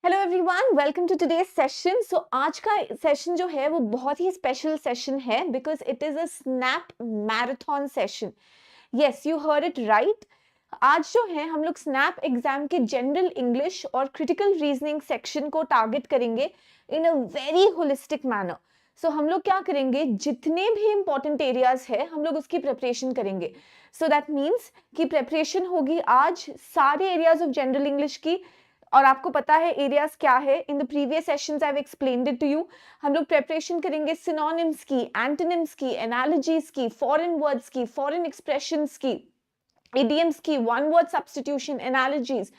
Hello everyone, welcome to today's session. So आज का session जो है वो बहुत ही स्पेशल सेशन है because it is a SNAP marathon session. Yes, you heard it right. आज जो है हम लोग स्नैप एग्जाम के जनरल इंग्लिश और क्रिटिकल रीजनिंग सेक्शन को टारगेट करेंगे in a very holistic manner. So हम लोग क्या करेंगे, जितने भी इंपॉर्टेंट एरियाज है हम लोग उसकी प्रिपरेशन करेंगे। सो दैट मीन्स कि प्रिपरेशन होगी आज सारे एरियाज ऑफ जनरल इंग्लिश की। और आपको पता है एरियाज क्या है, in the previous sessions I have explained it to you. हम लोग प्रिपरेशन करेंगे सिनोनिम्स की, एंटोनिम्स की, एनालॉजीज की, फॉरेन वर्ड्स की, फॉरेन एक्सप्रेशंस की, इडियम्स की, वन वर्ड सब्स्टिट्यूशन, एनालॉजीज,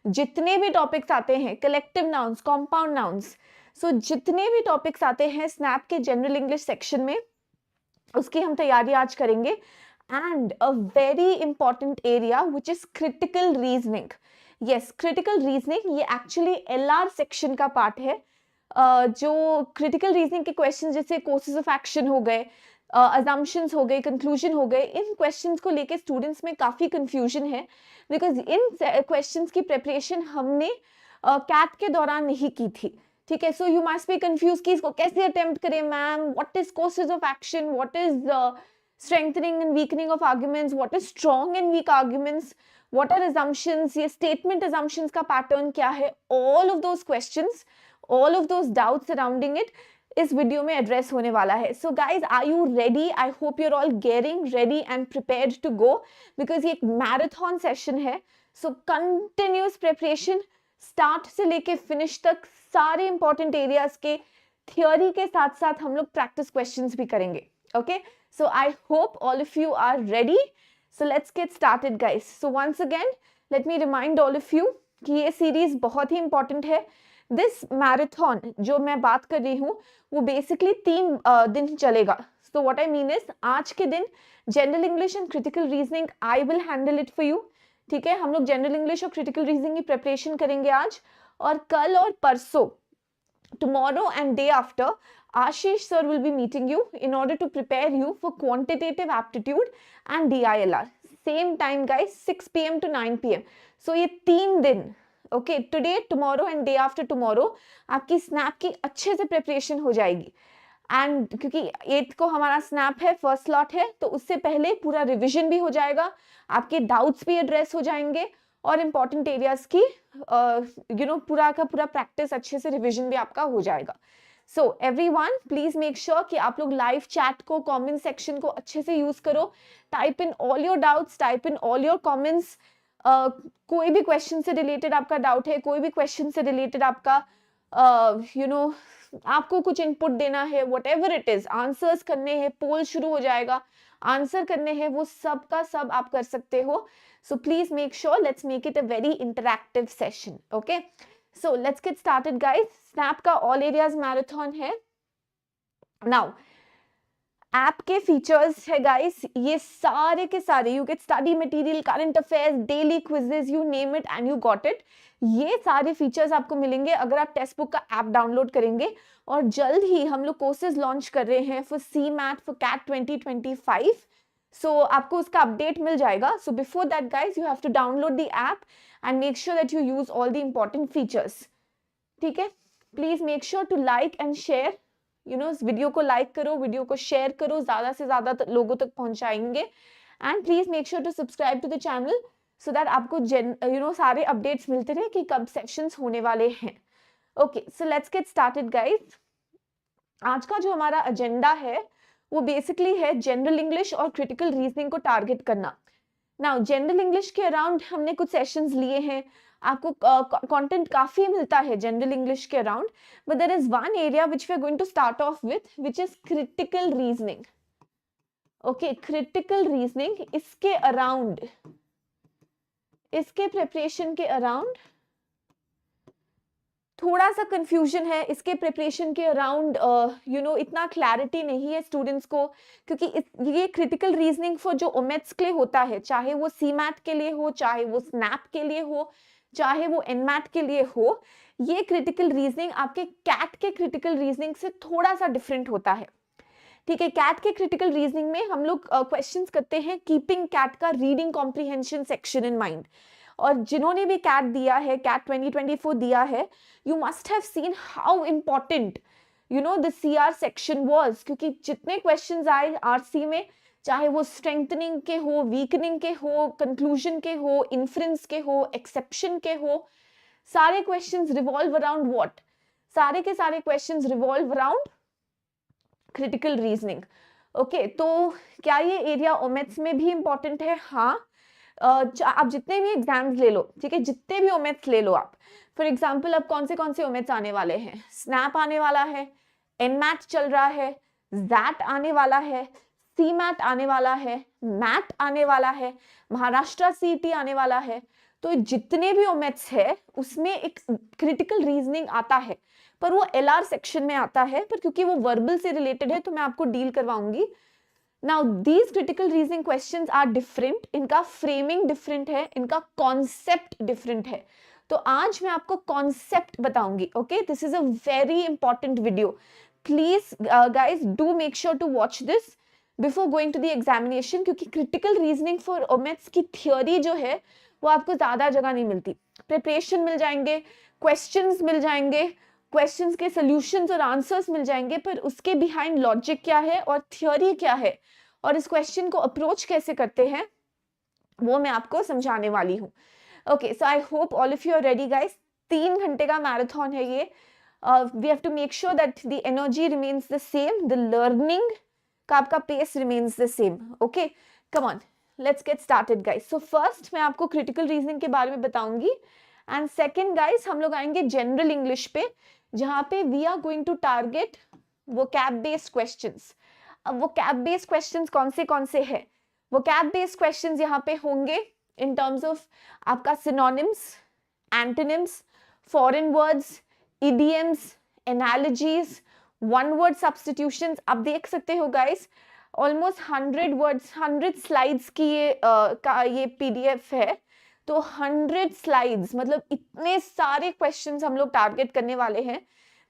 जितने भी टॉपिक्स आते हैं, कलेक्टिव नाउन्स, कॉम्पाउंड नाउन्स, सो जितने भी टॉपिक्स आते हैं स्नैप के जनरल इंग्लिश सेक्शन में, उसकी हम तैयारी आज करेंगे। And a very important area which is critical reasoning. Yes, critical reasoning ये एक्चुअली एलआर सेक्शन का पार्ट है। जो क्रिटिकल रीजनिंग के क्वेश्चन जैसे कोर्सेज ऑफ एक्शन हो गए, अजम्पशंस हो गए, कंक्लूजन हो गए, इन क्वेश्चंस को लेके स्टूडेंट्स में काफी कंफ्यूजन है बिकॉज इन क्वेश्चंस की प्रिपरेशन हमने कैट के दौरान नहीं की थी। ठीक है, so you must be confuse कि इसको कैसे अटेम्प्ट करें ma'am, what is courses of action, what is strengthening and weakening of arguments, what is strong and weak arguments, what are assumptions, ये statement assumptions का pattern क्या है, all of those questions, all of those doubts surrounding it इस video में address होने वाला है। So guys, are you ready? I hope you're all getting ready and prepared to go because ये एक मैराथन सेशन है। सो कंटिन्यूस प्रिपरेशन स्टार्ट से लेके फिनिश तक, सारे इंपॉर्टेंट एरियाज के थियोरी के साथ साथ हम लोग प्रैक्टिस क्वेश्चंस भी करेंगे। Okay, so I hope all of you are ready. So let's get started guys. So once again let me remind all of you कि ये सीरीज बहुत ही इंपॉर्टेंट है। दिस मैराथन जो मैं बात कर रही हूँ वो बेसिकली 3 दिन चलेगा। So what I mean is आज के दिन general English and critical reasoning I will handle it for you. ठीक है, हम लोग जनरल इंग्लिश और क्रिटिकल रीजनिंग की प्रिपरेशन करेंगे आज, और कल और परसों, tomorrow and day after, Ashish sir will be meeting you in order to prepare you for quantitative aptitude and DILR. Same time guys, 6 PM to 9 PM. So ये 3 दिन, okay, today, tomorrow and day after tomorrow आपकी snap की अच्छे से preparation हो जाएगी। And क्योंकि 8 को हमारा स्नैप है, फर्स्ट स्लॉट है, तो उससे पहले पूरा रिविजन भी हो जाएगा, आपके डाउट्स भी एड्रेस हो जाएंगे और इंपॉर्टेंट एरियाज की पूरा का पूरा प्रैक्टिस अच्छे से रिवीजन भी आपका हो जाएगा। So everyone please make sure कि आप लोग लाइव चैट को, कमेंट सेक्शन को अच्छे से यूज करो। Type in all your doubts, type in all your comments. कोई भी क्वेश्चन से रिलेटेड आपका डाउट है, कोई भी क्वेश्चन से रिलेटेड आपका आपको कुछ इनपुट देना है, what ever it is, answers करने हैं, पोल शुरू हो जाएगा, आंसर करने हैं, वो सब का सब आप कर सकते हो। So please make sure, let's make it a very interactive session. Okay, so let's get started guys. Snap का all areas marathon है। Now ऐप के फीचर्स है गाइस, ये सारे के सारे, you get study material, current affairs, daily quizzes, you name it and you got it. ये सारे फीचर्स आपको मिलेंगे अगर आप टेक्स्ट बुक का ऐप डाउनलोड करेंगे। और जल्द ही हम लोग कोर्सेज लॉन्च कर रहे हैं for CMAT, for CAT 2025। So आपको उसका अपडेट मिल जाएगा। So before that guys you have to download the app and make sure that you use all the important features. ठीक है, please make sure to like and share, इस video को like करो, video को share करो, ज्यादा से ज्यादा लोगों तक पहुंचाएंगे। And please make sure to subscribe to the channel so that आपको सारे अपडेट्स मिलते रहे कि कब सेक्शंस होने वाले हैं। Okay, so let's get started guys. आज का जो हमारा एजेंडा है वो बेसिकली है जनरल इंग्लिश और क्रिटिकल रीजनिंग को टारगेट करना। नाउ जनरल इंग्लिश के अराउंड हमने कुछ सेशंस लिए हैं, आपको कंटेंट काफी मिलता है जनरल इंग्लिश के around, but there is one area which we are going to start off with, which is critical reasoning. Okay, critical reasoning, इसके अराउंड, इसके प्रिपरेशन के अराउंड थोड़ा सा कंफ्यूजन है, इसके प्रिपरेशन के अराउंड इतना क्लैरिटी नहीं है स्टूडेंट्स को, क्योंकि ये क्रिटिकल रीजनिंग फॉर जो ओमेट्स के लिए होता है, चाहे वो सी मैट के लिए हो, चाहे वो स्नैप के लिए हो, चाहे वो एनमैट के लिए हो, ये क्रिटिकल रीजनिंग आपके कैट के क्रिटिकल रीजनिंग से थोड़ा सा डिफरेंट होता है। ठीक है, कैट के क्रिटिकल रीजनिंग में हम लोग क्वेश्चंस करते हैं कीपिंग कैट का reading comprehension section in mind, और जिन्होंने भी कैट दिया है, कैट 2024 दिया है, you must have seen how important you know the CR section was, क्योंकि जितने क्वेश्चंस आए RC में, चाहे वो स्ट्रेंथनिंग के हो, वीकनिंग के हो, कंक्लूजन के हो, इन्फ्रेंस के हो, एक्सेप्शन के हो, सारे क्वेश्चंस रिवॉल्व अराउंड व्हाट, सारे के सारे questions revolve around critical reasoning. Okay, तो क्या ये एरिया ओमेट्स में भी इंपॉर्टेंट है? हाँ, आप जितने भी एग्जाम्स ले लो, ठीक है, जितने भी ओमेट्स ले लो आप, फॉर एग्जाम्पल अब कौन से ओमेट्स आने वाले हैं? स्नैप आने वाला है, एनमैट चल रहा है, जैट आने वाला है, सीमैट आने वाला है, मैट आने वाला है, महाराष्ट्र CET आने वाला है। तो जितने भी ओमेट्स है उसमें एक क्रिटिकल रीजनिंग आता है, पर वो LR सेक्शन में आता है, पर क्योंकि वो वर्बल से रिलेटेड है तो मैं आपको डील करवाऊंगी। Now these critical reasoning questions are different, इनका फ्रेमिंग डिफरेंट है, इनका कॉन्सेप्ट डिफरेंट है। तो आज मैं आपको कॉन्सेप्ट बताऊंगी। Okay, this is a very important video, please guys do make sure to watch this before going to the examination, क्योंकि क्रिटिकल रीजनिंग फॉर ओमेट्स की थियोरी जो है वो आपको ज्यादा जगह नहीं मिलती। प्रिपरेशन मिल जाएंगे, क्वेश्चंस मिल जाएंगे, क्वेश्चंस के सॉल्यूशंस और आंसर्स मिल जाएंगे, पर उसके बिहाइंड लॉजिक क्या है और थियोरी क्या है और इस क्वेश्चन को अप्रोच कैसे करते हैं वो मैं आपको समझाने वाली हूँ। Okay, so I hope all of you are ready guys. 3 घंटे का मैराथन है ये। We have to make sure that the energy remains the same, the learning का आपका pace remains the same. Okay, come on, let's get started guys. So first मैं आपको critical reasoning के बारे में बताऊंगी, एंड सेकेंड गाइस हम लोग आएंगे जनरल इंग्लिश पे, जहां पे we are going to target vocab based questions. अब vocab बेस्ड क्वेश्चंस कौन से है? vocab बेस्ड क्वेश्चंस यहाँ पे होंगे इन टर्म्स ऑफ आपका synonyms, antonyms, foreign words, idioms, analogies, one word substitutions। आप देख सकते हो गाइस ऑलमोस्ट 100 वर्ड्स, 100 स्लाइड्स की ये PDF है, तो 100 स्लाइड्स मतलब इतने सारे क्वेश्चंस हम लोग टारगेट करने वाले हैं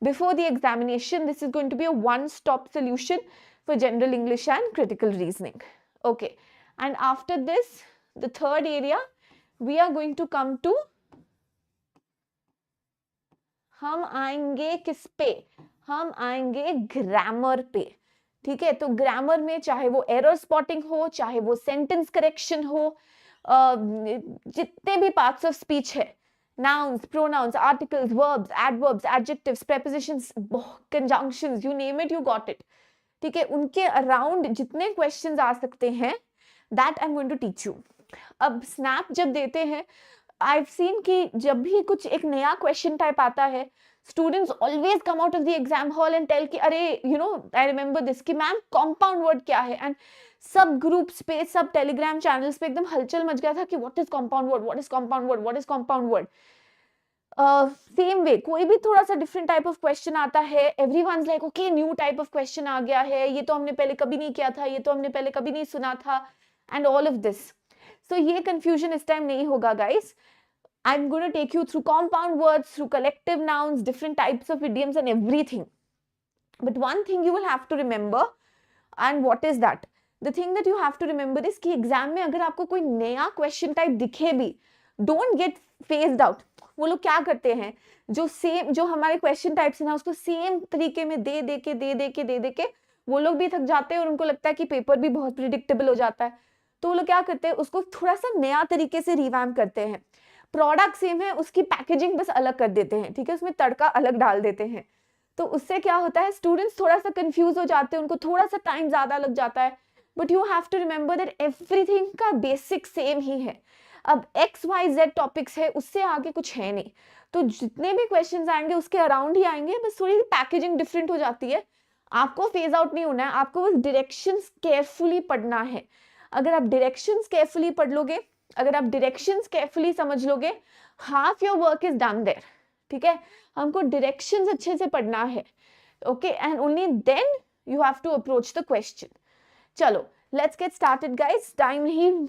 before the examination. This is going to be a one stop solution for general English and critical reasoning. Okay, and after this the third area we are going to come to, हम आएंगे किस पे? हम आएंगे grammar पे। ठीक है, तो ग्रामर में चाहे वो एरर स्पॉटिंग हो, चाहे वो सेंटेंस करेक्शन हो, जितने भी पार्ट्स ऑफ स्पीच है, nouns, pronouns, articles, verbs, adverbs, adjectives, prepositions, conjunctions, you name it, you got it. ठीक है, उनके अराउंड जितने क्वेश्चंस आ सकते हैं that I am going to teach you. अब स्नैप जब देते हैं, आई हैव सीन कि जब भी कुछ एक नया क्वेश्चन टाइप आता है, students always come out of the exam hall and tell कि अरे you know I remember this, कि मैम कॉम्पाउंड वर्ड क्या है, एंड सब ग्रुप्स पे, सब टेलीग्राम चैनल्स पे एकदम हलचल मच गया था कि what is compound word, what is compound word, what is compound word. Same way कोई भी थोड़ा सा डिफरेंट टाइप ऑफ क्वेश्चन आता है, everyone's like okay new type of question आ गया है, ये तो हमने पहले कभी नहीं किया था, ये तो हमने पहले कभी नहीं सुना था, एंड ऑल ऑफ दिस। सो ये कंफ्यूजन इस टाइम नहीं होगा guys. I'm going to take you through compound words, through collective nouns, different types of idioms and everything. But one thing you will have to remember, and what is that? The thing that you have to remember is कि exam में अगर आपको कोई नया question type दिखे भी, don't get phased out। वो लोग क्या करते हैं, जो सेम जो हमारे क्वेश्चन टाइप्स है ना, उसको सेम तरीके में दे दे के वो लोग भी थक जाते हैं और उनको लगता है कि पेपर भी बहुत प्रिडिक्टेबल हो जाता है। तो वो लोग क्या करते हैं, उसको थोड़ा सा नया तरीके से रिवैम्प करते हैं। प्रोडक्ट सेम है, उसकी पैकेजिंग बस अलग कर देते हैं, ठीक है, उसमें तड़का अलग डाल देते हैं। तो उससे क्या होता है, स्टूडेंट्स थोड़ा सा कंफ्यूज हो जाते हैं, उनको थोड़ा सा टाइम ज्यादा लग जाता है। But you have to remember that everything का बेसिक सेम ही है। अब XYZ टॉपिक्स है, उससे आगे कुछ है नहीं, तो जितने भी क्वेश्चंस आएंगे उसके अराउंड ही आएंगे, बस थोड़ी सी पैकेजिंग डिफरेंट हो जाती है। आपको फेज आउट नहीं होना है, आपको बस डायरेक्शंस केयरफुली पढ़ना है। अगर आप डायरेक्शंस केयरफुली पढ़ लोगे, अगर आप डायरेक्शंस केयरफुली समझ लोगे, half your work is done there. ठीक है, हमको डायरेक्शंस अच्छे से पढ़ना है। Okay, and only then you have to approach the question. चलो let's get started guys, time नहीं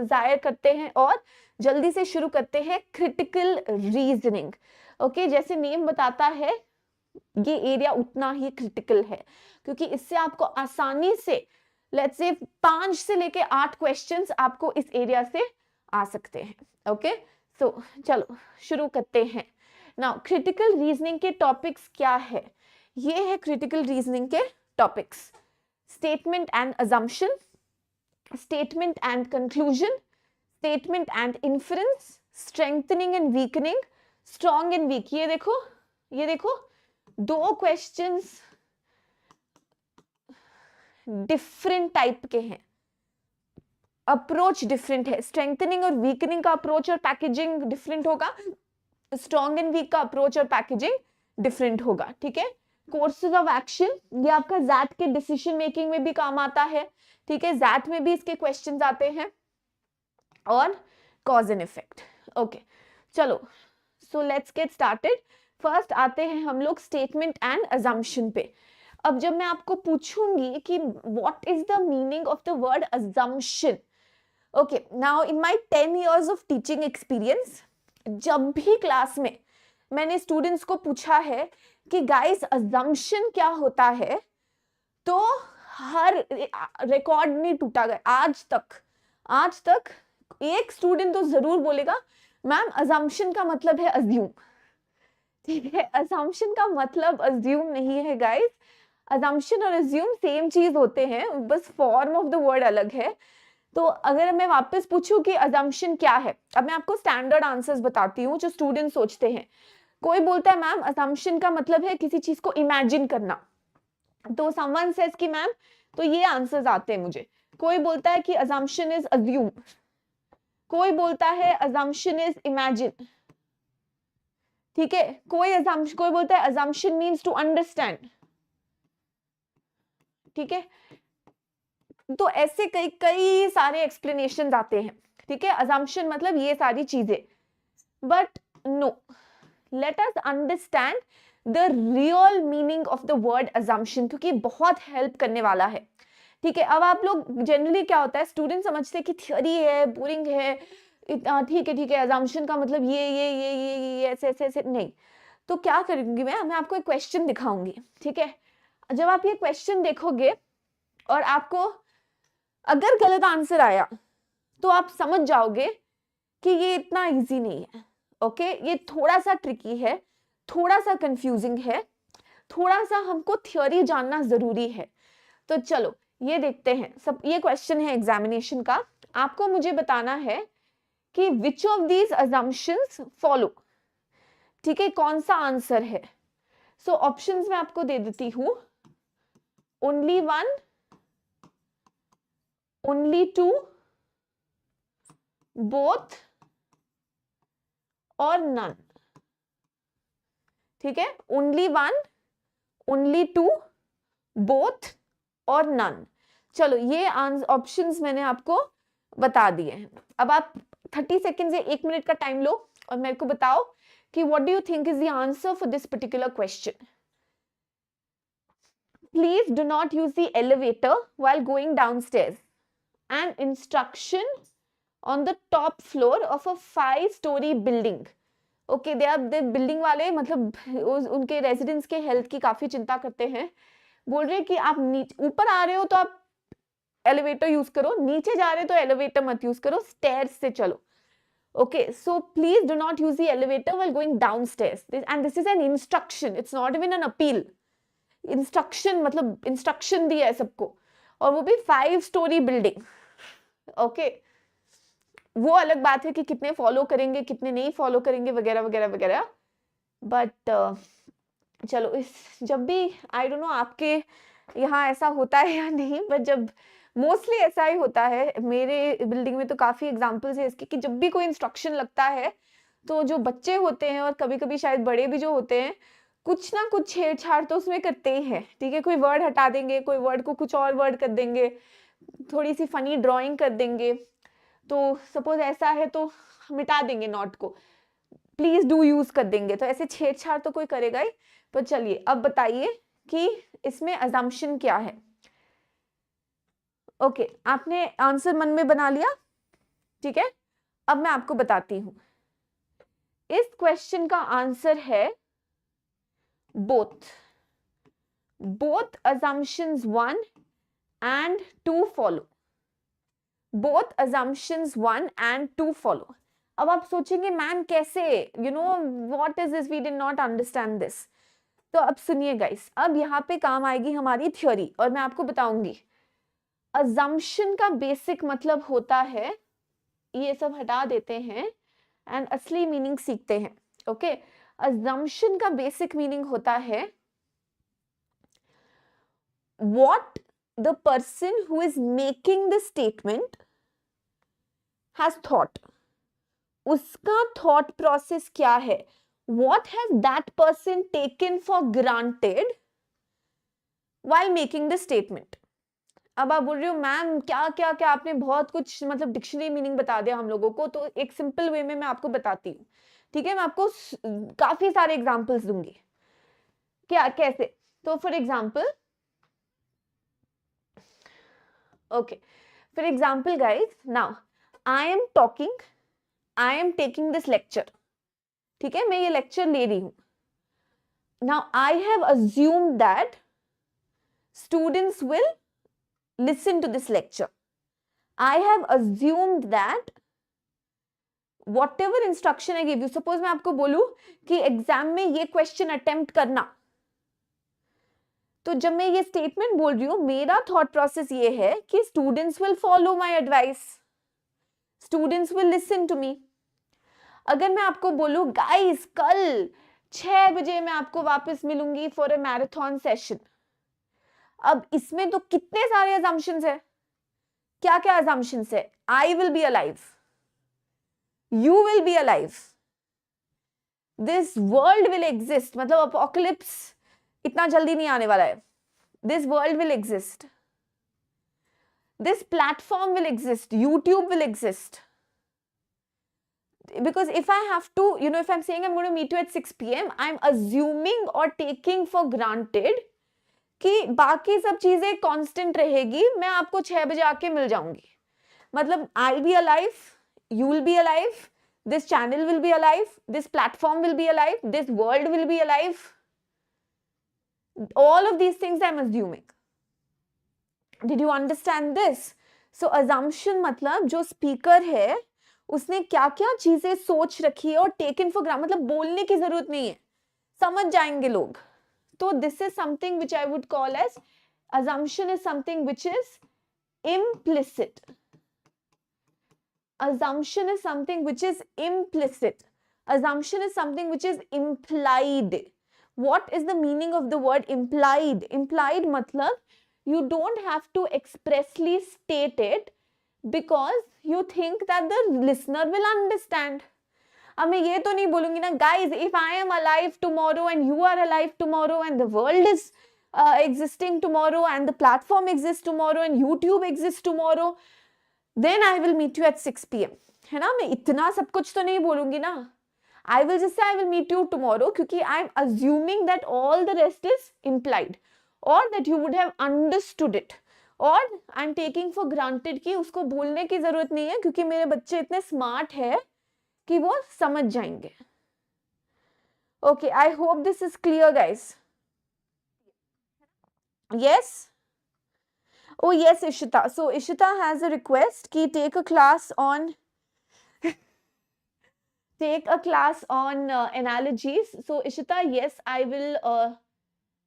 जाया करते हैं और जल्दी से शुरू करते हैं क्रिटिकल रीजनिंग। ओके, जैसे नेम बताता है ये एरिया उतना ही क्रिटिकल है, क्योंकि इससे आपको आसानी से लेट्स से 5 से लेके 8 क्वेश्चंस आपको इस एरिया से आ सकते हैं. ओके, सो चलो शुरू करते हैं. नाउ क्रिटिकल रीजनिंग के टॉपिक्स क्या है? ये है क्रिटिकल रीजनिंग के topics: statement and assumption, statement and conclusion, statement and inference, strengthening and weakening, strong and weak. ये देखो 2 क्वेश्चंस डिफरेंट टाइप के हैं, अप्रोच डिफरेंट है. स्ट्रेंथनिंग और वीकनिंग का अप्रोच और पैकेजिंग डिफरेंट होगा, स्ट्रॉन्ग एंड वीक का अप्रोच और पैकेजिंग डिफरेंट होगा. ठीक है, कोर्सेज ऑफ एक्शन, ये आपका जैट के डिसीजन मेकिंग में भी काम आता है. ठीक है, जैट में भी इसके क्वेश्चंस आते हैं, और कॉज एंड इफेक्ट. ओके, चलो, so let's get started. First आते हैं हम लोग स्टेटमेंट एंड अजम्पशन पे. अब जब मैं आपको पूछूंगी कि what is the meaning of the word assumption, okay, now in my 10 years of teaching experience, जब भी क्लास में मैंने स्टूडेंट्स को पूछा है कि गाइस अजम्पशन क्या होता है, तो हर रिकॉर्ड नहीं टूटा गया आज तक एक स्टूडेंट तो जरूर बोलेगा, मैम अजम्पशन का मतलब है अज्यूम. ठीक है, अजम्पशन का मतलब अज्यूम नहीं है गाइस. अजम्पशन और अज्यूम सेम चीज होते हैं, बस फॉर्म ऑफ द वर्ड अलग है. तो अगर मैं वापस पूछूं कि अजम्पशन क्या है, अब मैं आपको स्टैंडर्ड आंसर्स बताती हूँ जो स्टूडेंट सोचते हैं. कोई बोलता है मैम अजम्पशन का मतलब है किसी चीज को इमेजिन करना, तो समवन सेज कि मैम, तो ये आंसर्स आते हैं मुझे. कोई बोलता है कि अजम्पशन इज अज्यूम, कोई बोलता है अजम्पशन इज इमेजिन. ठीक है, कोई बोलता है अजम्पशन मीन्स टू अंडरस्टैंड. ठीक है, तो ऐसे कई सारे एक्सप्लेनेशन आते हैं. ठीक है, अजम्पशन मतलब ये सारी चीजें, but no, let us understand the real meaning of the word assumption, क्योंकि बहुत हेल्प करने वाला है. ठीक है, अब आप लोग जनरली क्या होता है, स्टूडेंट समझते हैं कि थियोरी है, बोरिंग है, ठीक है, अजम्पशन का मतलब ये ऐसे नहीं. तो क्या करूंगी मैं आपको एक क्वेश्चन दिखाऊंगी. ठीक है, जब आप ये क्वेश्चन देखोगे और आपको अगर गलत आंसर आया, तो आप समझ जाओगे कि ये इतना इजी नहीं है. ओके, ये थोड़ा सा ट्रिकी है, थोड़ा सा कंफ्यूजिंग है, थोड़ा सा हमको थ्योरी जानना जरूरी है. तो चलो ये देखते हैं. सब ये क्वेश्चन है एग्जामिनेशन का. आपको मुझे बताना है कि which of these assumptions follow. ठीक है, कौन सा आंसर है. सो ऑप्शंस मैं आपको दे देती हूं: only one, only two, both और नन. ठीक है, only one, only two, both और नन. चलो ये ऑप्शंस मैंने आपको बता दिए हैं. अब आप 30 सेकेंड से 1 मिनट का टाइम लो और मेरे को बताओ कि what do you think is the answer for this particular question. Please do not use the elevator while going downstairs. An instruction on the top floor of a 5-story building. Okay, they are the building वाले मतलब उनके residents के health की काफी चिंता करते हैं. बोल रहे हैं कि आप ऊपर आ रहे हो तो आप एलिवेटर यूज करो, नीचे जा रहे हो तो एलिवेटर मत यूज करो, स्टेयर्स से चलो. Okay, so please do not use the elevator while going downstairs. And this is an instruction. It's not even an appeal. Instruction मतलब instruction दिया है सबको, और वो भी 5-story building. Okay, वो अलग बात है कि कितने फॉलो करेंगे, कितने नहीं फॉलो करेंगे, वगैरह वगैरह वगैरह. बट चलो, इस जब भी आई डोंट नो आपके यहाँ ऐसा होता है या नहीं, बट जब मोस्टली ऐसा ही होता है. मेरे बिल्डिंग में तो काफी एग्जांपल्स है इसके कि जब भी कोई इंस्ट्रक्शन लगता है तो जो बच्चे होते हैं और कभी कभी शायद बड़े भी जो होते हैं, कुछ ना कुछ छेड़छाड़ तो उसमें करते ही हैं. ठीक है, कोई वर्ड हटा देंगे, कोई वर्ड को कुछ और वर्ड कर देंगे, थोड़ी सी फनी ड्राइंग कर देंगे. तो सपोज ऐसा है तो मिटा देंगे नॉट को, प्लीज डू यूज कर देंगे. तो ऐसे छेड़छाड़ तो कोई करेगा ही. पर चलिए अब बताइए कि इसमें अजम्पशन क्या है. ओके, आपने आंसर मन में बना लिया. ठीक है, अब मैं आपको बताती हूं. इस क्वेश्चन का आंसर है both. Both assumptions 1 and 2 follow. both assumptions 1 and 2 follow. अब आप सोचेंगे मैम कैसे, you know what is this, we did not understand this. तो अब सुनिए गाइस, अब यहाँ पे काम आएगी हमारी थ्योरी और मैं आपको बताऊंगी. assumption का बेसिक मतलब होता है, ये सब हटा देते हैं एंड असली मीनिंग सीखते हैं. ओके, assumption का बेसिक मीनिंग होता है what the person who is making the statement has thought. उसका thought process क्या है, what has that person taken for granted while making the statement. अब आप बोल रहे हो मैम क्या क्या क्या, आपने बहुत कुछ मतलब डिक्शनरी मीनिंग बता दिया हम लोगों को, तो एक सिंपल वे में मैं आपको बताती हूँ. ठीक है, मैं आपको काफी सारे एग्जांपल्स दूंगी. क्या कैसे, तो for example, okay, for example guys, now I am talking, I am taking this lecture. ठीक है, मैं ये लेक्चर ले रही हूं. now I have assumed that students will listen to this lecture. I have assumed that whatever instruction I give you, suppose मैं आपको बोलूं कि एग्जाम में ये क्वेश्चन अटेम्प्ट करना, तो जब मैं ये स्टेटमेंट बोल रही हूँ, मेरा थॉट प्रोसेस ये है कि students will follow my advice, students will listen to me. अगर मैं आपको बोलूँ गाइस कल 6 बजे मैं आपको वापस मिलूंगी फॉर अ मैराथन सेशन, अब इसमें तो कितने सारे अजम्पशंस है. क्या क्या अजम्पशंस है, I will be alive, you will be alive, this world will exist, मतलब अपोकलिप्स इतना जल्दी नहीं आने वाला है, this world will exist, this platform will exist, YouTube will exist. Because if I have to, you know, if I'm saying I'm going to meet you at 6 p.m, I'm assuming or taking for granted कि बाकी सब चीजें constant रहेगी, मैं आपको 6 बजे आके मिल जाऊंगी. मतलब I'll be alive, you will be alive, this channel will be alive, this platform will be alive, this world will be alive. All of these things I'm assuming. Did you understand this? So assumption मतलब जो speaker है उसने क्या क्या चीजें सोच रखी है और टेकन फॉर ग्रांटेड, मतलब बोलने की जरूरत नहीं है, समझ जाएंगे लोग. तो this is something which I would call as assumption is something which is implicit. Assumption is something which is implicit. Assumption is something which is implied. What is the meaning of the word implied? Implied matlab you don't have to expressly state it because you think that the listener will understand. अब मैं ये तो नहीं बोलूंगी ना guys, if I am alive tomorrow and you are alive tomorrow and the world is existing tomorrow and the platform exists tomorrow and YouTube exists tomorrow, then I will meet you at 6 p.m. है ना, मैं इतना सब कुछ तो नहीं बोलूंगी ना. I will just say I will meet you tomorrow क्योंकि I am assuming that all the rest is implied or that you would have understood it, और I am taking for granted कि उसको बोलने की जरूरत नहीं है क्योंकि मेरे बच्चे इतने स्मार्ट है कि वो समझ जाएंगे. Okay, I hope this is clear guys. Yes, oh yes Ishita, so Ishita has a request ki take a class on analogies. So Ishita, yes, I will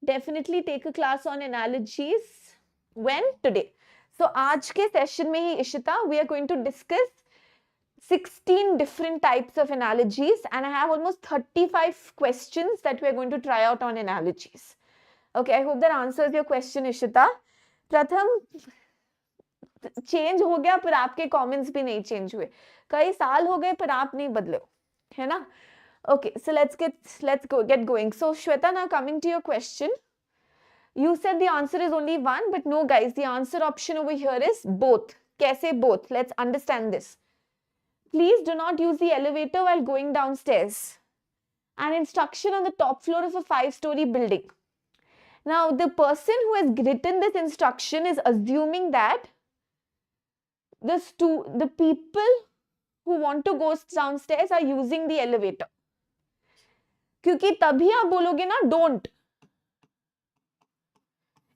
definitely take a class on analogies. When? Today. So आज के session में ही Ishita, we are going to discuss 16 different types of analogies and I have almost 35 questions that we are going to try out on analogies. Okay, I hope that answers your question Ishita. प्रथम change हो गया पर आपके comments भी नहीं change हुए, कई साल हो गए पर आप नहीं बदले हो, है ना. Okay, so let's get going. So Shweta, now coming to your question, you said the answer is only one, but no guys, the answer option over here is both. कैसे both? Let's understand this. Please do not use the elevator while going downstairs. An instruction on the top floor of a 5-story building. Now, the person who has written this instruction is assuming that the people who want to go downstairs are using the elevator. क्योंकि तभी आप बोलोगे ना don't.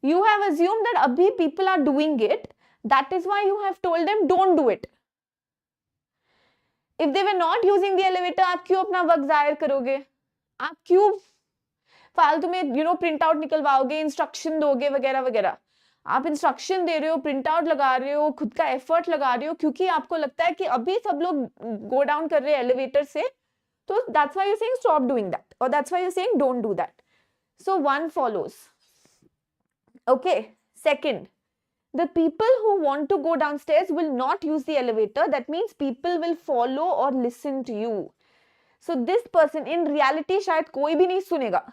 You have assumed that abhi people are doing it. That is why you have told them don't do it. If they were not using the elevator, आप क्यों अपना वक्त जाहिर करोगे? आप क्यों फालतू में प्रिंट आउट निकलवाओगे, इंस्ट्रक्शन दोगे वगैरह वगैरह? आप इंस्ट्रक्शन दे रहे हो, प्रिंट आउट लगा रहे हो, खुद का एफर्ट लगा रहे हो, क्योंकि आपको लगता है कि अभी सब लोग गो डाउन कर रहे हैं एलिवेटर से, तो that's why you're saying stop doing that, or that's why you're saying don't do that. So one follows. Okay. Second, the people who want to go downstairs will not use the elevator. That means people will follow or listen to you. So this person, in reality शायद कोई भी नहीं सुनेगा.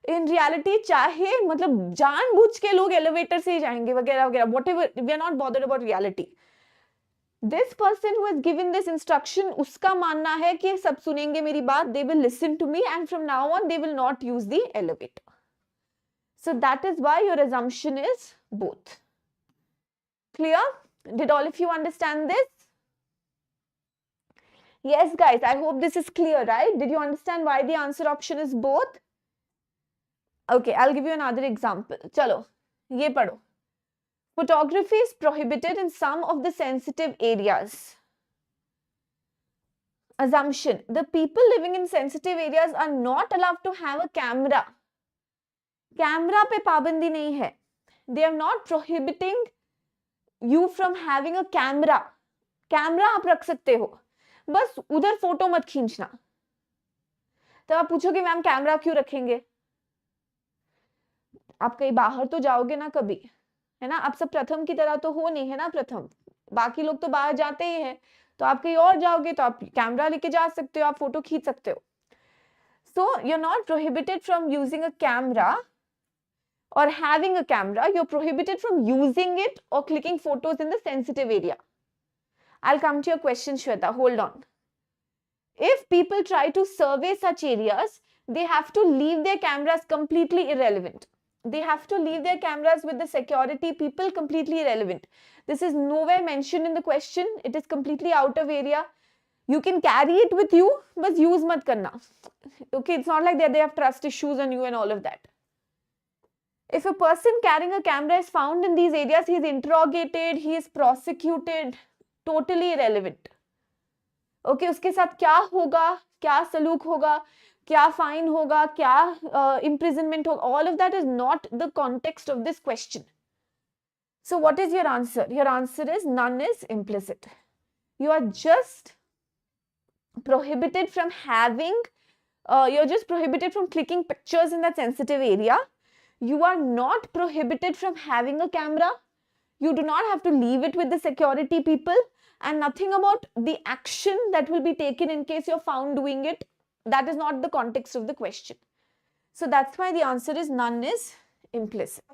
In reality चाहे मतलब जानबूझ के लोग elevator से ही जाएंगे वगैरह वगैरह, whatever, we are not bothered about reality. This person who has given this instruction, उसका मानना है कि सब सुनेंगे मेरी बात, they will listen to me, and from now on they will not use the elevator. So that is why your assumption is both. Clear? Did all of you understand this? Yes, guys, I hope this is clear, right? Did you understand why the answer option is both? Okay, I'll give you another example. Chalo, ye padho. Photography is prohibited in some of the sensitive areas. Assumption, the people living in sensitive areas are not allowed to have a camera. Camera पे पाबंदी नहीं है. They are not prohibiting you from having a camera. Camera आप रख सकते हो, बस उधर फोटो मत खींचना. तो आप पूछोगे मैम कैमरा क्यों रखेंगे? आप कहीं बाहर तो जाओगे ना कभी, है ना? आप सब प्रथम की तरह तो हो नहीं, है ना? प्रथम बाकी लोग तो बाहर जाते ही हैं, तो आप कहीं और जाओगे तो आप कैमरा लेके जा सकते हो, आप फोटो खींच सकते हो. So you're not prohibited from using a camera or having a camera. You're prohibited from using it or clicking photos in the sensitive area. I'll come to your question, Shweta. Hold on. If people try to survey such areas, they have to leave their cameras completely irrelevant. They have to leave their cameras with the security people completely irrelevant. This is nowhere mentioned in the question. It is completely out of area. You can carry it with you, but use mat karna. Okay, it's not like that they have trust issues on you and all of that. If a person carrying a camera is found in these areas, he is interrogated, he is prosecuted, totally irrelevant. Okay, उसके साथ क्या होगा, क्या सलूक होगा, क्या fine होगा, क्या imprisonment होगा, all of that is not the context of this question. So what is your answer? Your answer is none is implicit. You are just prohibited from having, you're just prohibited from clicking pictures in that sensitive area. You are not prohibited from having a camera. You do not have to leave it with the security people, and nothing about the action that will be taken in case you're found doing it. That is not the context of the question. So that's why the answer is none is implicit.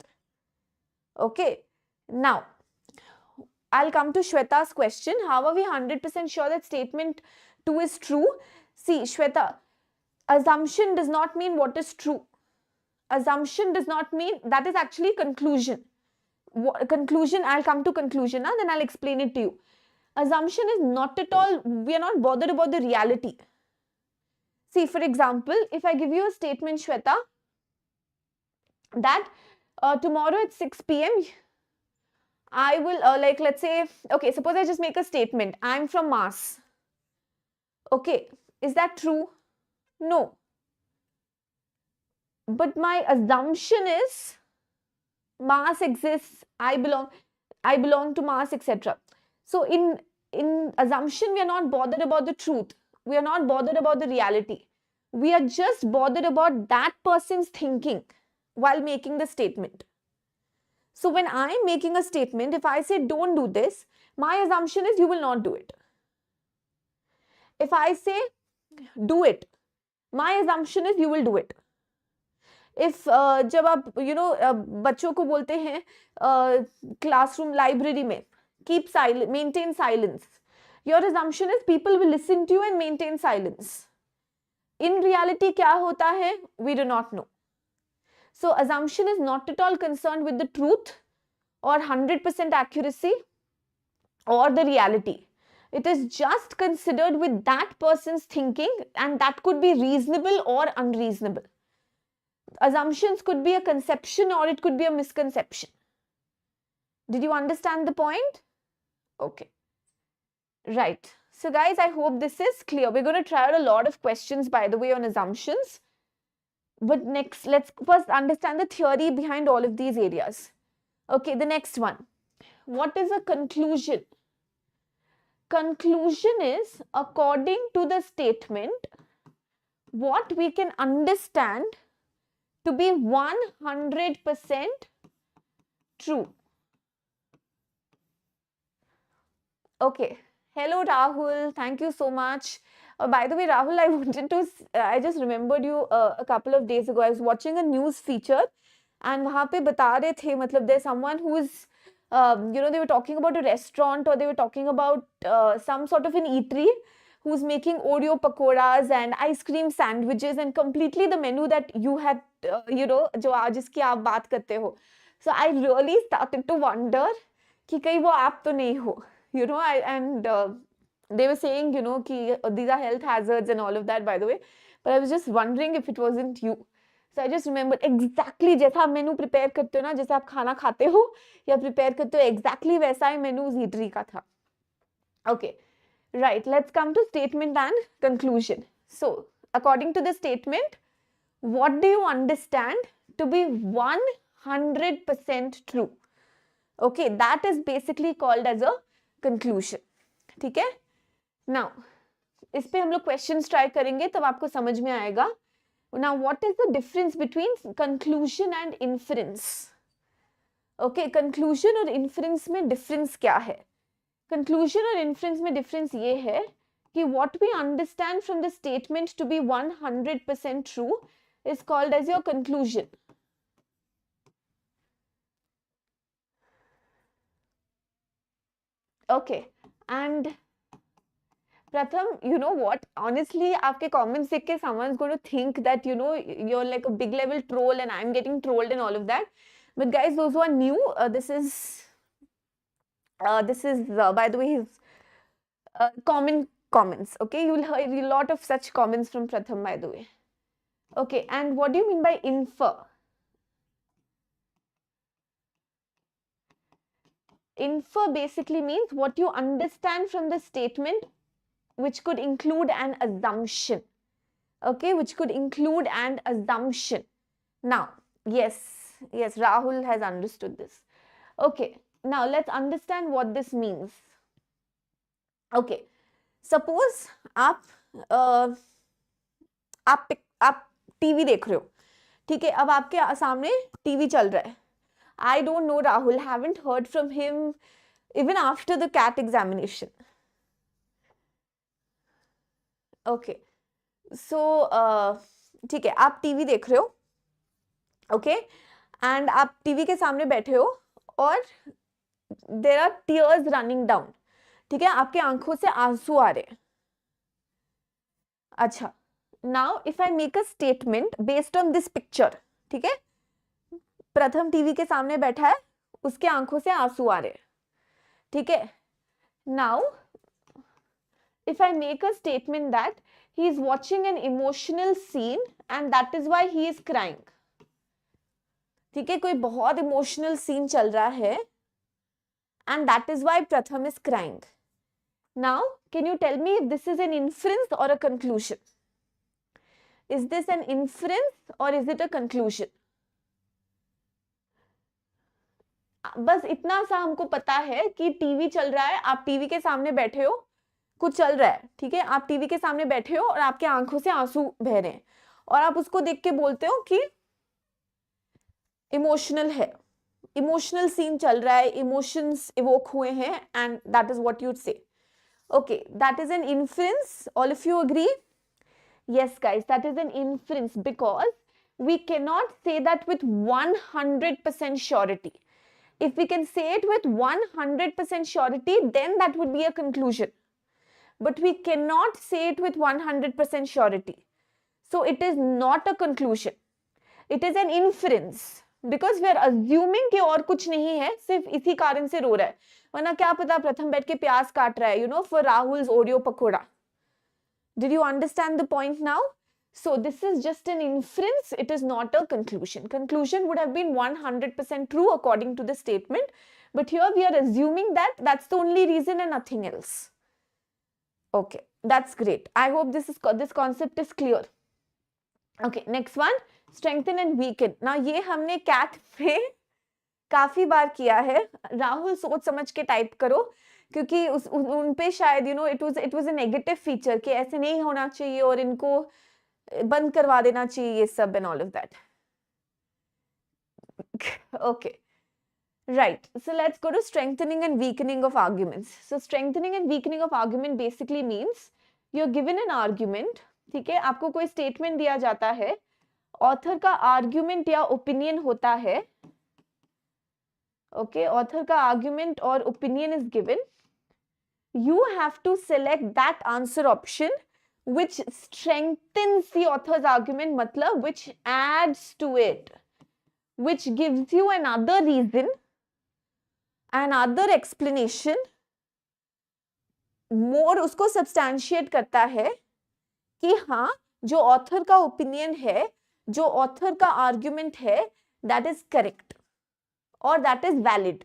Okay. Now, I'll come to Shweta's question. How are we 100% sure that statement 2 is true? See, Shweta, assumption does not mean what is true. Assumption does not mean, that is actually conclusion. Conclusion, I'll come to conclusion, then I'll explain it to you. Assumption is not at all, we are not bothered about the reality. See, for example, if I give you a statement, Shweta, that tomorrow at 6 p.m. I will, let's say, okay, suppose I just make a statement, I'm from Mars. Okay, is that true? No. But my assumption is Mars exists, I belong to Mars, etc. So in assumption, we are not bothered about the truth. We are not bothered about the reality. We are just bothered about that person's thinking while making the statement. So when I'm making a statement, if I say don't do this, my assumption is you will not do it. If I say do it, my assumption is you will do it. If जब आप बच्चों को बोलते हैं classroom library में keep silent, maintain silence, your assumption is people will listen to you and maintain silence. In reality क्या होता है, we do not know. So assumption is not at all concerned with the truth or 100% accuracy or the reality. It is just considered with that person's thinking, and that could be reasonable or unreasonable. Assumptions could be a conception or it could be a misconception. Did you understand the point? Okay. Right. So guys, I hope this is clear. We're going to try out a lot of questions, by the way, on assumptions. But next, let's first understand the theory behind all of these areas. Okay, the next one. What is a conclusion? Conclusion is, according to the statement, what we can understand to be 100% true. Okay. Hello, Rahul. Thank you so much. By the way, Rahul, I just remembered you a couple of days ago. I was watching a news feature and वहाँ पे बता रहे थे, मतलब there's someone who's, they were talking about a restaurant, or they were talking about some sort of an eatery who's making Oreo pakoras and ice cream sandwiches and completely the menu that you had, जो आज जिसकी आप बात करते हो. So I really started to wonder कि कहीं वो आप तो नहीं हो. They were saying, these are health hazards and all of that, by the way. But I was just wondering if it wasn't you. So I just remembered exactly जैसा आप मेनू prepare करते हो ना, जैसे आप खाना खाते हो या प्रिपेयर करते हो, exactly वैसा ही मेनू उस ईटरी का था. Okay, right. Let's come to statement and conclusion. So, according to the statement, what do you understand to be 100% true? Okay, that is basically called as a conclusion. ठीक है? Now, इस पे हम लोग questions try करेंगे तब आपको समझ में आएगा. Now, what is the difference between conclusion and inference? Okay, conclusion और inference में difference क्या है? Conclusion और inference में difference ये है कि what we understand from the statement to be 100% true is called as your conclusion. Okay, and Pratham, you know what? Honestly, आपके comments देख के someone's going to think that, you're like a big level troll and I'm getting trolled and all of that. But guys, those who are new, this is by the way, his common comments. Okay, you will hear a lot of such comments from Pratham, by the way. Okay, and what do you mean by infer? Infer basically means what you understand from the statement, which could include an assumption. Okay, which could include an assumption. Now, yes, Rahul has understood this. Okay, now let's understand what this means. Okay, suppose आप TV देख रहे हो, ठीक है? अब आपके सामने TV चल रहा है. I don't know Rahul, haven't heard from him even after the CAT examination. Okay, so ठीक है, आप टीवी देख रहे हो, okay, and आप टीवी के सामने बैठे हो और there are tears running down. ठीक है, आपके आंखों से आंसू आ रहे हैं. अच्छा, now if I make a statement based on this picture, ठीक है, प्रथम टीवी के सामने बैठा है, उसके आंखों से आंसू आ रहे हैं. ठीक है, now if I make a statement that he is watching an emotional scene and that is why he is crying. ठीक है, कोई बहुत emotional scene चल रहा है and that is why Pratham is crying. Now, can you tell me if this is an inference or a conclusion? Is this an inference or is it a conclusion? बस इतना सा हमको पता है कि टीवी चल रहा है, आप टीवी के सामने बैठे हो, कुछ चल रहा है, ठीक है, आप टीवी के सामने बैठे हो और आपके आंखों से आंसू बह रहे हैं और आप उसको देख के बोलते हो कि इमोशनल है, इमोशनल सीन चल रहा है, इमोशंस इवोक हुए हैं and that is what you'd से. Okay, that is an inference. All of you agree? Yes, guys, that is an inference because we cannot say that with 100% surety. If we can say it with 100% surety, then that would be a conclusion. But we cannot say it with 100% surety. So it is not a conclusion. It is an inference. Because we are assuming कि और कुछ नहीं है, सिर्फ इसी कारण से रो रहा है, वरना क्या पता प्रथम बैठ के प्याज काट रहा है, for Rahul's Oreo pakoda. Did you understand the point now? So this is just an inference, it is not a conclusion. Conclusion would have been 100% true according to the statement, but here we are assuming that that's the only reason and nothing else. Okay, that's great. I hope this concept is clear. Okay, next one, strengthen and weaken. Now ये हमने CAT में काफी बार किया है. राहुल सोच समझ के type करो, क्योंकि उन पे शायद it was a negative feature कि ऐसे नहीं होना चाहिए और इनको बंद करवा देना चाहिए ये सब and all of that. Okay. Right. So let's go to strengthening and weakening of arguments. So strengthening and weakening of argument basically means you're given an argument, ठीक है, आपको कोई statement दिया जाता है, author का argument या opinion होता है, okay, author का argument or opinion is given, you have to select that answer option which strengthens the author's argument, matlab which adds to it, which gives you another reason, another explanation, more उसको substantiate करता है कि हाँ जो author का opinion है, जो author का argument है, that is correct or that is valid.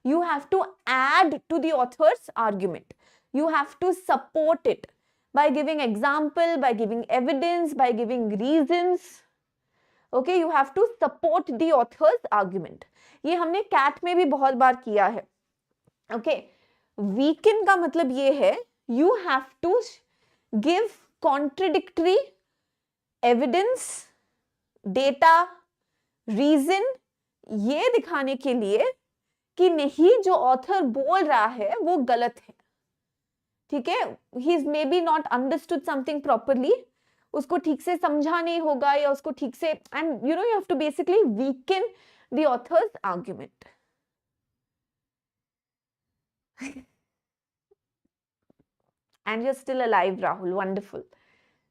You have to add to the author's argument. You have to support it by giving example, by giving evidence, by giving reasons. Okay, you have to support the author's argument. ये हमने CAT में भी बहुत बार किया है. Okay, weaken का मतलब ये है you have to give contradictory evidence, data, reason, ये दिखाने के लिए कि नहीं जो ऑथर बोल रहा है वो गलत है, ठीक है, he is may be not understood something properly, उसको ठीक से समझा नहीं होगा या उसको ठीक से, and you have to basically weaken the author's argument. And you're still alive, Rahul. Wonderful.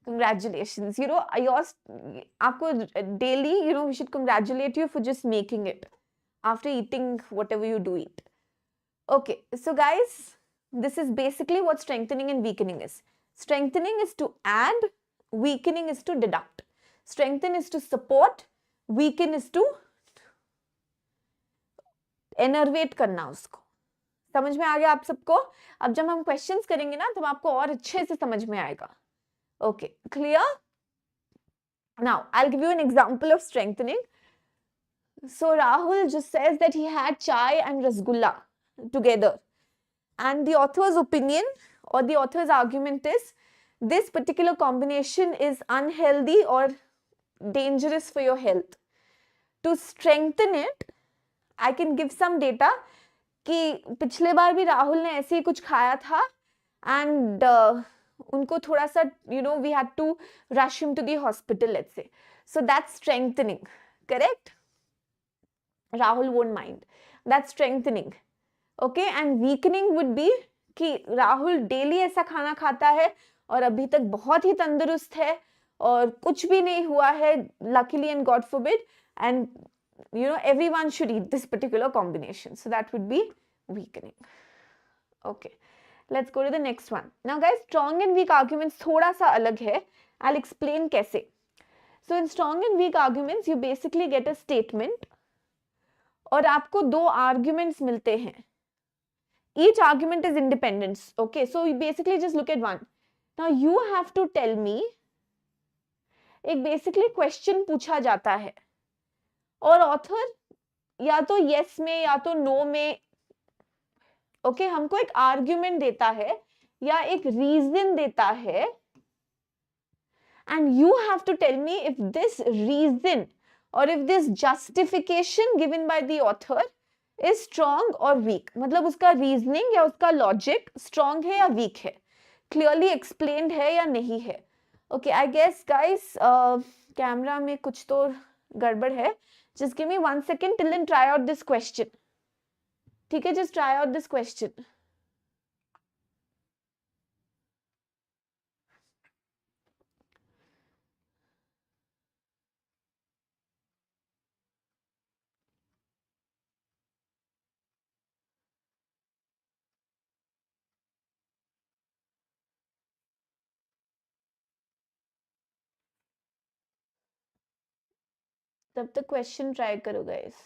Congratulations. Yours, आपको daily, we should congratulate you for just making it after eating whatever you do eat. Okay, so guys, this is basically what strengthening and weakening is. Strengthening is to add, weakening is to deduct. Strengthen is to support, weaken is to enervate करना उसको. समझ में आ गया आप सबको? अब जब हम क्वेश्चंस करेंगे ना तब आपको और अच्छे से समझ में आएगा. Okay, clear? Now, I'll give you an example of strengthening. So Rahul just says that he had chai and rasgulla together, and the author's opinion or the author's argument is this particular combination is unhealthy or dangerous for your health. To strengthen it, I can give some data कि पिछले बार भी राहुल ने ऐसे ही कुछ खाया था and उनको थोड़ा सा we had to rush him to the hospital, let's say. So that's strengthening, correct? Rahul won't mind. That's strengthening. Okay, and weakening would be कि राहुल डेली ऐसा खाना खाता है और अभी तक बहुत ही तंदुरुस्त है और कुछ भी नहीं हुआ है, luckily and God forbid, and everyone should eat this particular combination. So that would be weakening. Okay, let's go to the next one. Now guys, strong and weak arguments थोड़ा सा अलग है. I'll explain कैसे. So in strong and weak arguments, you basically get a statement और आपको दो arguments मिलते हैं. Each argument is independent. Okay, so you basically just look at one. Now you have to tell me, एक basically question पूछा जाता है और author या तो yes में या तो no में, okay, हमको एक argument देता है या एक reason देता है, and you have to tell me if this reason or if this justification given by the author is strong or weak. मतलब उसका reasoning या उसका logic strong है या weak है, clearly explained है या नहीं है. Okay, I guess guys, camera में कुछ तो गड़बड़ है. Just give me 1 second till then try out this question. ठीक है, just try out this question. तब तक क्वेश्चन ट्राई करो guys.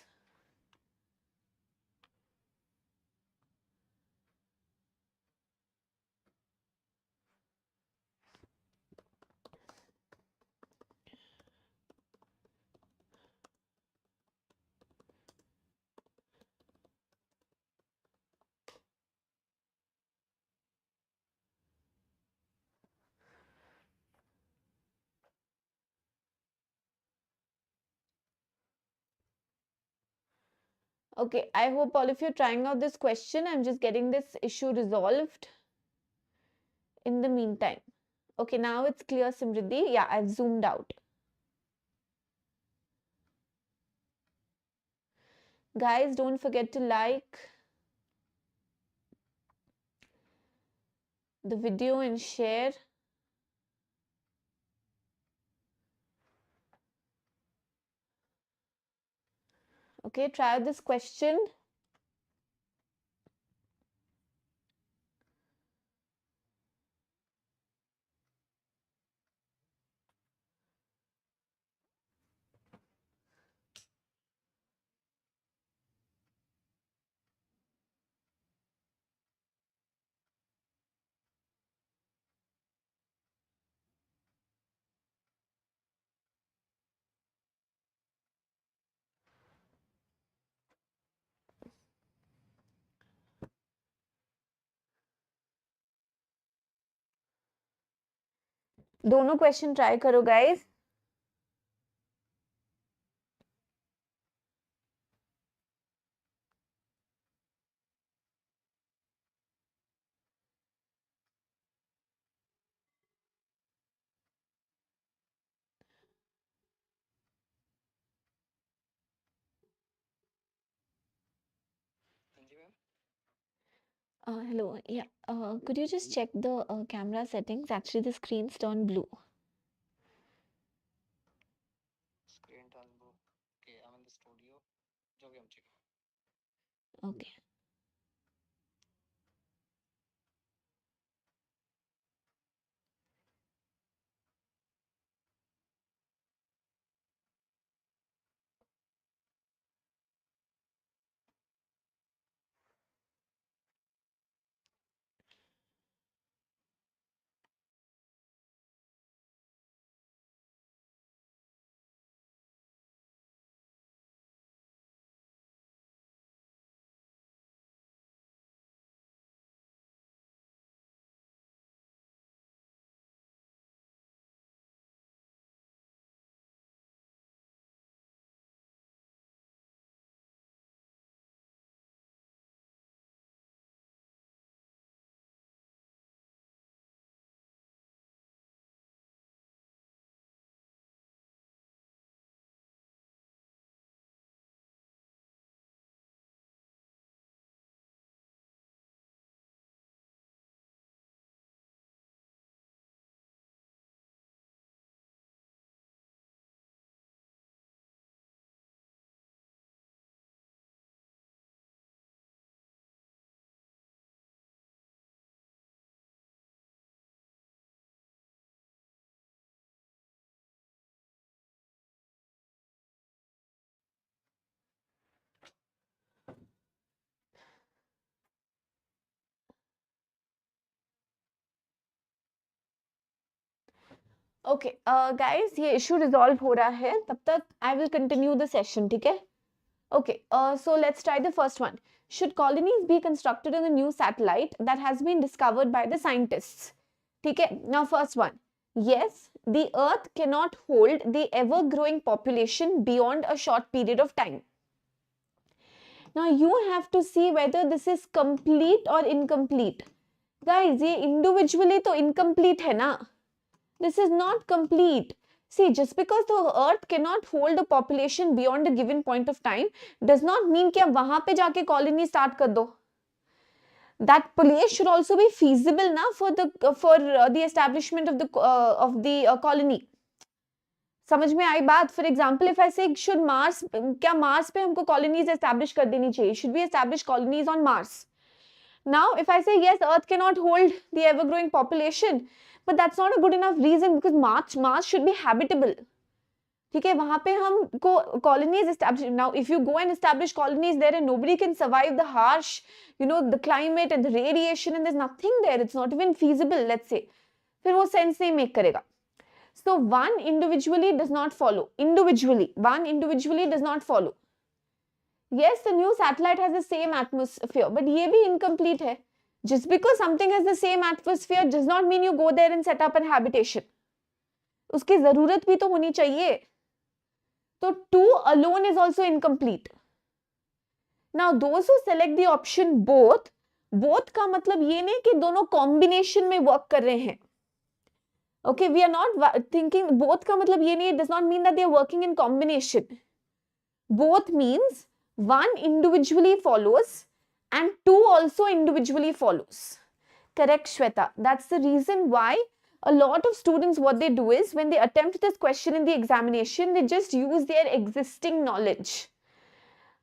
Okay, I hope all of you are trying out this question. I'm just getting this issue resolved in the meantime. Okay, now it's clear, Simriddhi. Yeah, I've zoomed out. Guys, don't forget to like the video and share. Okay, try out this question. दोनों question try करो guys. Hello. Yeah. Could you just check the camera settings? Actually, the screen's turned blue. Screen turn blue. Okay, I'm in the studio. जो भी हम check. Okay. Okay, guys, ये issue resolve हो रहा है. तब तक I will continue the session. ठीक है? Okay, so let's try the first one. Should colonies be constructed on a new satellite that has been discovered by the scientists? ठीक है? Now, first one. Yes, the Earth cannot hold the ever-growing population beyond a short period of time. Now, you have to see whether this is complete or incomplete. Guys, ये individually तो incomplete है ना? This is not complete. See, just because the earth cannot hold a population beyond a given point of time does not mean कि आप वहां पे जाके colony start कर दो. That place should also be feasible ना for the establishment of the colony. समझ में आई बात? For example, if I say should Mars, क्या Mars पे हमको colonies establish कर देनी चाहिए? Should we establish colonies on Mars? Now, if I say yes, Earth cannot hold the ever-growing population, but that's not a good enough reason because Mars should be habitable. ठीक है, वहां पे हमको colonies establish. Now if you go and establish colonies there and nobody can survive the harsh, the climate and the radiation, and there's nothing there, it's not even feasible, let's say, फिर वो sense नहीं make करेगा. So one individually does not follow. One individually does not follow. Yes, the new satellite has the same atmosphere, but ये भी incomplete है. Just because something has the same atmosphere does not mean you go there and set up an habitation. उसकी जरूरत भी तो होनी चाहिए. So 2 alone is also incomplete. Now those who select the option both का मतलब ये नहीं कि दोनों combination में work कर रहे हैं. Okay, we are not thinking both का मतलब ये नहीं, it does not mean that they are working in combination. Both means one individually follows and 2 also individually follows. Correct, Shweta. That's the reason why a lot of students, what they do is when they attempt this question in the examination, they just use their existing knowledge.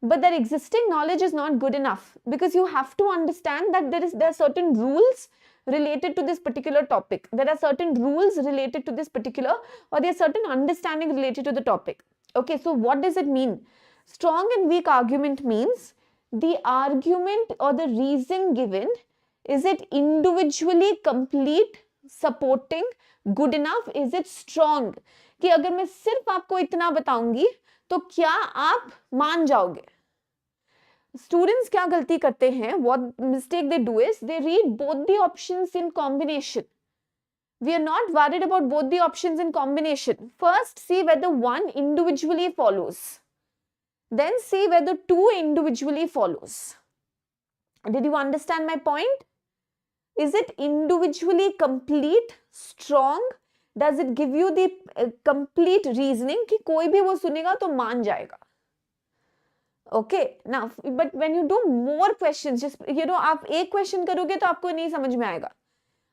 But that existing knowledge is not good enough, because you have to understand that there are certain rules related to this particular topic. There are certain rules related to this particular, or there are certain understanding related to the topic. Okay, so what does it mean? Strong and weak argument means the argument or the reason given, is it individually complete, supporting, good enough, is it strong? कि अगर मैं सिर्फ आपको इतना बताऊंगी तो क्या आप मान जाओगे? Students क्या गलती करते हैं? What mistake they do is they read both the options in combination. We are not worried about both the options in combination. First, see whether one individually follows. Then see whether 2 individually follows. Did you understand my point? Is it individually complete, strong? Does it give you the complete reasoning कि कोई भी वो सुनेगा तो मान जाएगा? Okay, now, but when you do more questions, just, आप एक question करोगे तो आपको नहीं समझ में आएगा.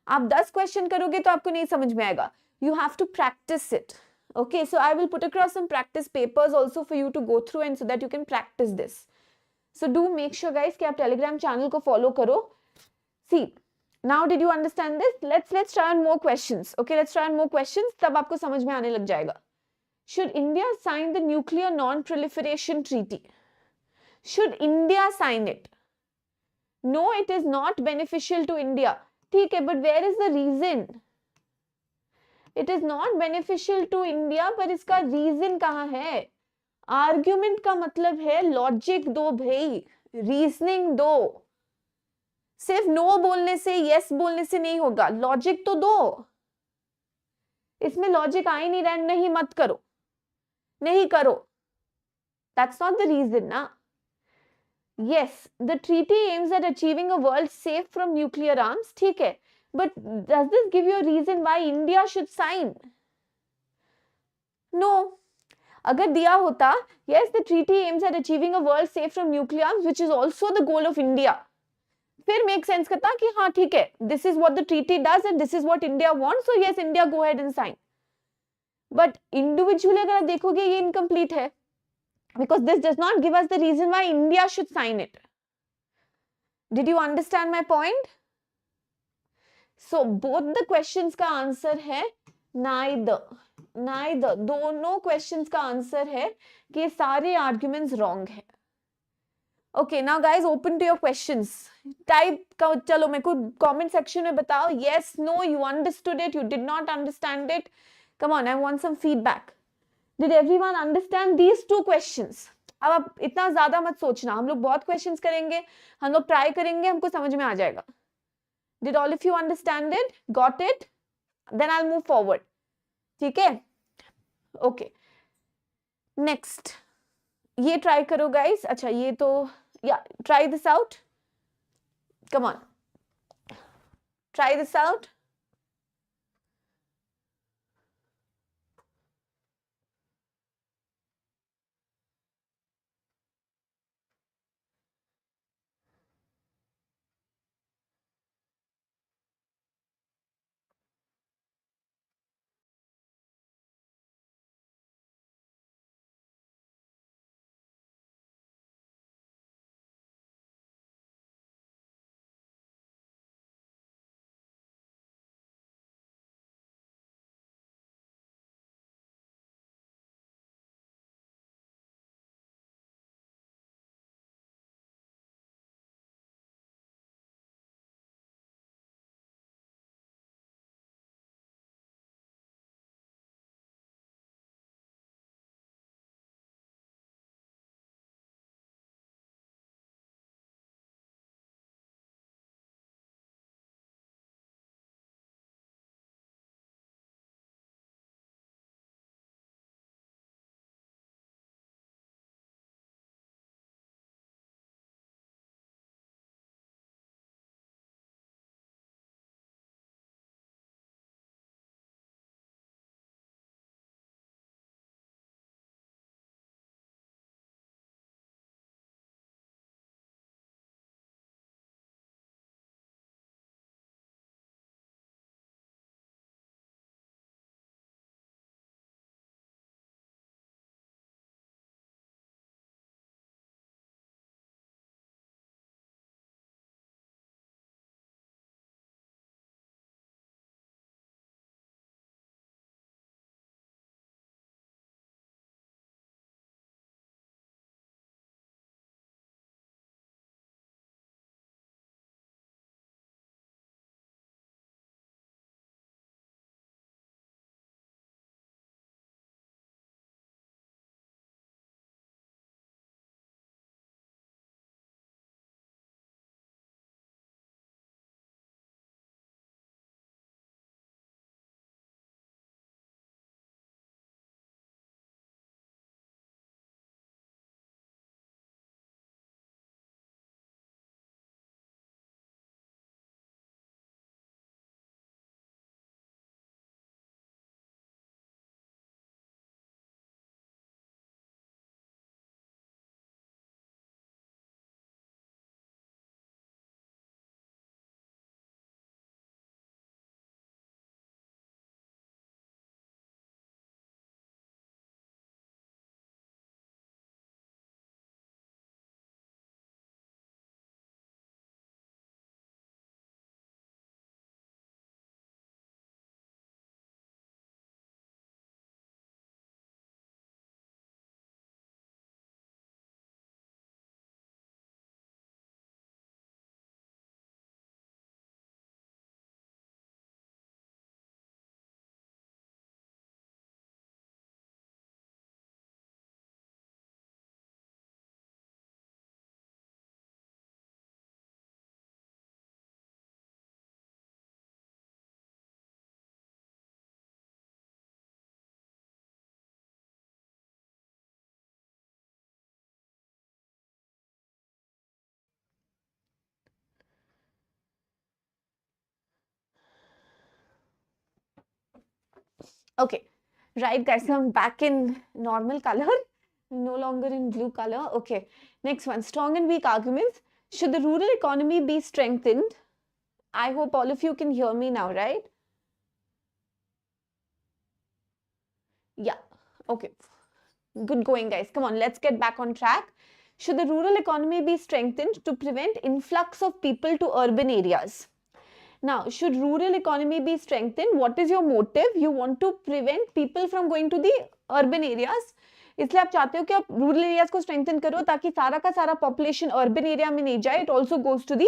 आप 10 question करोगे तो आपको नहीं समझ में आएगा. You have to practice it. Okay, so I will put across some practice papers also for you to go through, and so that you can practice this. So do make sure, guys, कि आप Telegram channel को follow करो. See, now did you understand this? Let's try on more questions. Okay, let's try on more questions. तब आपको समझ में आने लग जाएगा. Should India sign the Nuclear Non-Proliferation Treaty? Should India sign it? No, it is not beneficial to India. ठीक है, but where is the reason? It is not beneficial to India, पर इसका reason कहाँ है? Argument का मतलब है logic दो भाई, reasoning दो. सिर्फ no बोलने से, yes बोलने से नहीं होगा, logic तो दो. इसमें logic आ ही नहीं रहा, नहीं मत करो, नहीं करो. That's not the reason, ना. Yes, the treaty aims at achieving a world safe from nuclear arms. ठीक है, but does this give you a reason why India should sign? No. अगर दिया होता, yes, the treaty aims at achieving a world safe from nuclear arms, which is also the goal of India. फिर make sense करता कि हाँ ठीक है, this is what the treaty does and this is what India wants, so yes, India go ahead and sign. But individually अगर आप देखोगे ये incomplete है, because this does not give us the reason why India should sign it. Did you understand my point? So both the questions का answer है neither. दोनों questions का answer है कि सारे arguments wrong है. Okay, now guys, open to your questions. Type का चलो मेरे को comment section में बताओ. Yes, no, you understood it, you did not understand it. Come on, I want some feedback. Did everyone understand these 2 questions? अब आप इतना ज़्यादा मत सोचना, हम लोग बहुत questions करेंगे, हम लोग try करेंगे, हमको समझ में आ जाएगा. Did all of you understand it? Got it? Then I'll move forward. ठीक है? Okay. Next. ये try करो guys. अच्छा ये तो, yeah, try this out. Come on. Try this out. Okay, right, guys. I'm back in normal color, no longer in blue color. Okay, next one, strong and weak arguments. Should the rural economy be strengthened? I hope all of you can hear me now, right? Yeah, okay. Good going, guys. Come on, let's get back on track. Should the rural economy be strengthened to prevent influx of people to urban areas? Now, should rural economy be strengthened? What is your motive? You want to prevent people from going to the urban areas. इसलिए आप चाहते हो कि आप rural areas को strengthen करो ताकि सारा का सारा पॉपुलेशन अर्बन एरिया में नहीं जाए. It also goes to the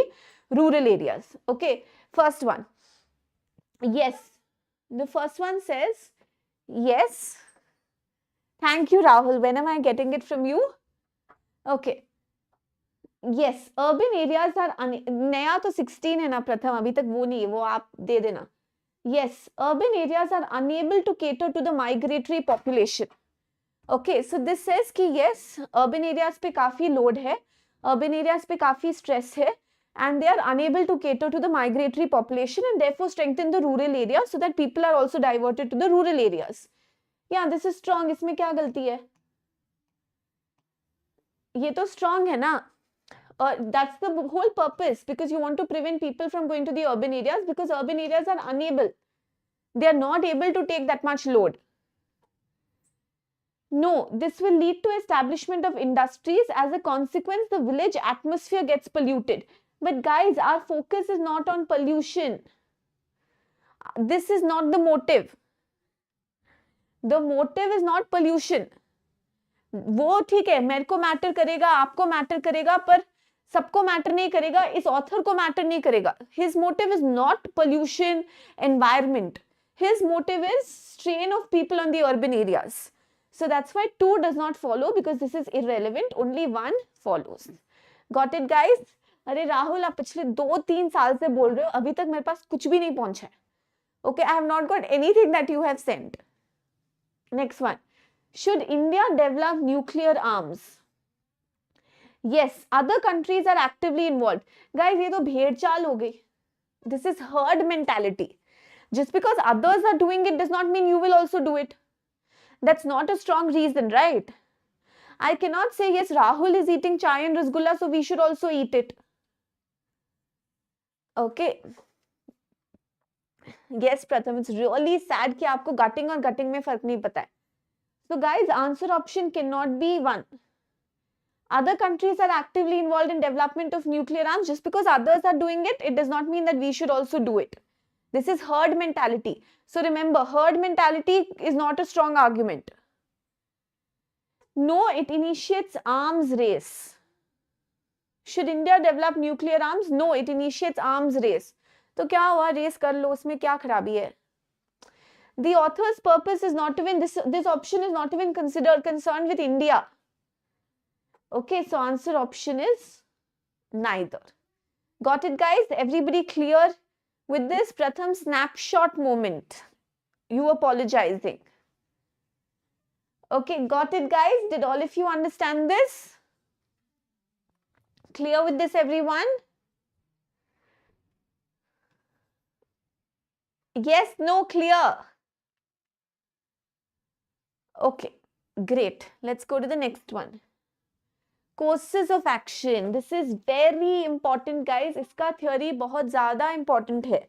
rural areas. Okay, first one. Yes, the first one says yes. Thank you, Rahul. When am I getting it from you? Okay. Yes, urban areas are नया तो 16 है ना प्रथम, अभी तक वो नहीं है, वो आप दे देना. Yes, urban areas are unable to cater to the migratory population. Okay, so this says कि yes, urban areas पे काफी load है, urban areas पे काफी stress है, and they are unable to cater to the migratory population and therefore strengthen the rural areas so that people are also diverted to the rural areas. Yeah, this is strong. इसमें क्या गलती है? ये तो strong है ना? That's the whole purpose, because you want to prevent people from going to the urban areas because urban areas are unable. They are not able to take that much load. No, this will lead to establishment of industries. As a consequence, the village atmosphere gets polluted. But guys, our focus is not on pollution. This is not the motive. The motive is not pollution. वो ठीक है, मेरे को matter करेगा, आपको matter करेगा, पर सबको मैटर नहीं करेगा, इस ऑथर को मैटर नहीं करेगा. His motive is not pollution, environment. His motive is strain of people on the urban areas. So that's why 2 does not follow, because this is irrelevant. Only 1 follows. Got it, guys? अरे राहुल, आप पिछले 2-3 साल से बोल रहे हो, अभी तक मेरे पास कुछ भी नहीं पहुंचा है. Okay, I have not got anything that you have sent. Next one. Should India develop nuclear arms? Yes, other countries are actively involved. Guys, ये तो भेड़चाल हो गई. This is herd mentality. Just because others are doing it does not mean you will also do it. That's not a strong reason, right? I cannot say, yes, Rahul is eating chai and rasgulla, so we should also eat it. Okay. Yes, Pratham, it's really sad कि आपको gutting और gutting में फर्क नहीं पता है. So guys, answer option cannot be 1. Other countries are actively involved in development of nuclear arms. Just because others are doing it, it does not mean that we should also do it. This is herd mentality. So remember, herd mentality is not a strong argument. No, it initiates arms race. Should India develop nuclear arms? No, it initiates arms race. तो क्या हुआ, race कर लो, उसमें क्या खराबी है? The author's purpose is not even this option is not even concerned with India. Okay, so answer option is neither. Got it, guys? Everybody clear with this? Pratham, snapshot moment. You apologizing. Okay, got it, guys? Did all of you understand this? Clear with this, everyone? Yes, no, clear. Okay, great. Let's go to the next one. Courses of action. This is very important, guys. इसका theory बहुत ज़्यादा important है.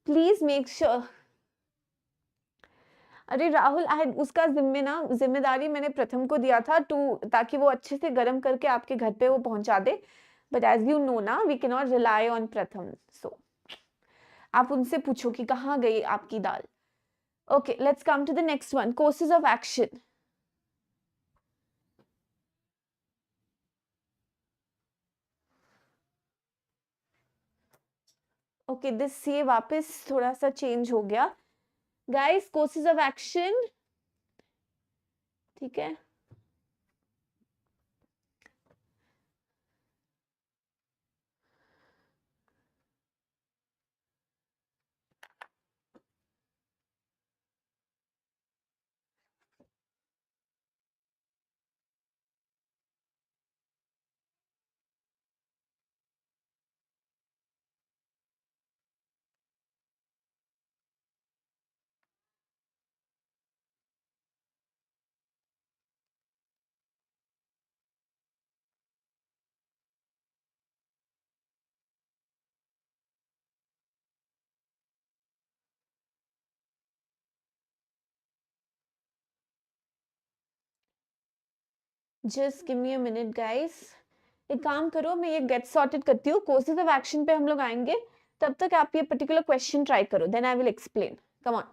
Please make sure. अरे राहुल, उसका जिम्मेदारी मैंने प्रथम को दिया था ताकि वो अच्छे से गर्म करके आपके घर पे वो पहुंचा दे. But as you know ना, we cannot rely on प्रथम. So आप उनसे पूछो कि कहाँ गई आपकी दाल. Okay, let's come to the next one. Courses of action. Okay, this ये वापस थोड़ा सा change हो गया. Guys, courses of action. ठीक है. Just give me a minute guys. एक काम करो, मैं ये गेट सॉर्टेड करती हूँ. कोर्सेज ऑफ एक्शन पे हम लोग आएंगे, तब तक आप ये पर्टिकुलर क्वेश्चन ट्राई करो, then I will explain. Come on.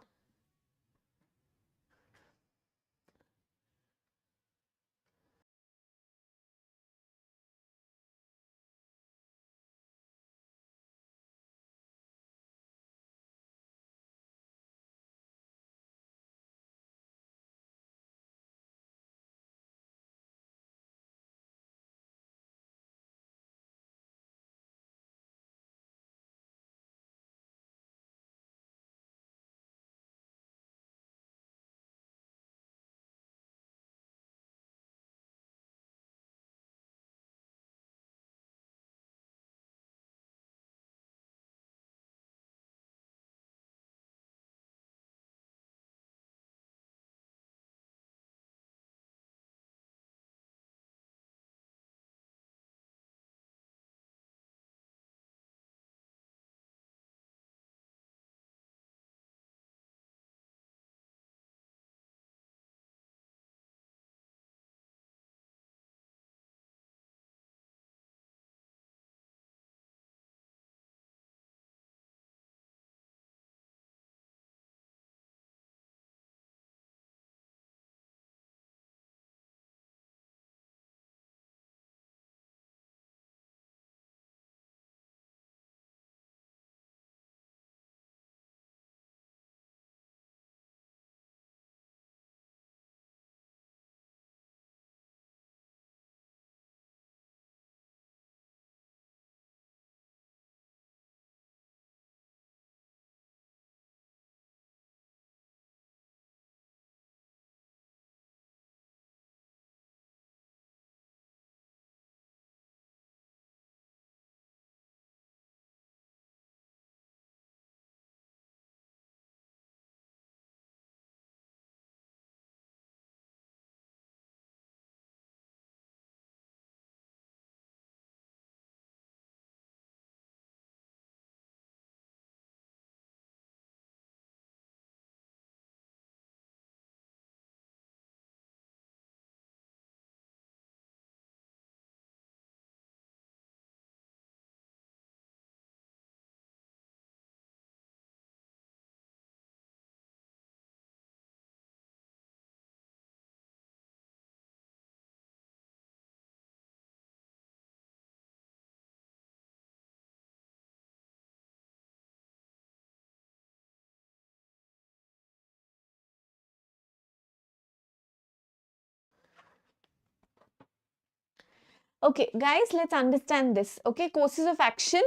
Okay, guys, let's understand this. Okay, courses of action.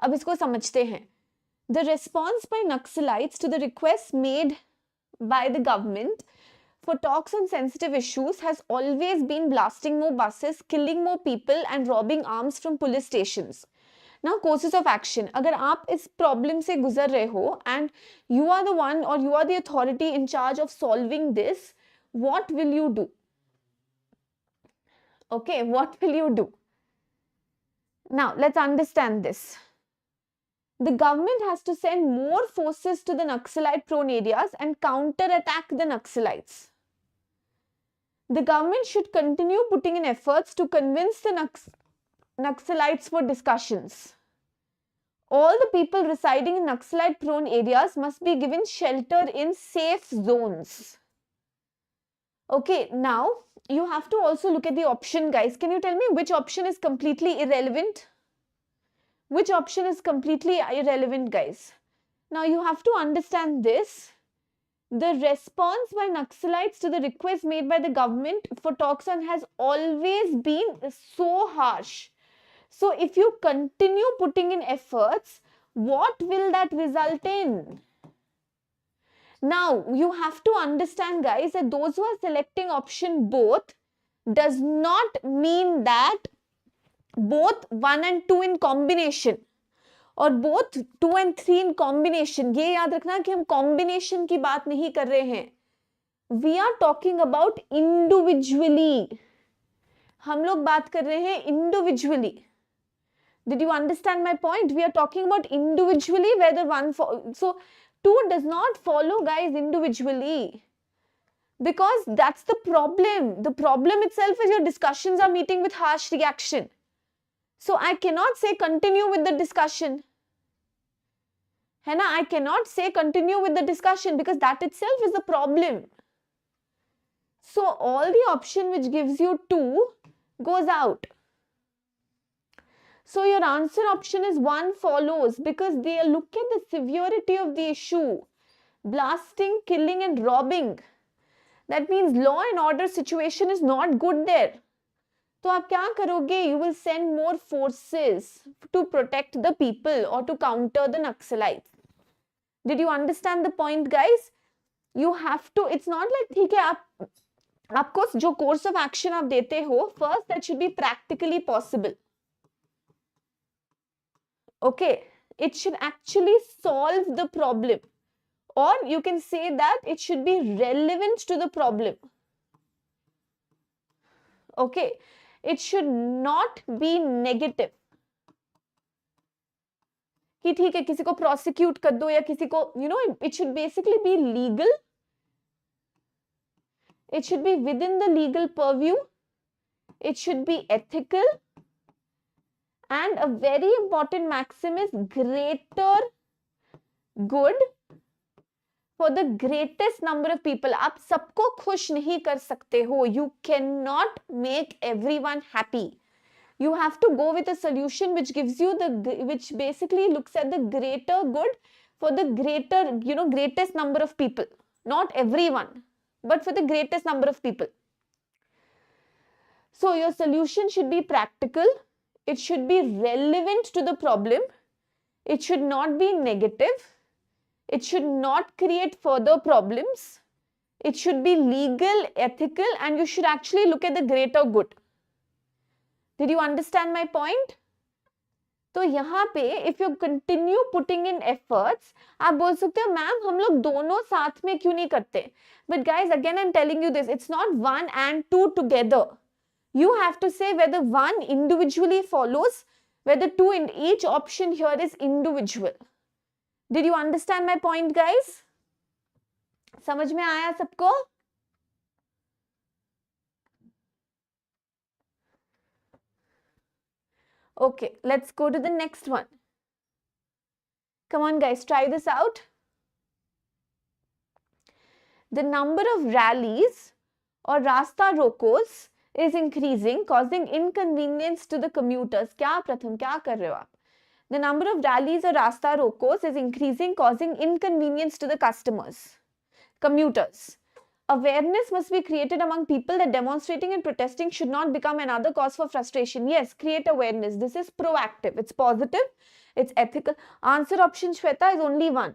अब इसको समझते हैं. The response by Naxalites to the requests made by the government for talks on sensitive issues has always been blasting more buses, killing more people, and robbing arms from police stations. Now, courses of action. अगर आप इस problem से गुजर रहे हो and you are the one or you are the authority in charge of solving this, what will you do? Okay, what will you do? Now, let's understand this. The government has to send more forces to the Naxalite prone areas and counter-attack the Naxalites. The government should continue putting in efforts to convince the Naxalites for discussions. All the people residing in Naxalite prone areas must be given shelter in safe zones. Okay, now you have to also look at the option, guys. Can you tell me which option is completely irrelevant? Which option is completely irrelevant, guys? Now you have to understand this. The response by Naxalites to the request made by the government for talks on has always been so harsh. So if you continue putting in efforts, what will that result in? Now you have to understand, guys, that those who are selecting option both does not mean that both 1 and 2 in combination और both 2 and 3 in combination. ये याद रखना कि हम combination की बात नहीं कर रहे हैं. We are talking about individually. हम लोग बात कर रहे हैं individually. Did you understand my point? We are talking about individually whether one so 2 does not follow, guys, individually. Because that's the problem. The problem itself is your discussions are meeting with harsh reaction. So I cannot say continue with the discussion. है ना? I cannot say continue with the discussion because that itself is the problem. So all the option which gives you 2 goes out. So your answer option is 1 follows because they look at the severity of the issue. Blasting, killing and robbing. That means law and order situation is not good there. तो आप क्या करोगे? You will send more forces to protect the people or to counter the Naxalites. Did you understand the point, guys? You have to, it's not like ठीक है आपको जो course of action आप देते हो, first that should be practically possible. Okay, it should actually solve the problem. Or you can say that it should be relevant to the problem. Okay, it should not be negative. कि ठीक है किसी को prosecute कर दो या किसी को, you know, it should basically be legal. It should be within the legal purview. It should be ethical. And a very important maxim is greater good for the greatest number of people. आप सबको खुश नहीं कर सकते हो. You cannot make everyone happy. You have to go with a solution which gives you which basically looks at the greater good for the greater, you know, greatest number of people. Not everyone, but for the greatest number of people. So your solution should be practical. It should be relevant to the problem. It should not be negative. It should not create further problems. It should be legal, ethical, and you should actually look at the greater good. Did you understand my point? तो यहाँ पे if you continue putting in efforts, आप बोल सकते हो ma'am हम लोग दोनों साथ में क्यों नहीं करते? But guys, again I'm telling you this, it's not 1 and 2 together. You have to say whether 1 individually follows, whether 2 in each option here is individual. Did you understand my point, guys? समझ में आया सबको? Okay, let's go to the next one. Come on, guys, try this out. The number of rallies or rasta rokos is increasing, causing inconvenience to the commuters. क्या प्रथम क्या कर रहे हो आप? The number of rallies or rasta rokos is increasing, causing inconvenience to the commuters. Awareness must be created among people that demonstrating and protesting should not become another cause for frustration. Yes, create awareness. This is proactive. It's positive. It's ethical. Answer option, Shweta, is only 1.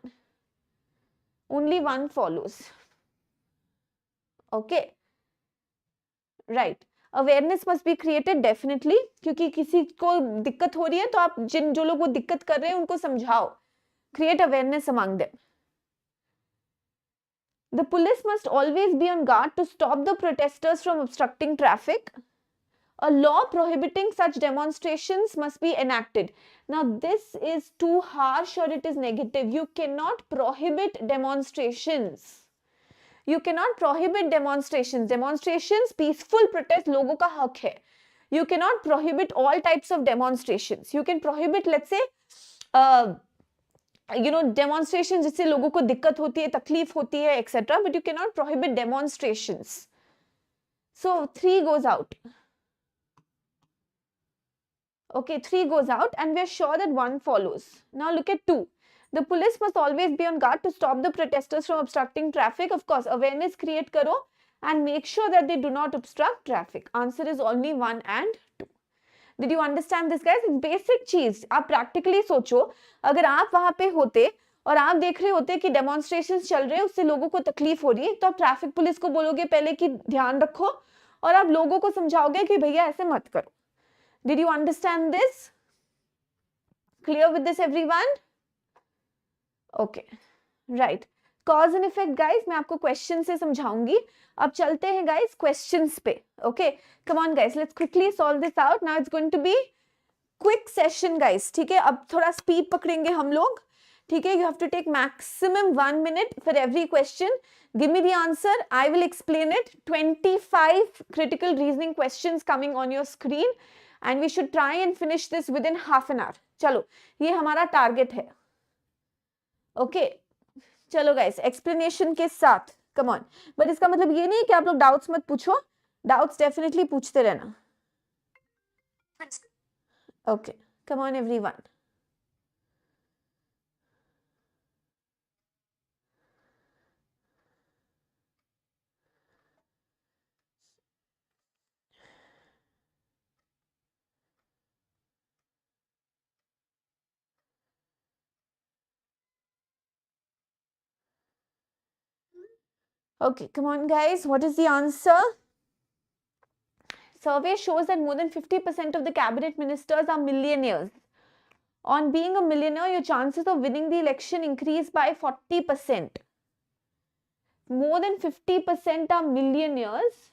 Only 1 follows. Okay. Right. Awareness must be created definitely. क्योंकि किसी को दिक्कत हो रही है तो आप जो लोग वो दिक्कत कर रहे हैं उनको समझाओ. Create awareness among them. The police must always be on guard to stop the protesters from obstructing traffic. A law prohibiting such demonstrations must be enacted. Now this is too harsh or it is negative. You cannot prohibit demonstrations. You cannot prohibit demonstrations. Demonstrations, peaceful protest, लोगों का हक है. You cannot prohibit all types of demonstrations. You can prohibit, let's say, you know, demonstrations जिससे लोगों को दिक्कत होती है, तकलीफ होती है, etc. But you cannot prohibit demonstrations. So 3 goes out. Okay, 3 goes out and we are sure that 1 follows. Now look at 2. The police must always be on guard to stop the protesters from obstructing traffic. Of course, awareness create karo and make sure that they do not obstruct traffic. Answer is only 1 and 2. Did you understand this, guys? It's basic चीज. आप practically सोचो, अगर आप वहां पे होते और आप देख रहे होते कि demonstrations चल रहे हैं, उससे लोगों को तकलीफ हो रही है, तो आप ट्रैफिक पुलिस को बोलोगे पहले कि ध्यान रखो और आप लोगों को समझाओगे कि भैया ऐसे मत करो. Did you understand this? Clear with this, everyone? Okay, right. Cause and effect, guys, मैं आपको question से समझाऊंगी. अब चलते हैं, guys, questions पे. Okay, come on, guys, let's quickly solve this out. Now it's going to be quick session, guys. ठीक है, अब थोड़ा speed पकड़ेंगे हम लोग. ठीक है, you have to take maximum 1 minute for every question. Give me the answer, I will explain it. 25 critical reasoning questions coming on your screen and we should try and finish this within half an hour. चलो, ये हमारा target है. Okay, चलो guys, explanation के साथ come on. But इसका मतलब ये नहीं है कि आप लोग डाउट्स मत पूछो, डाउट्स डेफिनेटली पूछते रहना. Okay, come on everyone. Okay, come on guys, what is the answer? Survey shows that more than 50% of the cabinet ministers are millionaires. On being a millionaire, your chances of winning the election increase by 40%. More than 50% are millionaires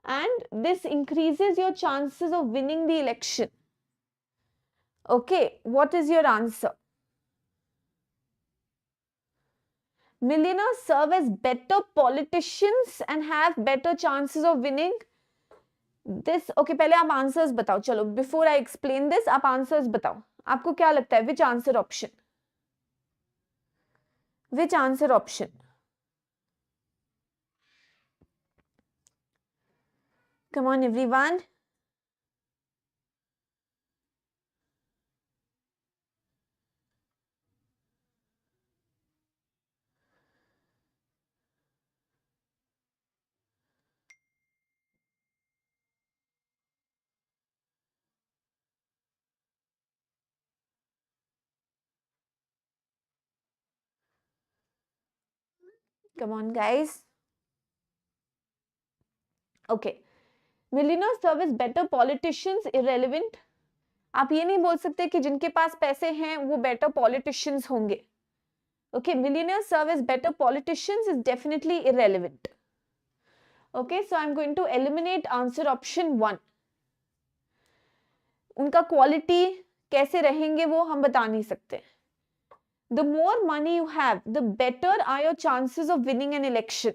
and this increases your chances of winning the election. Okay, what is your answer? Millionaires serve as better politicians and have better chances of winning this. Okay, पहले आप answers बताओ. चलो, before I explain this, आप answers बताओ. आपको क्या लगता है? Which answer option? Which answer option? Come on, everyone. Come on, guys. Okay. Millionaires serve as better politicians, irrelevant. आप ये नहीं बोल सकते कि जिनके पास पैसे हैं वो better politicians होंगे. Okay, millionaires serve as better politicians is definitely irrelevant. Okay, so I'm going to eliminate answer option 1. उनका quality कैसे रहेंगे वो हम बता नहीं सकते. The more money you have, the better are your chances of winning an election.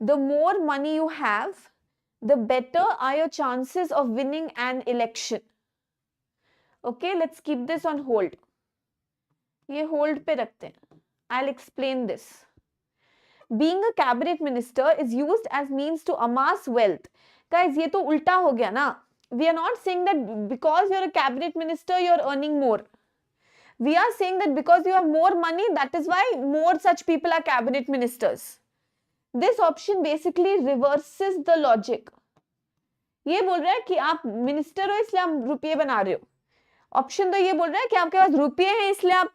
The more money you have, the better are your chances of winning an election. Okay, let's keep this on hold. ये hold पे रखते हैं. I'll explain this. Being a cabinet minister is used as means to amass wealth. Guys, ये तो उल्टा हो गया ना. We are not saying that because you're a cabinet minister, you're earning more. We are saying that because you have more money, that is why more such people are cabinet ministers. This option basically reverses the logic. ये बोल रहा है कि आप minister हो इसलिए आप रुपये बना रहे हो. ऑप्शन तो ये बोल रहा है कि आपके पास रुपये हैं इसलिए आप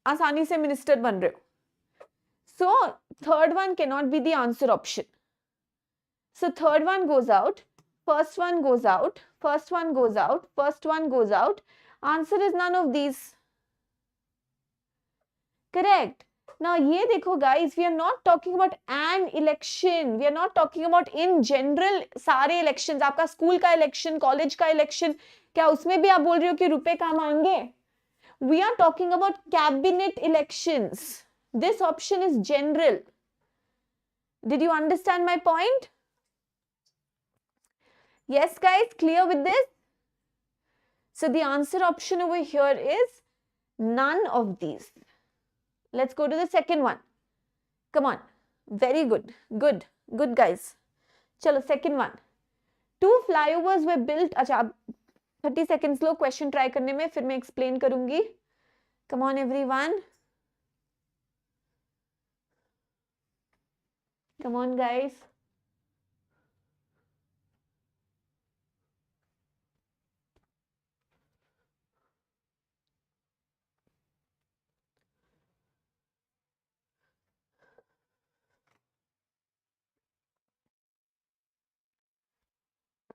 आसानी से मिनिस्टर बन रहे हो. So third one cannot be the answer option. So third one goes out, first one goes out, first one goes out, first one goes out. Answer is none of these. Correct. Now ये देखो guys, we are not talking about an election. We are not talking about in general सारे elections. आपका school का election, college का election, क्या उसमें भी आप बोल रहे हो कि रुपए काम आएंगे? We are talking about cabinet elections. This option is general. Did you understand my point? Yes guys, clear with this? So the answer option over here is none of these. Let's go to the second one. Come on. Very good. Good. Good guys. Chalo, second one. 2 flyovers were built. अच्छा, 30 seconds लो question try करने में, फिर मैं explain करूंगी. Come on everyone. Come on guys.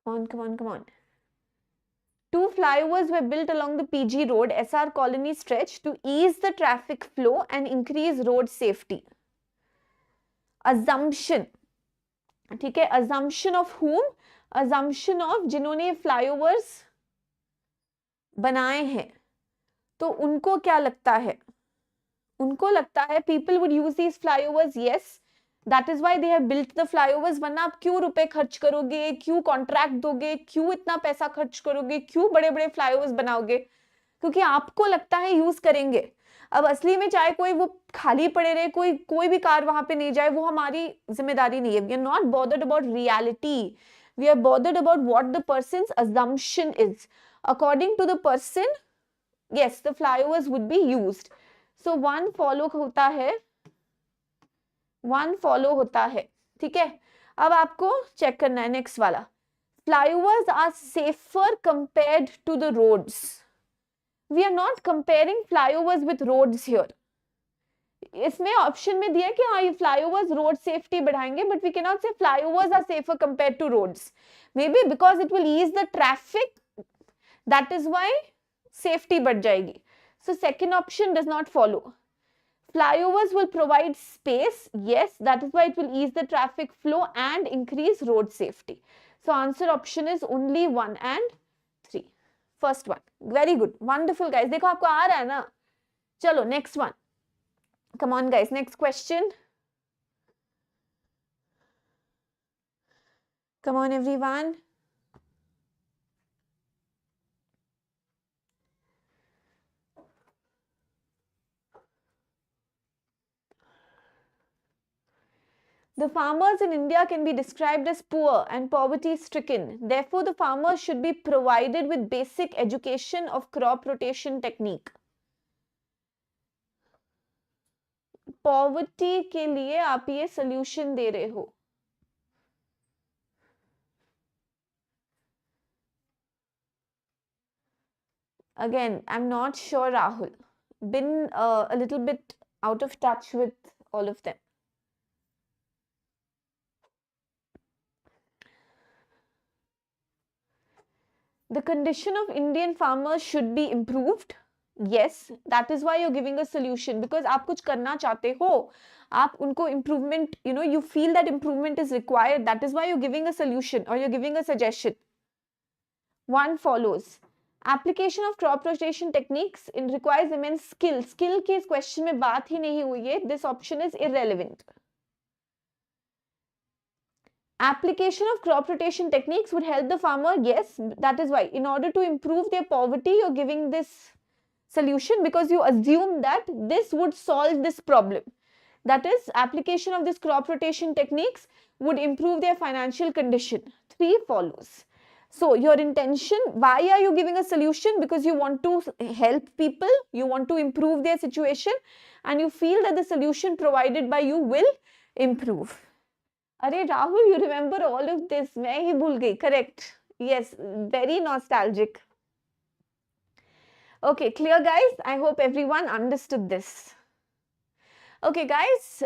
Come on. 2 flyovers were built along the PG Road, SR Colony stretch to ease the traffic flow and increase road safety. Assumption. ठीक है, assumption of whom? Assumption of जिन्होंने flyovers बनाए हैं. तो उनको क्या लगता है? उनको लगता है people would use these flyovers, yes, that is why they have built the flyovers, वरना आप क्यों रुपए खर्च करोगे, क्यों कॉन्ट्रैक्ट दोगे, क्यों इतना पैसा खर्च करोगे, क्यों बड़े बड़े फ्लाईओवर्स बनाओगे, क्योंकि आपको लगता है यूज करेंगे। अब असली में चाहे कोई वो खाली पड़े रहे, कोई भी कार वहां पे नहीं जाए, वो हमारी जिम्मेदारी नहीं है। We are not bothered about reality, we are bothered about what the person's assumption is. According to the person, yes, the flyovers would be used. So one follow होता है, ठीक है। अब आपको चेक करना है नेक्स्ट वाला, flyovers are safer compared to the roads. We are not comparing flyovers with roads here. इसमें ऑप्शन में दिया कि हाँ ये flyovers road safety बढ़ाएंगे, but we cannot say flyovers are safer compared to roads. Maybe because it will ease the traffic, that is why safety बढ़ जाएगी. So second option does not follow. Flyovers will provide space, yes, that is why it will ease the traffic flow and increase road safety. So answer option is only 1 and 3. First one. Very good. Wonderful guys. देखो आपको आ रहा है ना? चलो next one. Come on guys, next question. Come on everyone. The farmers in India can be described as poor and poverty-stricken. Therefore, the farmers should be provided with basic education of crop rotation technique. Poverty के लिए आप ये solution दे रहे हो. Again, I'm not sure, Rahul. Been a little bit out of touch with all of them. The condition of Indian farmers should be improved. Yes, that is why you're giving a solution, because आप कुछ करना चाहते हो, आप उनको improvement, you feel that improvement is required. That is why you're giving a solution or you're giving a suggestion. One follows. Application of crop rotation techniques requires immense skill. Skill के इस question में बात ही नहीं हुई है. This option is irrelevant. Application of crop rotation techniques would help the farmer. Yes, that is why. In order to improve their poverty, you're giving this solution because you assume that this would solve this problem. That is, application of this crop rotation techniques would improve their financial condition. 3 follows. So, your intention, why are you giving a solution? Because you want to help people, you want to improve their situation, and you feel that the solution provided by you will improve. अरे Rahul, you remember all of this? मैं ही भूल गई. Correct. Yes, very nostalgic. Okay, clear guys? I hope everyone understood this. Okay guys,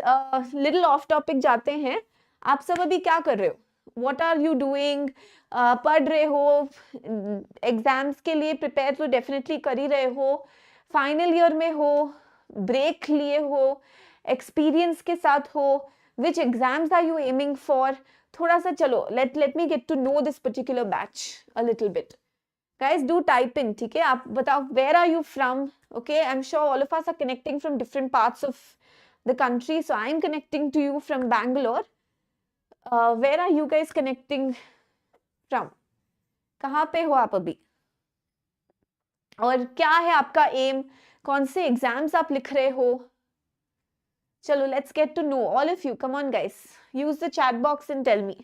little off topic जाते हैं. आप सब अभी क्या कर रहे हो? What are you doing? पढ़ रहे हो? एग्जाम्स के लिए प्रिपेयर तो डेफिनेटली कर ही रहे हो. फाइनल ईयर में हो, ब्रेक लिए हो, एक्सपीरियंस के साथ हो. Which exams are you aiming for? थोड़ा सा चलो, let me get to know this particular batch a little bit. Guys, do type in, ठीक है? आप बताओ, where are you from? Okay, I'm sure all of us are connecting from different parts of the country. So I'm connecting to you from Bangalore. Where are you guys connecting from? कहाँ पे हो आप अभी? और क्या है आपका aim? कौन से exams आप लिख रहे हो? Chalo, let's get to know all of you. Come on guys, use the chat box and tell me.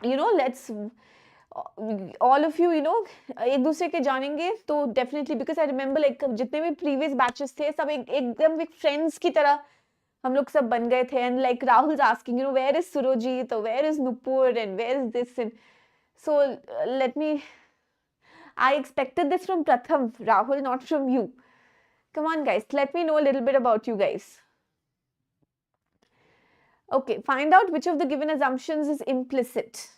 Let's all of you, एक दूसरे के जानेंगे तो definitely, because I remember like जितने भी previous batches थे सब एकदम एक friends की तरह हम लोग सब बन गए थे. And like Rahul's asking, where is Surojit or where is Nupur and where is this, and so I expected this from Pratham, Rahul, not from you. Come on guys, let me know a little bit about you guys. Okay, find out which of the given assumptions is implicit.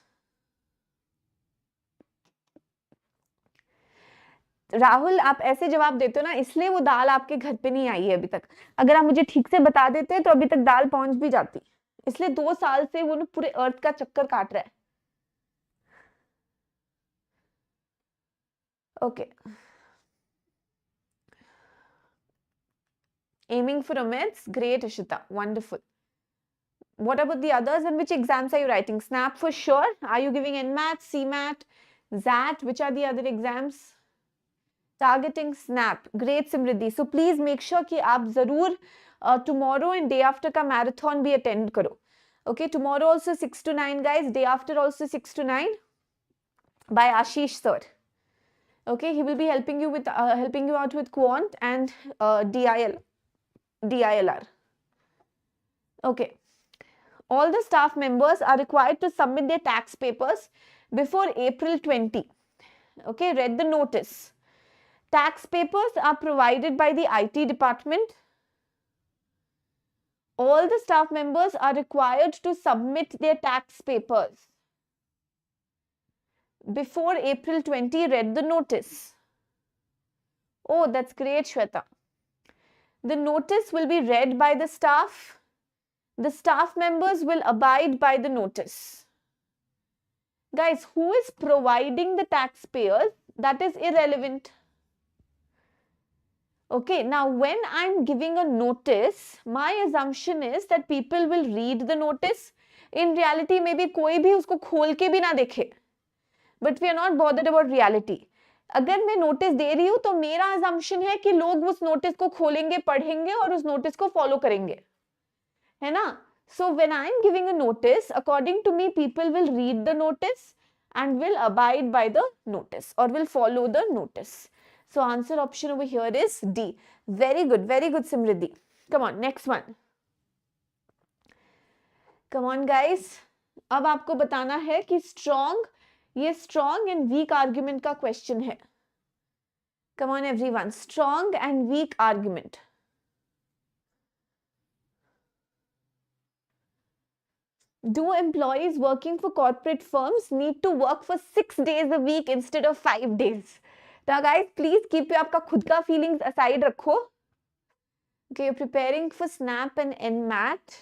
Rahul, आप ऐसे जवाब देते हो ना, इसलिए वो दाल आपके घर पे नहीं आई है अभी तक. अगर आप मुझे ठीक से बता देते तो अभी तक दाल पहुंच भी जाती. इसलिए 2 साल से वो पूरे अर्थ का चक्कर काट रहा है. Okay. Aiming for omits. Great, Ishita. Wonderful. What about the others? And which exams are you writing? SNAP for sure. Are you giving NMAT, CMAT, ZAT? Which are the other exams? Targeting SNAP. Great, Simriddhi. So please make sure कि आप ज़रूर tomorrow and day after का marathon भी attend करो. Okay, tomorrow also 6 to 9 guys. Day after also 6 to 9 by Ashish sir. Okay, he will be helping you out with quant and DILR. Okay. All the staff members are required to submit their tax papers before April 20. Okay, read the notice. Tax papers are provided by the IT department. All the staff members are required to submit their tax papers before April 20. Read the notice. Oh, that's great, Shweta. The notice will be read by the staff. The staff members will abide by the notice. Guys, who is providing the taxpayers? That is irrelevant. Okay, now when I'm giving a notice, my assumption is that people will read the notice. In reality, maybe कोई भी उसको खोल के भी ना देखे. But we are not bothered about reality. अगर मैं नोटिस दे रही हूँ तो मेरा assumption है कि लोग उस नोटिस को खोलेंगे, पढ़ेंगे और उस नोटिस को फॉलो करेंगे, है ना? So when I am giving a notice, according to me, people will read the notice and will abide by the notice or will follow the notice. So answer option over here is D. Very good, Simriddhi. Come on, next one. Come on guys. अब आपको बताना है कि strong, ये strong and weak argument का question है. Come on everyone, strong and weak argument. Do employees working for corporate firms need to work for 6 days a week instead of 5 days? Now guys, please keep your आपका खुद का feelings aside रखो. Okay, you're preparing for SNAP and NMAT.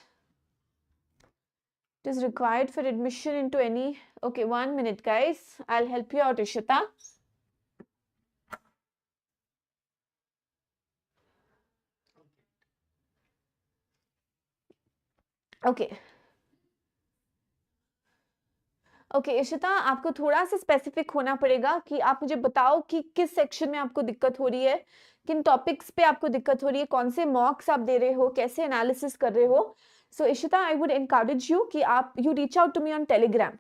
It is required for admission into any... Okay, 1 minute guys. I'll help you out, Ishita. Okay. Okay Ishita, आपको थोड़ा सा specific होना पड़ेगा कि आप मुझे बताओ कि किस सेक्शन में आपको दिक्कत हो रही है, किन टॉपिक्स पे आपको दिक्कत हो रही है, कौन से मॉक्स आप दे रहे हो, कैसे एनालिसिस कर रहे हो. So Ishita, I would encourage you कि आप you reach out to me on Telegram,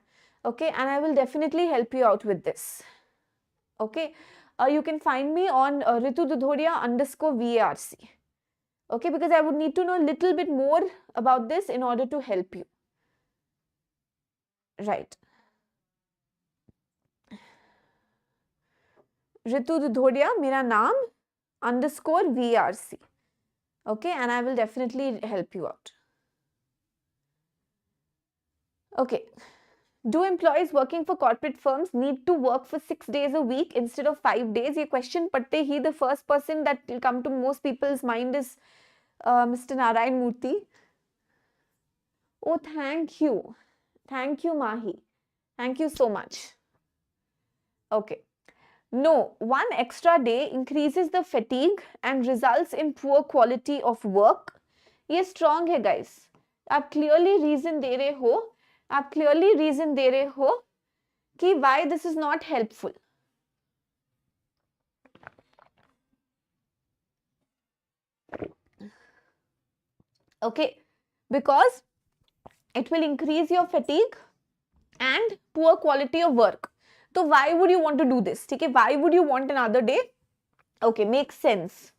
okay, and I will definitely help you out with this. Okay, you can find me on Ritu Dudhoria _VARC. Okay, because I would need to know a little bit more about this in order to help you. Right. Ritu Dudhoria, मेरा नाम _VRC. Okay, and I will definitely help you out. Okay. Do employees working for corporate firms need to work for 6 days a week instead of 5 days? ये question पढ़ते ही the first person that will come to most people's mind is Mr. Narayan Murthy. Oh, thank you. Thank you, Mahi. Thank you so much. Okay. No, 1 extra day increases the fatigue and results in poor quality of work. ये strong है guys. आप clearly reason दे रहे हो, आप clearly reason दे रहे हो कि why this is not helpful. Okay, because it will increase your fatigue and poor quality of work. So why would you want to do this? Okay, why would you want another day? Okay, makes sense.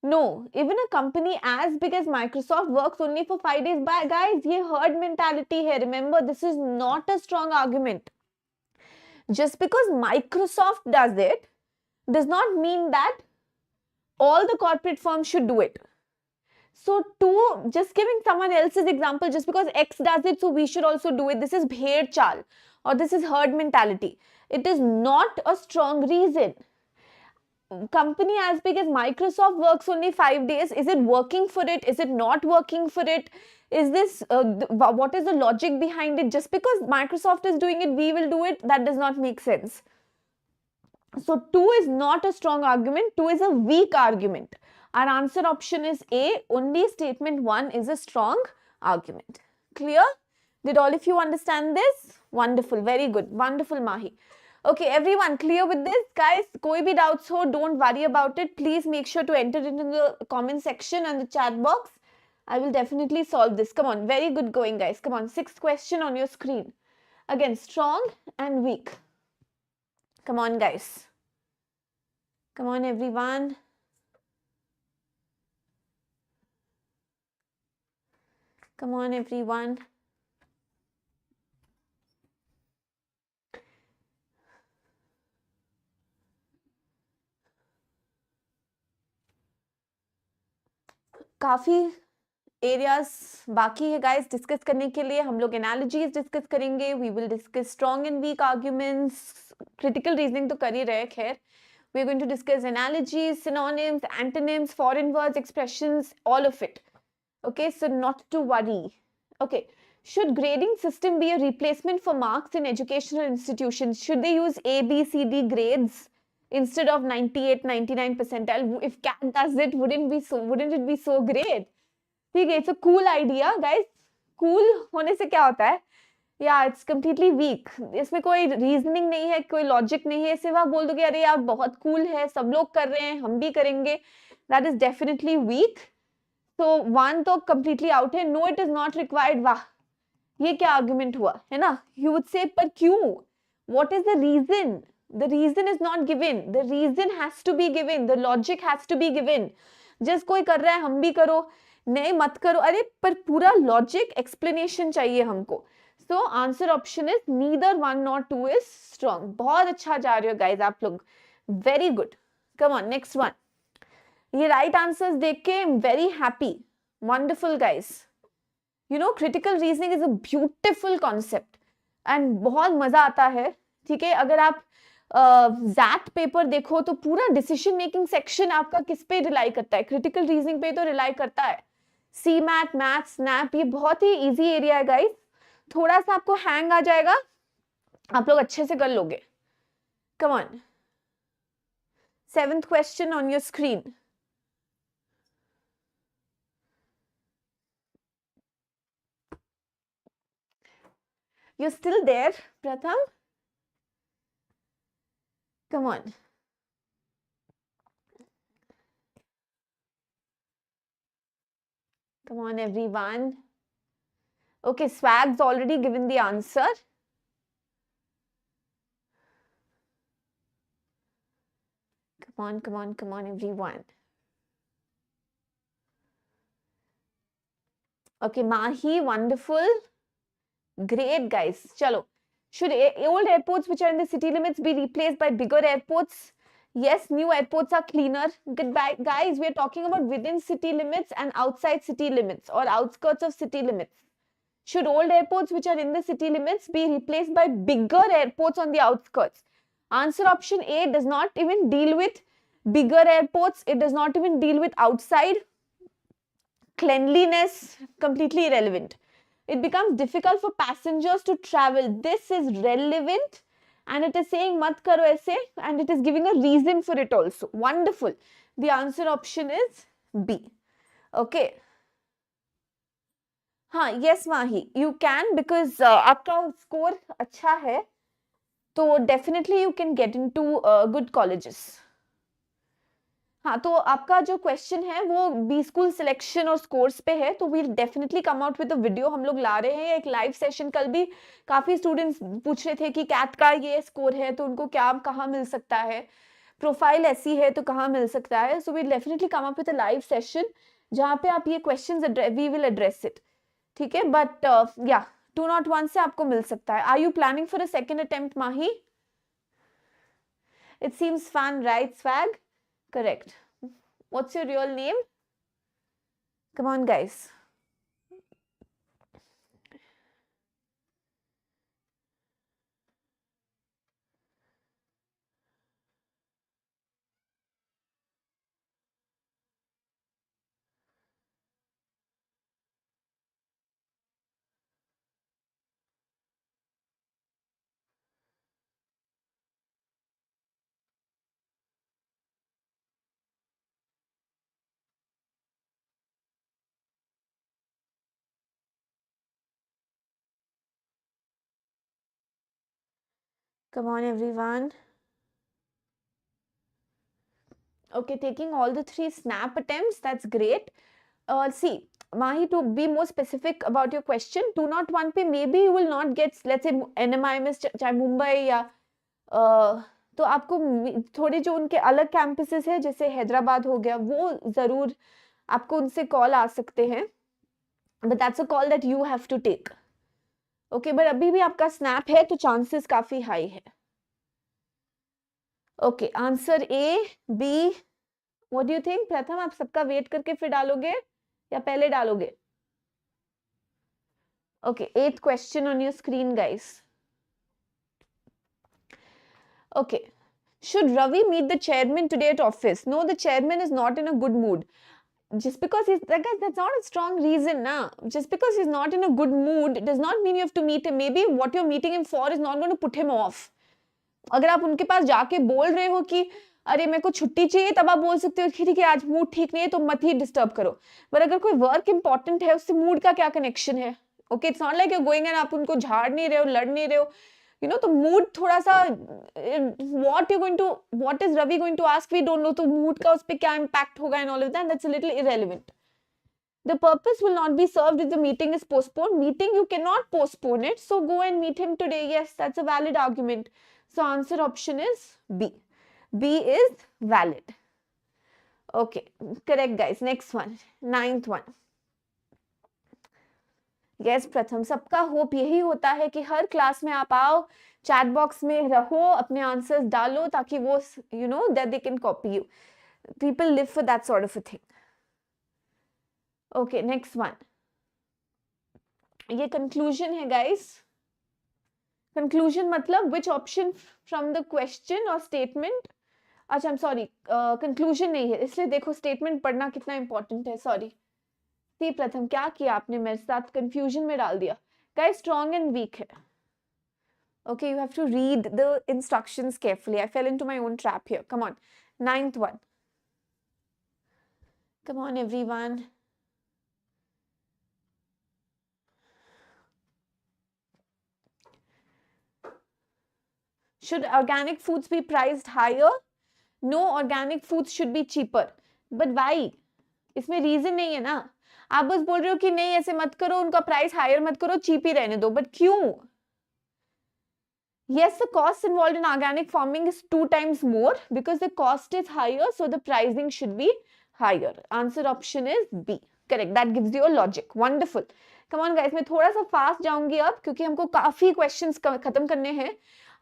No, even a company as big as Microsoft works only for 5 days. But guys, ये herd mentality है. Remember, this is not a strong argument. Just because Microsoft does it does not mean that all the corporate firms should do it. So just giving someone else's example, just because X does it, so we should also do it. This is bhed chal or this is herd mentality. It is not a strong reason. Company as big as Microsoft works only 5 days. Is it working for it? Is it not working for it? Is this, what is the logic behind it? Just because Microsoft is doing it, we will do it. That does not make sense. So 2 is not a strong argument. 2 is a weak argument. Our answer option is A. Only statement 1 is a strong argument. Clear? Did all of you understand this? Wonderful. Very good. Wonderful, Mahi. Okay, everyone, clear with this? Guys, koi bhi doubts ho, don't worry about it. Please make sure to enter it in the comment section and the chat box. I will definitely solve this. Come on, very good going, guys. Come on, 6th question on your screen. Again, strong and weak. Come on, guys. Come on, everyone. Come on, everyone. काफ़ी areas बाकी है guys discuss करने के लिए. हम लोग analogies discuss करेंगे. We will discuss strong and weak arguments. Critical reasoning तो कर ही रहे. खैर, we are going to discuss analogies, synonyms, antonyms, foreign words, expressions, all of it. Okay, so not to worry. Okay, should grading system be a replacement for marks in educational institutions? Should they use A, B, C, D grades instead of 98, 99 percentile? If CAT does it, wouldn't it be so great? ठीक है, it's a cool idea, guys. Cool होने से क्या होता है? Yeah, it's completely weak. इसमें कोई reasoning नहीं है, कोई लॉजिक नहीं है. सिर्फ आप बोल दोगे अरे यार बहुत कूल है, सब लोग कर रहे हैं, हम भी करेंगे. That is definitely weak. So one तो completely out है. No, it is not required. वाह, ये क्या आर्गुमेंट हुआ है ना? You would say पर क्यों? What is the reason? The reason is not given. The reason has to be given. The logic has to be given. Just कोई कर रहा है, हम भी करो. नहीं मत करो. अरे पर पूरा लॉजिक एक्सप्लेनेशन चाहिए हमको. So answer option is neither 1 nor 2 is strong. बहुत अच्छा जा रहे हो guys आप लोग. Very good. Come on, next one. ये right answers देख के I'm very happy. Wonderful guys. You know, critical reasoning is a beautiful concept. And बहुत मजा आता है. ठीक है, अगर आप जैट पेपर देखो तो पूरा डिसीजन मेकिंग सेक्शन आपका किस पे रिलाई करता है? क्रिटिकल रीजनिंग पे तो रिलाई करता है. सी मैट, मैथ, स्नैप, ये बहुत ही इजी एरिया है गाइस. थोड़ा सा आपको हैंग आ जाएगा, आप लोग अच्छे से कर लोगे. Come on, 7th question on your screen. You're still there, Pratham? Come on. Come on, everyone. Okay, Swag's already given the answer. Come on, come on, come on, everyone. Okay, Mahi, wonderful. Great, guys. Chalo. Should old airports which are in the city limits be replaced by bigger airports? Yes, new airports are cleaner. Goodbye, guys. We are talking about within city limits and outside city limits or outskirts of city limits. Should old airports which are in the city limits be replaced by bigger airports on the outskirts? Answer option A does not even deal with bigger airports. It does not even deal with outside. Cleanliness, completely irrelevant. It becomes difficult for passengers to travel. This is relevant and it is saying mat karo aise and it is giving a reason for it also. Wonderful. The answer option is B. Okay. हाँ, yes Mahi, you can because आपका score अच्छा है, तो definitely you can get into good colleges. हाँ, तो आपका जो question है वो बी स्कूल सिलेक्शन और स्कोर्स पे है, तो we'll definitely come out with a video. हम लोग ला रहे हैं एक लाइव सेशन. कल भी काफी स्टूडेंट्स पूछ रहे थे कि कैट का ये स्कोर है तो उनको क्या कहाँ मिल सकता है, प्रोफाइल ऐसी है तो कहाँ मिल सकता है. So we'll definitely come up with a live session जहाँ पे आप ये questions we will address it. ठीक है, बट या 201 से आपको मिल सकता है. Are you planning for a second attempt Mahi? It seems fun, right Swag? Correct. What's your real name? Come on, guys. Come on, everyone. Okay, taking all the 3 snap attempts, that's great. See, Mahi, to be more specific about your question, 201 पे maybe you will not get, let's say, NMI में चाहे मुंबई या तो आपको थोड़े जो उनके अलग कैंपसेस है जैसे हैदराबाद हो गया वो जरूर आपको उनसे कॉल आ सकते हैं, but that's a call that you have to take. Okay, but अभी भी आपका स्नैप है तो चांसेस काफी हाई है. Okay, answer A, B, what do you think? Pratham, आप सबका वेट करके फिर डालोगे या पहले डालोगे? Okay, 8th question on your screen guys. Okay, should Ravi meet the chairman today at office? No, the chairman is not in a good mood. Just because he's that guy, that's not a strong reason, na. Just because he's not in a good mood does not mean you have to meet him. Maybe what you're meeting him for is not going to put him off. अगर आप उनके पास जाके बोल रहे हो कि अरे मेरे को छुट्टी चाहिए, तब आप बोल सकते हो कि ठीक है आज मूड ठीक नहीं है तो मत ही डिस्टर्ब करो. पर अगर कोई वर्क इंपॉर्टेंट है उससे मूड का क्या कनेक्शन है? Okay, it's not like you going and आप उनको झाड़ नहीं रहे हो, लड़ नहीं रहे हो, you know, तो मूड थोड़ा सा what is Ravi going to ask, we don't know, तो मूड का उस पे क्या impact होगा and all of that, that's a little irrelevant. The purpose will not be served if the meeting is postponed. Meeting, you cannot postpone it, so go and meet him today. Yes, that's a valid argument. So answer option is B. B is valid. Okay, correct guys. Next one, 9th one. Yes, प्रथम, सबका hope यही होता है कि हर class में आप आओ, chat box में रहो, अपने आंसर्स डालो ताकि वो you know that they can copy you. People live for that sort of a thing. Okay, next one. ये conclusion है guys. Conclusion मतलब which option from the question or statement. अच्छा, I'm sorry, conclusion नहीं है, इसलिए देखो statement पढ़ना कितना important है. Sorry. सी प्रथम, क्या किया आपने, मेरे साथ कंफ्यूजन में डाल दिया. गाइस, स्ट्रॉन्ग एंड वीक है. Okay, you have to read the instructions carefully. I fell into my own trap here. Come on, 9th one. Come on everyone. Should organic foods be priced higher? No, organic foods should be cheaper. But why? इसमें reason नहीं है ना. आप बस बोल रहे हो कि नहीं ऐसे मत करो, उनका प्राइस हायर मत करो, चीप ही रहने दो. बट क्यों? Yes, the cost involved in organic farming is 2 times more because the cost is higher, so the pricing should be higher. Answer option is B. Correct. That gives you a logic. Wonderful. Come on guys, मैं थोड़ा सा fast जाऊंगी अब क्योंकि हमको काफी questions खत्म करने हैं.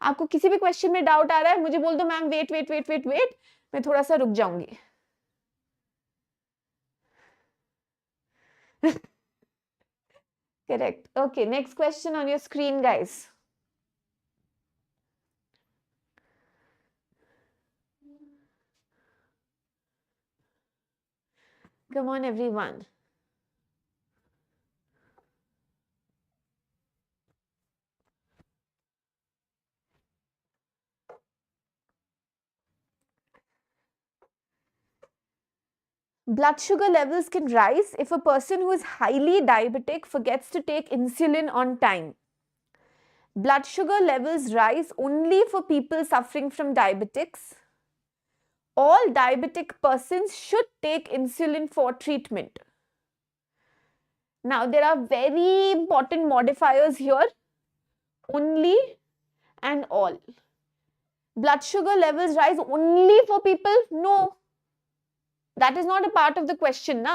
आपको किसी भी क्वेश्चन में डाउट आ रहा है मुझे बोल दो ma'am, wait wait wait wait wait, मैं थोड़ा सा रुक जाऊंगी. Correct. Okay, next question on your screen, guys. Come on, everyone. Blood sugar levels can rise if a person who is highly diabetic forgets to take insulin on time. Blood sugar levels rise only for people suffering from diabetics. All diabetic persons should take insulin for treatment. Now, there are very important modifiers here. Only and all. Blood sugar levels rise only for people? No. That is not a part of the question, na?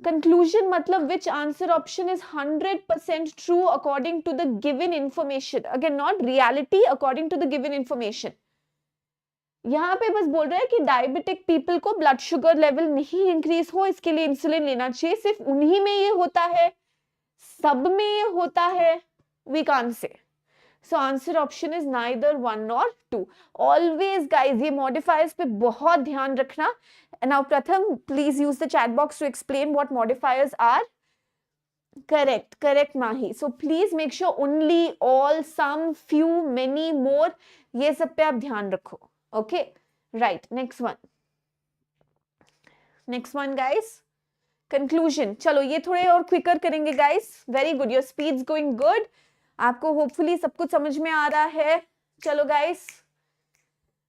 Conclusion matlab which answer option is 100% true according to the given information. Again, not reality, according to the given information. यहाँ पे बस बोल रहा है कि diabetic people को blood sugar level नहीं increase हो, इसके लिए इंसुलिन लेना चाहिए. सिर्फ उन्हीं में ये होता है, सब में ये होता है? We can't say. So answer option is neither 1 nor 2. Always guys, ये modifiers पे बहुत ध्यान रखना. And now Pratham, please use the chat box to explain what modifiers are. Correct, correct Mahi. So please make sure only, all, some, few, many, more, ये सब पे आप ध्यान रखो. Okay, right. Next one. Next one guys. Conclusion. चलो ये थोड़े और quicker करेंगे guys. Very good. Your speed's going good. आपको होपफुली सब कुछ समझ में आ रहा है। चलो गाइस,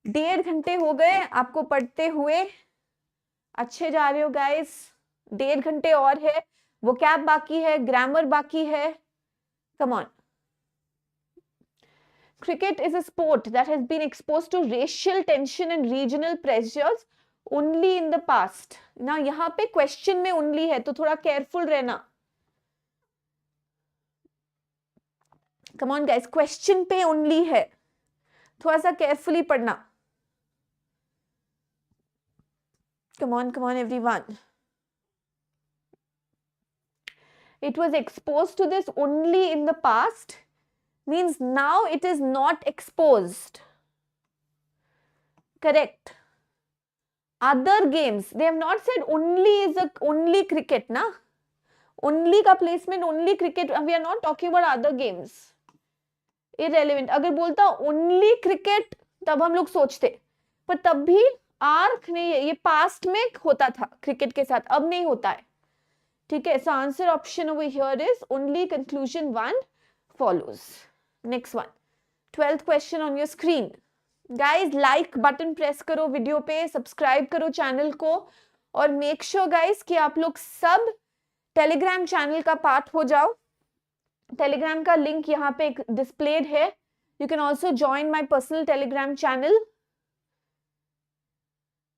1.5 घंटे हो गए आपको पढ़ते हुए, अच्छे जा रहे हो गाइस। 1.5 घंटे और है, वोकैब बाकी है, ग्रामर बाकी है। Come on. Cricket is a sport that has been exposed to racial tension and regional pressures only in the past. ना यहाँ पे क्वेश्चन में only है, तो थोड़ा केयरफुल रहना। Come on guys, क्वेश्चन पे only है, थोड़ा सा केयरफुली पढ़ना। Come on everyone. It was exposed to this only in the past means now it is not exposed. Correct. Other games, they have not said only is a only cricket, na? Only का placement only cricket, we are not talking about other games. Irrelevant. अगर बोलता only cricket तब हम लोग सोचते, पर तब भी आर्क नहीं है, ये पास्ट में होता था क्रिकेट के साथ, अब नहीं होता है। ठीक है, so answer option over here is only conclusion 1 follows. Next one, 12th question on your screen. Guys, like button press करो वीडियो पे, सब्सक्राइब करो चैनल को, और मेक श्योर गाइस कि आप लोग सब टेलीग्राम चैनल का पार्ट हो जाओ। टेलीग्राम का लिंक यहाँ पे डिस्प्लेड है। You can also join my personal Telegram channel.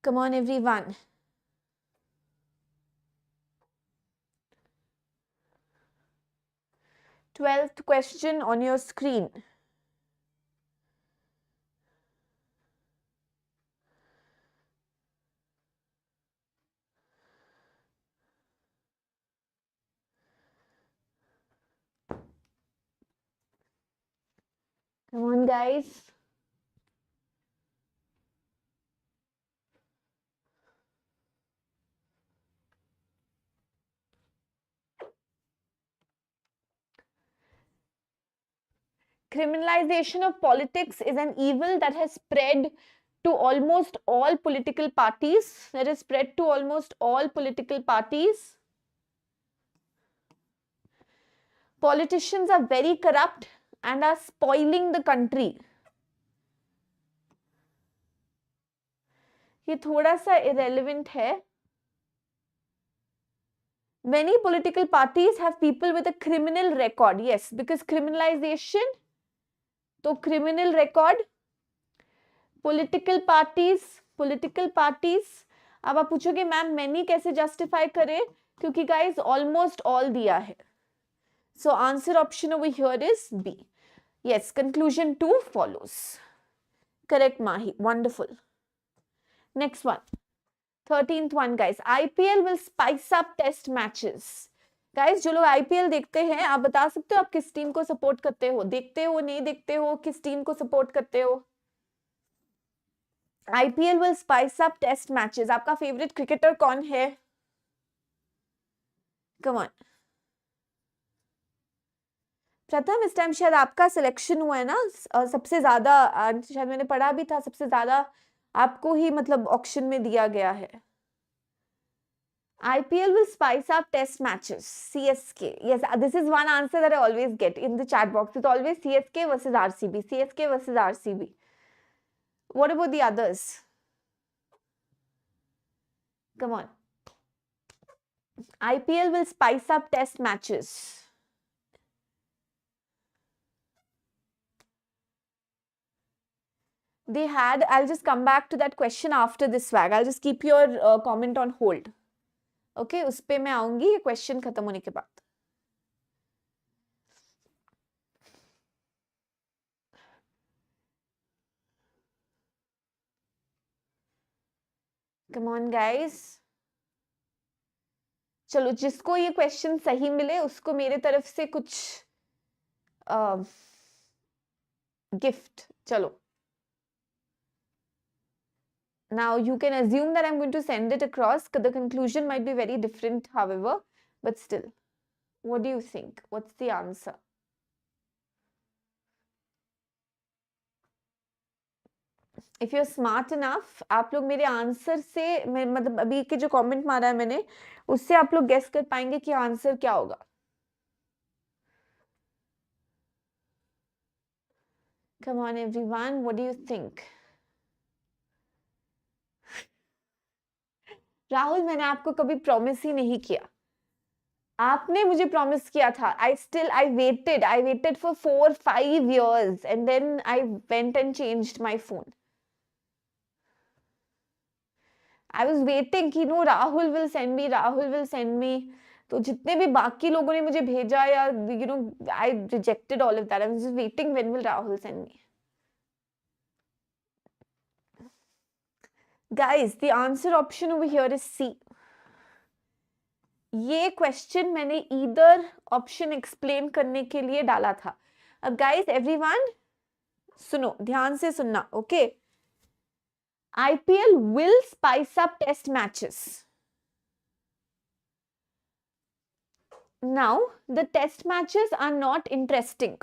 Come on everyone. Twelfth question on your screen. Come on, guys. Criminalization of politics is an evil that has spread to almost all political parties. That is spread to almost all political parties. Politicians are very corrupt and are spoiling the country. ये थोड़ा सा irrelevant है. Many political parties have people with a criminal record. Yes, because criminalization, तो criminal record, political parties. अब आप पूछोगे ma'am many कैसे justify करें, क्योंकि guys almost all दिया है. So answer option over here is B. Yes, conclusion 2 follows. Correct, Mahi. Wonderful. Next one. 13th one, guys. IPL will spice up test matches. Guys, जो लोग IPL देखते हैं, आप बता सकते हो आप किस टीम को सपोर्ट करते हो? देखते हो, नहीं देखते हो, किस टीम को सपोर्ट करते हो? IPL will spice up test matches. आपका फेवरेट क्रिकेटर कौन है? Come on. प्रथम, इस टाइम शायद आपका सिलेक्शन हुआ है ना, सबसे ज्यादा, शायद मैंने पढ़ा भी था, सबसे ज्यादा आपको ही मतलब ऑक्शन में दिया गया है. IPL will spice up test matches. CSK. Yes, this is one answer that I always get in the chat box. It's always CSK versus RCB. CSK versus RCB. What about the others? Come on. IPL will spice up test matches. They had, I'll just come back to that question after this swag. I'll just keep your comment on hold. Okay, उस पे मैं आऊंगी ये question खत्म होने के बाद. Come on guys. चलो, जिसको ये क्वेश्चन सही मिले उसको मेरे तरफ से कुछ गिफ्ट. चलो. Now you can assume that I'm going to send it across. The conclusion might be very different, however, but still. What do you think? What's the answer? If you're smart enough, आप लोग मेरे answer से, मतलब अभी के जो comment मारा है मैंने, उससे आप लोग गेस कर पाएंगे कि आंसर क्या होगा. Come on everyone, what do you think? Rahul, मैंने आपको कभी प्रॉमिस ही नहीं किया. आपने मुझे प्रॉमिस किया था. I waited for 4-5 years and then I went and changed my phone. I was waiting कि no, Rahul will send me. तो जितने भी बाकी लोगों ने मुझे भेजा या I rejected all of that. I was just waiting when will Rahul send me. Guys, the answer option over here is C. ये क्वेश्चन मैंने ईदर ऑप्शन एक्सप्लेन करने के लिए डाला था. अब गाइस एवरीवन सुनो, ध्यान से सुनना, okay? IPL will spice up test matches. Now, the test matches are not interesting.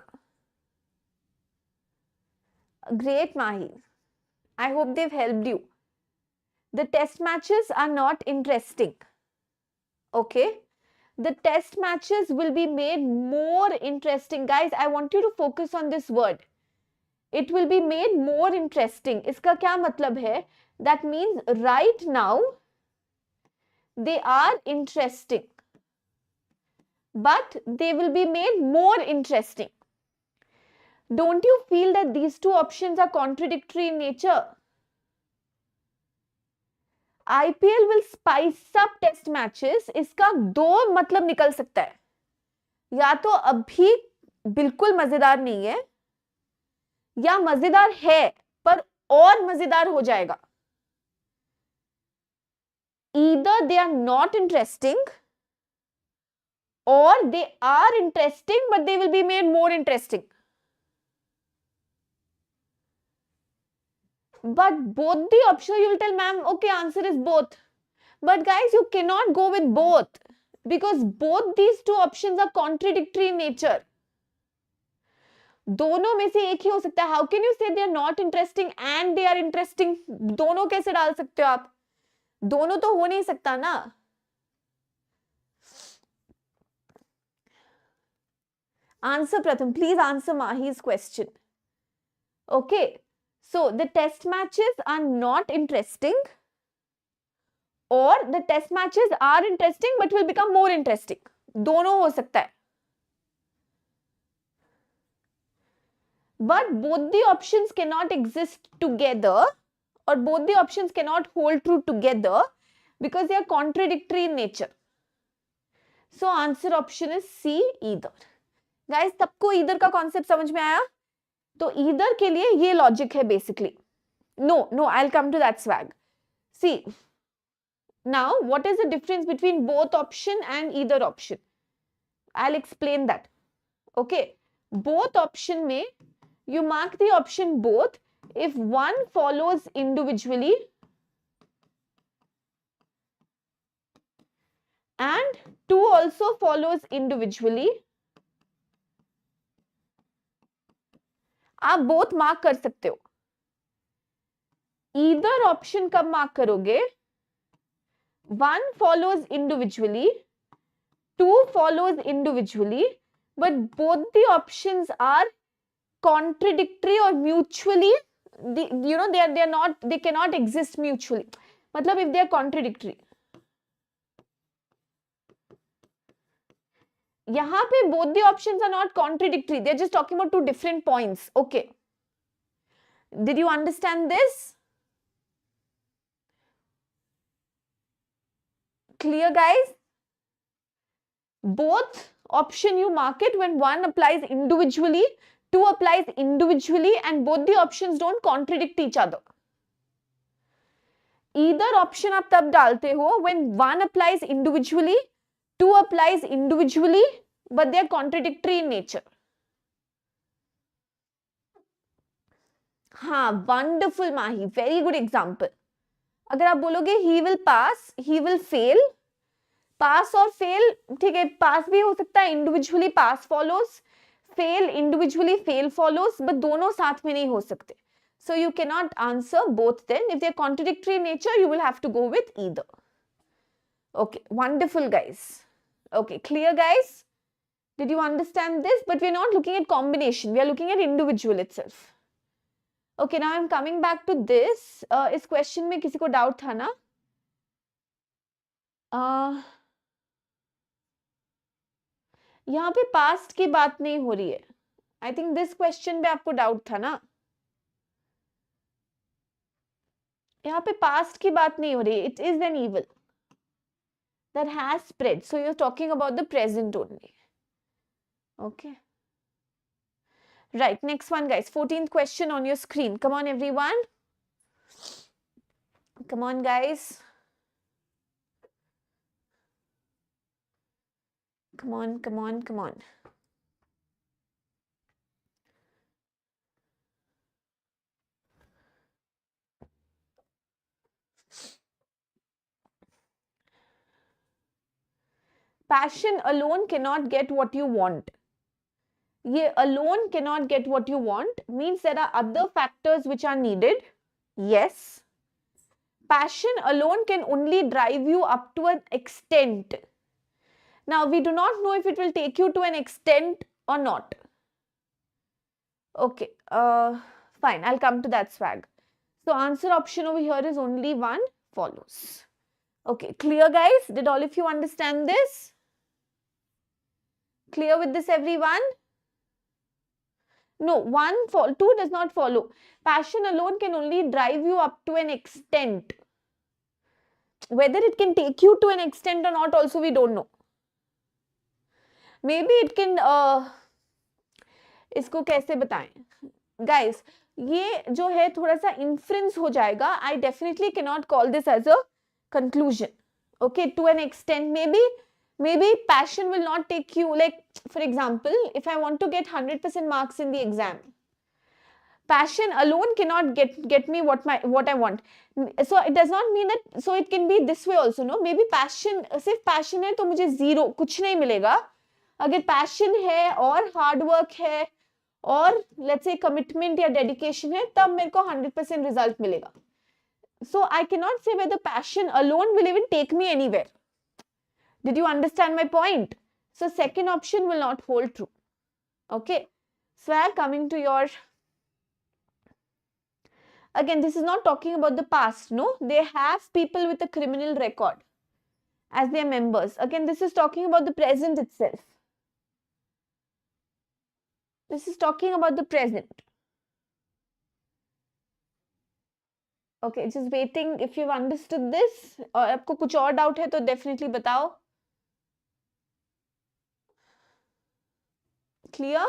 Great, Mahi. I hope they've helped you. The test matches are not interesting. Okay? The test matches will be made more interesting. Guys, I want you to focus on this word. It will be made more interesting. इसका क्या मतलब है? That means right now, they are interesting. But they will be made more interesting. Don't you feel that these two options are contradictory in nature? IPL will spice up test matches. इसका दो मतलब निकल सकता है. या तो अभी बिल्कुल मजेदार नहीं है, या मजेदार है पर और मजेदार हो जाएगा. Either they are not interesting or they are interesting but they will be made more interesting. But both the options, you will tell ma'am, okay, answer is both. But guys, you cannot go with both because both these two options are contradictory in nature. दोनों में से एक ही हो सकता है. How can you say they are not interesting and they are interesting? दोनों कैसे डाल सकते हो आप? दोनों तो हो नहीं सकता ना. Answer Pratham, please answer Mahi's question. Okay, so the test matches are not interesting or the test matches are interesting but will become more interesting. दोनों हो सकता है. But both the options cannot exist together or both the options cannot hold true together because they are contradictory in nature. So answer option is C, either. Guys, सबको either का concept समझ में आया? तो either के लिए ये logic है basically. No, I'll come to that swag. See, now what is the difference between both option and either option? I'll explain that. Okay, both option में you mark the option both if one follows individually and two also follows individually. आप both mark कर सकते हो. Either option कब mark करोगे? One follows individually, two follows individually, but both the options are contradictory or mutually, they cannot exist mutually. मतलब if they are contradictory. यहाँ पे both the options are not contradictory. They are just talking about two different points. Okay. Did you understand this? Clear, guys? Both option you mark it when one applies individually, two applies individually, and both the options don't contradict each other. Either option आप तब डालते हो when one applies individually, two applies individually, but they are contradictory in nature. हाँ, wonderful Mahi, very good example. अगर आप बोलोगे he will pass, he will fail, pass और fail, ठीक है, pass भी हो सकता है, individually pass follows, fail individually fail follows, but दोनों साथ में नहीं हो सकते. So you cannot answer both then. If they are contradictory in nature, you will have to go with either. Okay, wonderful guys. Okay, clear guys? Did you understand this? But we are not looking at combination. We are looking at individual itself. Okay, now I'm coming back to this. इस question में किसी को doubt था ना? यहाँ पे past की बात नहीं हो रही है. I think this question पे आपको doubt था ना? यहाँ पे past की बात नहीं हो रही है. It is an evil that has spread. So you're talking about the present only. Okay. Right, next one, guys. 14th question on your screen. Come on, everyone. Come on, guys. Come on, come on, come on. Passion alone cannot get what you want. Ye alone cannot get what you want means there are other factors which are needed. Yes. Passion alone can only drive you up to an extent. Now, we do not know if it will take you to an extent or not. Okay, fine. I'll come to that, swag. So, answer option over here is only one, follows. Okay, clear, guys? Did all of you understand this? Clear with this, everyone? No, two does not follow. Passion alone can only drive you up to an extent. Whether it can take you to an extent or not also we don't know. Maybe it can, इसको कैसे बताएं? Guys, ये जो है थोड़ा सा inference हो जाएगा. I definitely cannot call this as a conclusion. Okay, to an extent, maybe passion will not take you, like, for example, if I want to get 100% marks in the exam, passion alone cannot get me what I want. So it does not mean that, so it can be this way also, no? Maybe passion, सिर्फ passion है तो मुझे zero, कुछ नहीं मिलेगा. अगर passion है और hard work है और let's say commitment या dedication है, तब मेरे को 100% result मिलेगा. So I cannot say whether passion alone will even take me anywhere. Did you understand my point? So second option will not hold true. Okay. So I am coming to your, again, this is not talking about the past, no? They have people with a criminal record as their members. Again, this is talking about the present itself. This is talking about the present. Okay, just waiting if you've understood this. और आपको कुछ और doubt है तो definitely बताओ. Clear?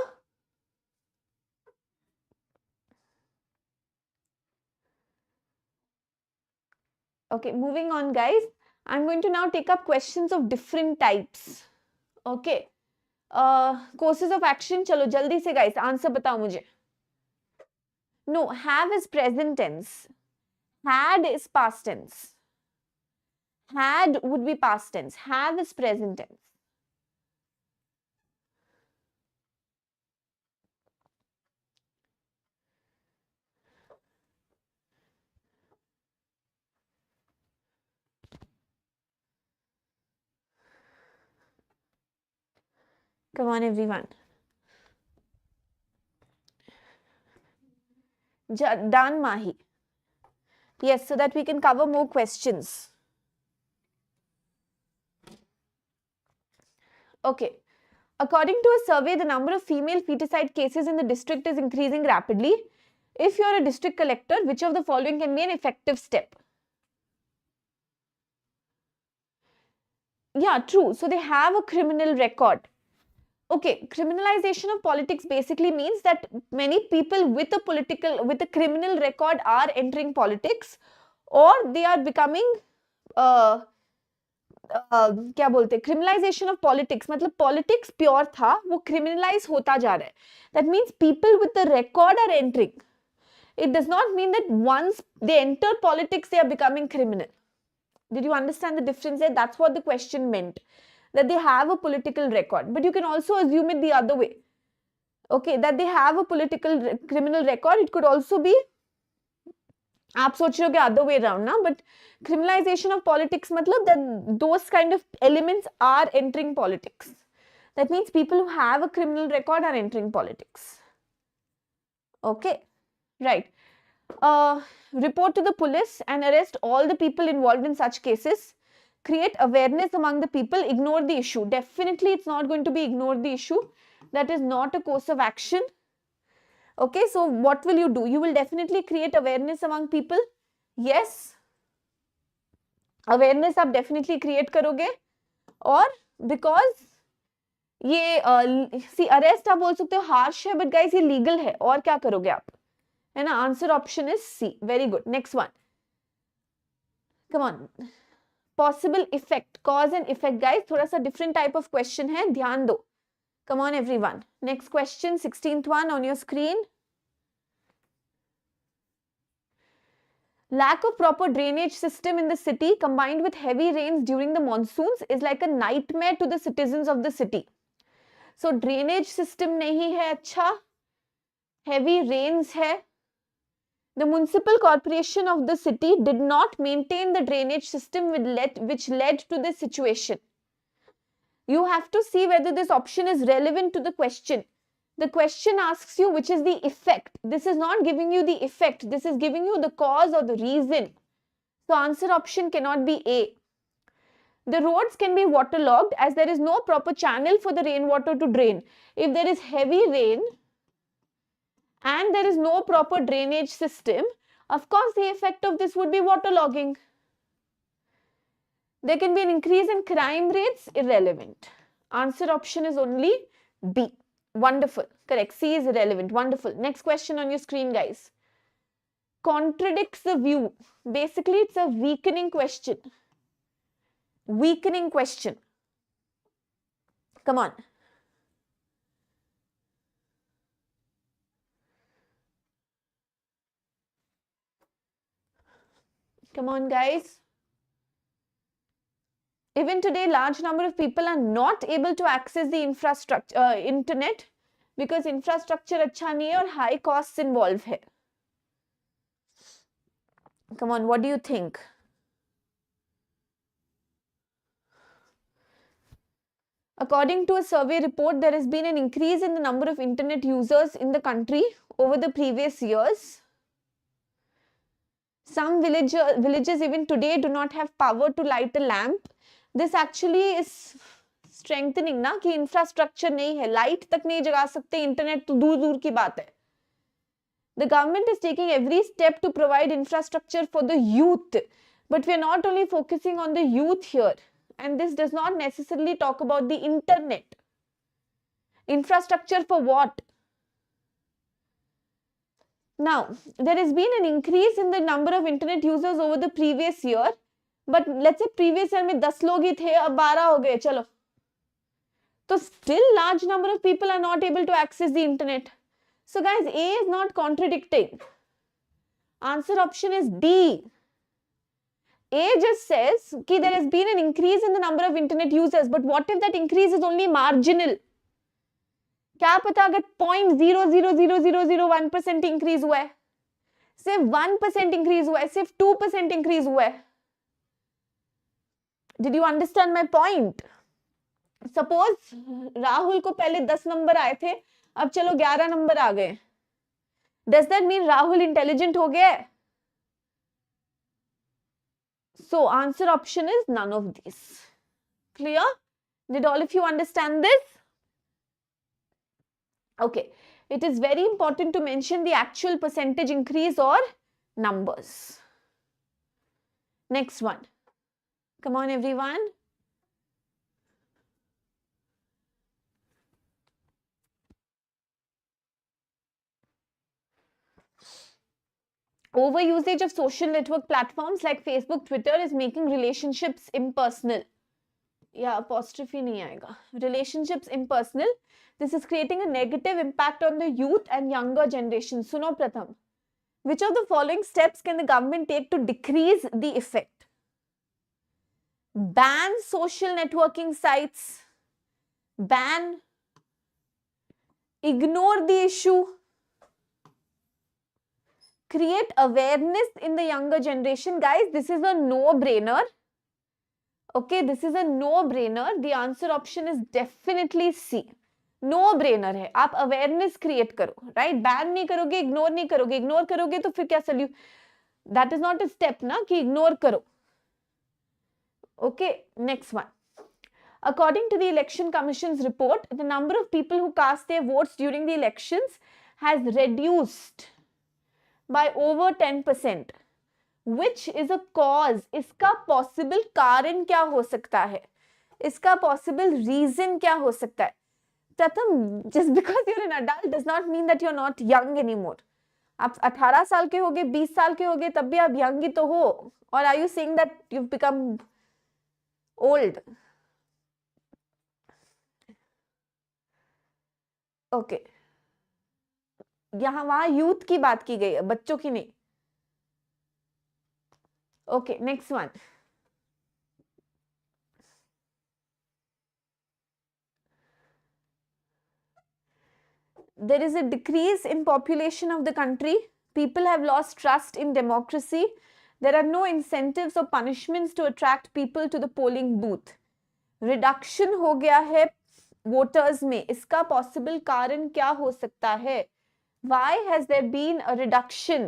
Okay, moving on, guys. I'm going to now take up questions of different types. Okay. Courses of action. चलो जल्दी से, guys. Answer बताओ मुझे. No, have is present tense. Had is past tense. Had would be past tense. Have is present tense. Come on, everyone. Done, Mahi. Yes, so that we can cover more questions. Okay. According to a survey, the number of female feticide cases in the district is increasing rapidly. If you are a district collector, which of the following can be an effective step? Yeah, true. So they have a criminal record. Okay, criminalization of politics basically means that many people with a criminal record are entering politics, or they are becoming क्या बोलते हैं, criminalization of politics, मतलब politics pure था, वो criminalize होता जा रहा है. That means people with the record are entering. It does not mean that once they enter politics, they are becoming criminal. Did you understand the difference there? That's what the question meant. That they have a political record. But you can also assume it the other way. Okay, that they have a criminal record. It could also be, आप सोच रहे हो कि other way around ना, but criminalization of politics मतलब that those kind of elements are entering politics. That means people who have a criminal record are entering politics. Okay, right. report to the police and arrest all the people involved in such cases. Create awareness among the people. Ignore the issue. Definitely it's not going to be ignore the issue. That is not a course of action. Okay, so what will you do? You will definitely create awareness among people. Yes, awareness आप definitely create करोगे. और because ये सी arrest आप बोल सकते हो harsh है, but guys ये लीगल है. और क्या करोगे आप, है ना? Answer option is C. Very good. Next one, come on. Possible effect, cause and effect. Guys थोड़ा सा डिफरेंट टाइप ऑफ क्वेश्चन है, ध्यान दो. Come on everyone. Next question, 16th one on your screen. Lack of proper drainage system in the city combined with heavy rains during the monsoons is like a nightmare to the citizens of the city. So drainage system नहीं है अच्छा, heavy rains है. The municipal corporation of the city did not maintain the drainage system which led to this situation. You have to see whether this option is relevant to the question. The question asks you which is the effect. This is not giving you the effect. This is giving you the cause or the reason. So answer option cannot be A. The roads can be waterlogged as there is no proper channel for the rainwater to drain. If there is heavy rain and there is no proper drainage system, of course the effect of this would be waterlogging. There can be an increase in crime rates, irrelevant. Answer option is only B. Wonderful. Correct. C is irrelevant. Wonderful. Next question on your screen, guys. Contradicts the view. Basically, it's a weakening question. Weakening question. Come on. Come on, guys. Even today, large number of people are not able to access the infrastructure, internet, because infrastructure अच्छा नहीं है और high costs involved है. Come on, what do you think? According to a survey report, there has been an increase in the number of internet users in the country over the previous years. Some villages even today do not have power to light a lamp. This actually is strengthening ना कि infrastructure नहीं है, light तक नहीं जगा सकते, internet तो दूर दूर की बात है. The government is taking every step to provide infrastructure for the youth, but we are not only focusing on the youth here, and this does not necessarily talk about the internet. Infrastructure for what? Now, there has been an increase in the number of internet users over the previous year, but let's say previous year में 10 लोग ही थे, अब 12 हो गए, चलो. So still large number of people are not able to access the internet. So guys, A is not contradicting. Answer option is D. A just says कि there has been an increase in the number of internet users, but what if that increase is only marginal? क्या पता अगर 0.00001% increase हुआ है, सिर्फ 1% increase हुआ है, सिर्फ 2% इंक्रीज हुआ है. Did you understand my point? Suppose Rahul को पहले 10 नंबर आए थे, अब चलो 11 नंबर आ गए. Does that mean Rahul intelligent हो गया है? So answer option is none of these. Clear? Did all of you understand this? Okay, it is very important to mention the actual percentage increase or numbers. Next one. Come on, everyone. Overusage of social network platforms like Facebook, Twitter is making relationships impersonal. Yeah, apostrophe nahi aayega. Relationships impersonal. This is creating a negative impact on the youth and younger generation. Suno Pratham. Which of the following steps can the government take to decrease the effect? Ban social networking sites. Ban. Ignore the issue. Create awareness in the younger generation. Guys, this is a no-brainer. Okay, this is a no-brainer. The answer option is definitely C. No brainer है, आप awareness create करो, right? Ban नहीं करोगे, ignore करोगे तो फिर क्या that is not a step ना कि इग्नोर करो. Okay, next one. According to the Election Commission's report, the number of people who cast their votes during the elections has reduced by over 10%. Which is a cause? इसका possible कारण क्या हो सकता है? इसका possible reason क्या हो सकता है? प्रथम, just because you're an adult does not mean that you're not young anymore. आप 18 साल के होगे, 20 साल के होगे, तब भी आप young ही तो हो. Or are you saying that you've become old? Okay, यहाँ वहां यूथ की बात की गई है, बच्चों की नहीं. Okay, next one. There is a decrease in population of the country. People have lost trust in democracy. There are no incentives or punishments to attract people to the polling booth. Reduction हो गया है voters में, इसका possible कारण क्या हो सकता है? Why has there been a reduction?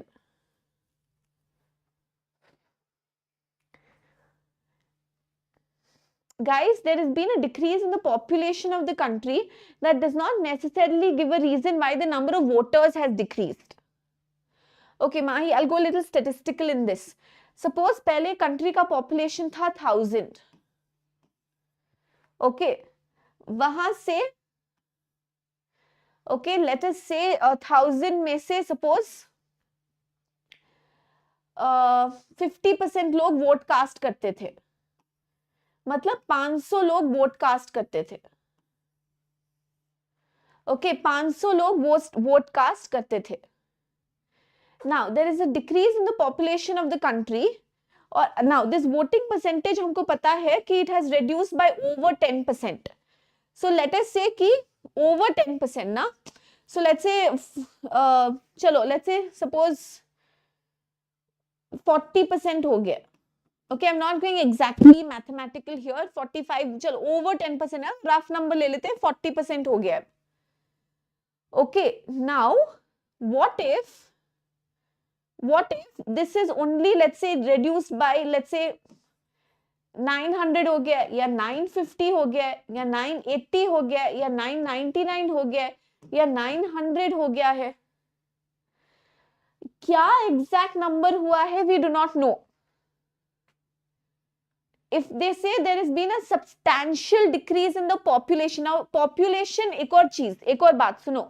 Guys, there has been a decrease in the population of the country. That does not necessarily give a reason why the number of voters has decreased. Okay, Mahi, I'll go a little statistical in this. Suppose पहले country का population था 1000. Okay, वहां से okay, let us say 1000 में से suppose 50% लोग vote cast करते थे, मतलब 500 लोग वोट कास्ट करते थे. ओके, 500 लोग वोट कास्ट करते थे. Now there is a decrease in the population of the country, और नाउ दिस वोटिंग परसेंटेज हमको पता है कि it has reduced by over 10%. So let us say कि ओवर 10% ना, सो लेट्स से चलो लेट्स से सपोज 40% हो गया. Okay, I'm not going exactly mathematical here. 45, चलो over 10% है, rough number ले लेते हैं, 40% हो गया है. Okay, now what if this is only, let's say, reduced by, let's say 900 हो गया, या 950 हो गया, या 980 हो गया, या 999 हो गया, या 900 हो गया है. क्या exact number हुआ है, we do not know. If they say there has been a substantial decrease in the population, now population एक और चीज, एक और बात सुनो,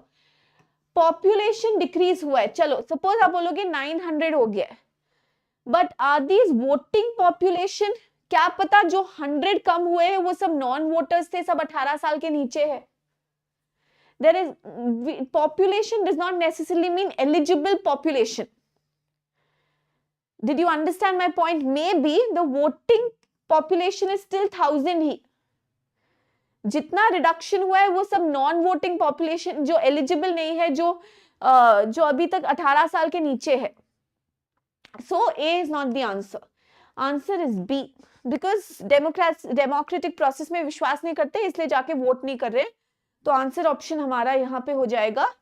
population decrease हुआ है, चलो suppose आप बोलोगे 900 हो गया है, but are these voting population, क्या पता जो 100 कम हुए हैं वो सब नॉन वोटर्स थे, सब 18 साल के नीचे है. There is population does not necessarily mean eligible population. Did you understand my point? Maybe the voting population is still 1000 ही, जितना रिडक्शन हुआ है वो सब नॉन वोटिंग पॉपुलेशन जो एलिजिबल नहीं है, जो अभी तक 18 साल के नीचे है. So A is not the answer. Answer is B, because democratic process में विश्वास नहीं करते, इसलिए जाके वोट नहीं कर रहे. तो आंसर ऑप्शन हमारा यहाँ पे हो जाएगा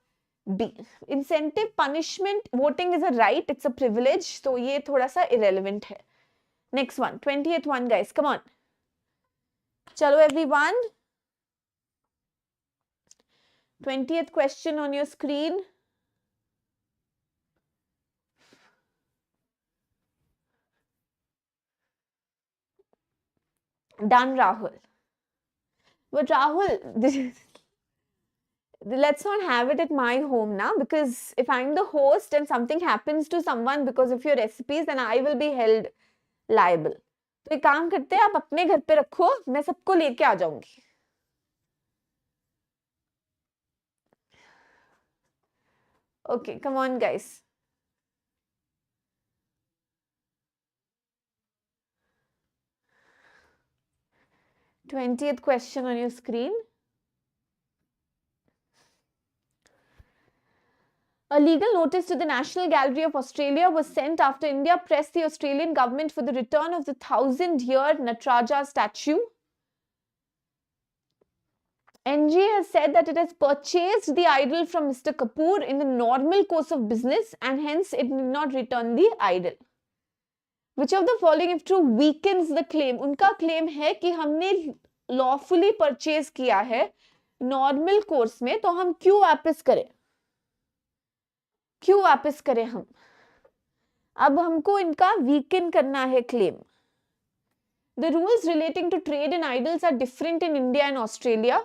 B. Incentive, punishment, voting is a right, it's a privilege, तो ये थोड़ा सा इरेलेवेंट है. Next one, 20th one, guys, come on. Chalo everyone. 20th question on your screen. Done, Rahul. But Rahul, let's not have it at my home now, because if I'm the host and something happens to someone because of your recipes, then I will be held liable. तो एक काम करते हैं, आप अपने घर पे रखो, मैं सबको लेके आ जाऊंगी. Okay, come on guys. Twentieth question on your screen. A legal notice to the National Gallery of Australia was sent after India pressed the Australian government for the return of the 1000-year Nataraja statue. NG has said that it has purchased the idol from Mr. Kapoor in the normal course of business and hence it did not return the idol. Which of the following if true weakens the claim? उनका claim है कि हमने lawfully purchase किया है normal course में, तो हम क्यों वापस करें? क्यों वापस करें हम? अब हमको इनका weaken करना है claim. The rules relating to trade in idols are different in India and Australia.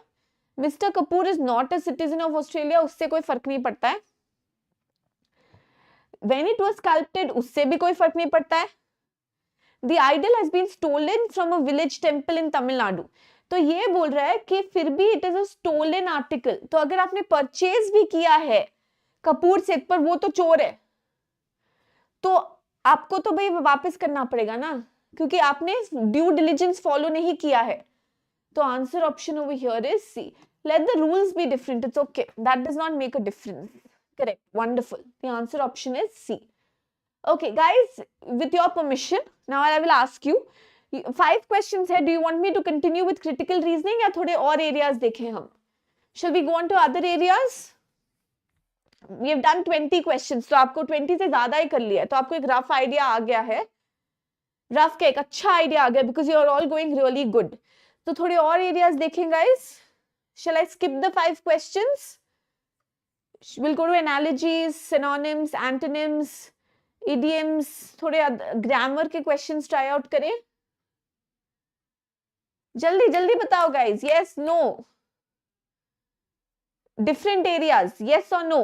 Mr. Kapoor is not a citizen of Australia, उससे कोई फर्क नहीं पड़ता है. When it was sculpted, उससे भी कोई फर्क नहीं पड़ता है. The idol has been stolen from a village temple in Tamil Nadu. तो ये बोल रहा है कि फिर भी it is a stolen article. तो अगर आपने purchase भी किया है कपूर से, पर वो तो चोर है, तो आपको तो भाई वापस करना पड़ेगा ना, क्योंकि आपने ड्यू डिलिजेंस फॉलो नहीं किया है. तो answer option over here is C. Let the rules be different. It's okay. That does not make a difference. Correct. Wonderful. The answer option is C. Okay, guys, with your permission, now I will ask you 5 questions here. Do you want me to continue with critical reasoning या थोड़े और areas देखें हम? Shall we go on to other areas? We have done 20 questions. तो आपको 20 से ज़्यादा ही कर लिया है. तो आपको एक rough idea आ गया है. Rough का एक अच्छा idea आ गया because you are all going really good. तो थोड़े और areas देखें, guys. Shall I skip the 5 questions? We'll go to analogies, synonyms, antonyms, idioms. थोड़े grammar के questions try out करें. जल्दी जल्दी बताओ guys. Yes, no. Different areas. Yes or no?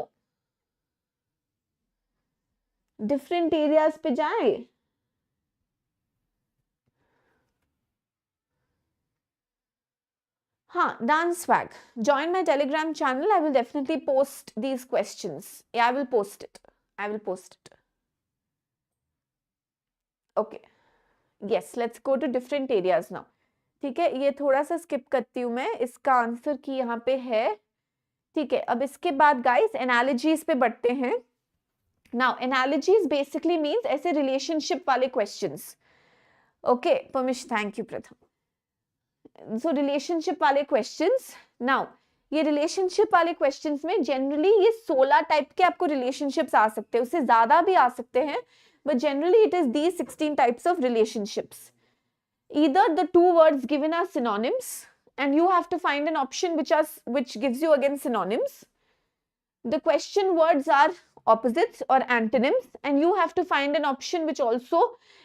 Different areas पे जाएं. हाँ, dance swag. Join my Telegram channel. I will definitely post these questions. Yeah, I will post it. I will post it. Okay. Yes, let's go to different areas now. ठीक है, ये थोड़ा सा skip करती हूँ मैं. इसका आंसर की यहाँ पे है. ठीक है, अब इसके बाद guys analogies पे बढ़ते हैं. Now, analogies basically means ऐसे relationship वाले questions. Okay, Pamish, thank you, Pratham. So relationship वाले questions. Now ये relationship वाले questions में generally ये 16 type के आपको relationships आ सकते हैं, उससे ज़्यादा भी आ सकते हैं, but generally it is these 16 types of relationships. Either the two words given are synonyms and you have to find an option which gives you again synonyms. The question words are opposites or antonyms and you have to find an option which also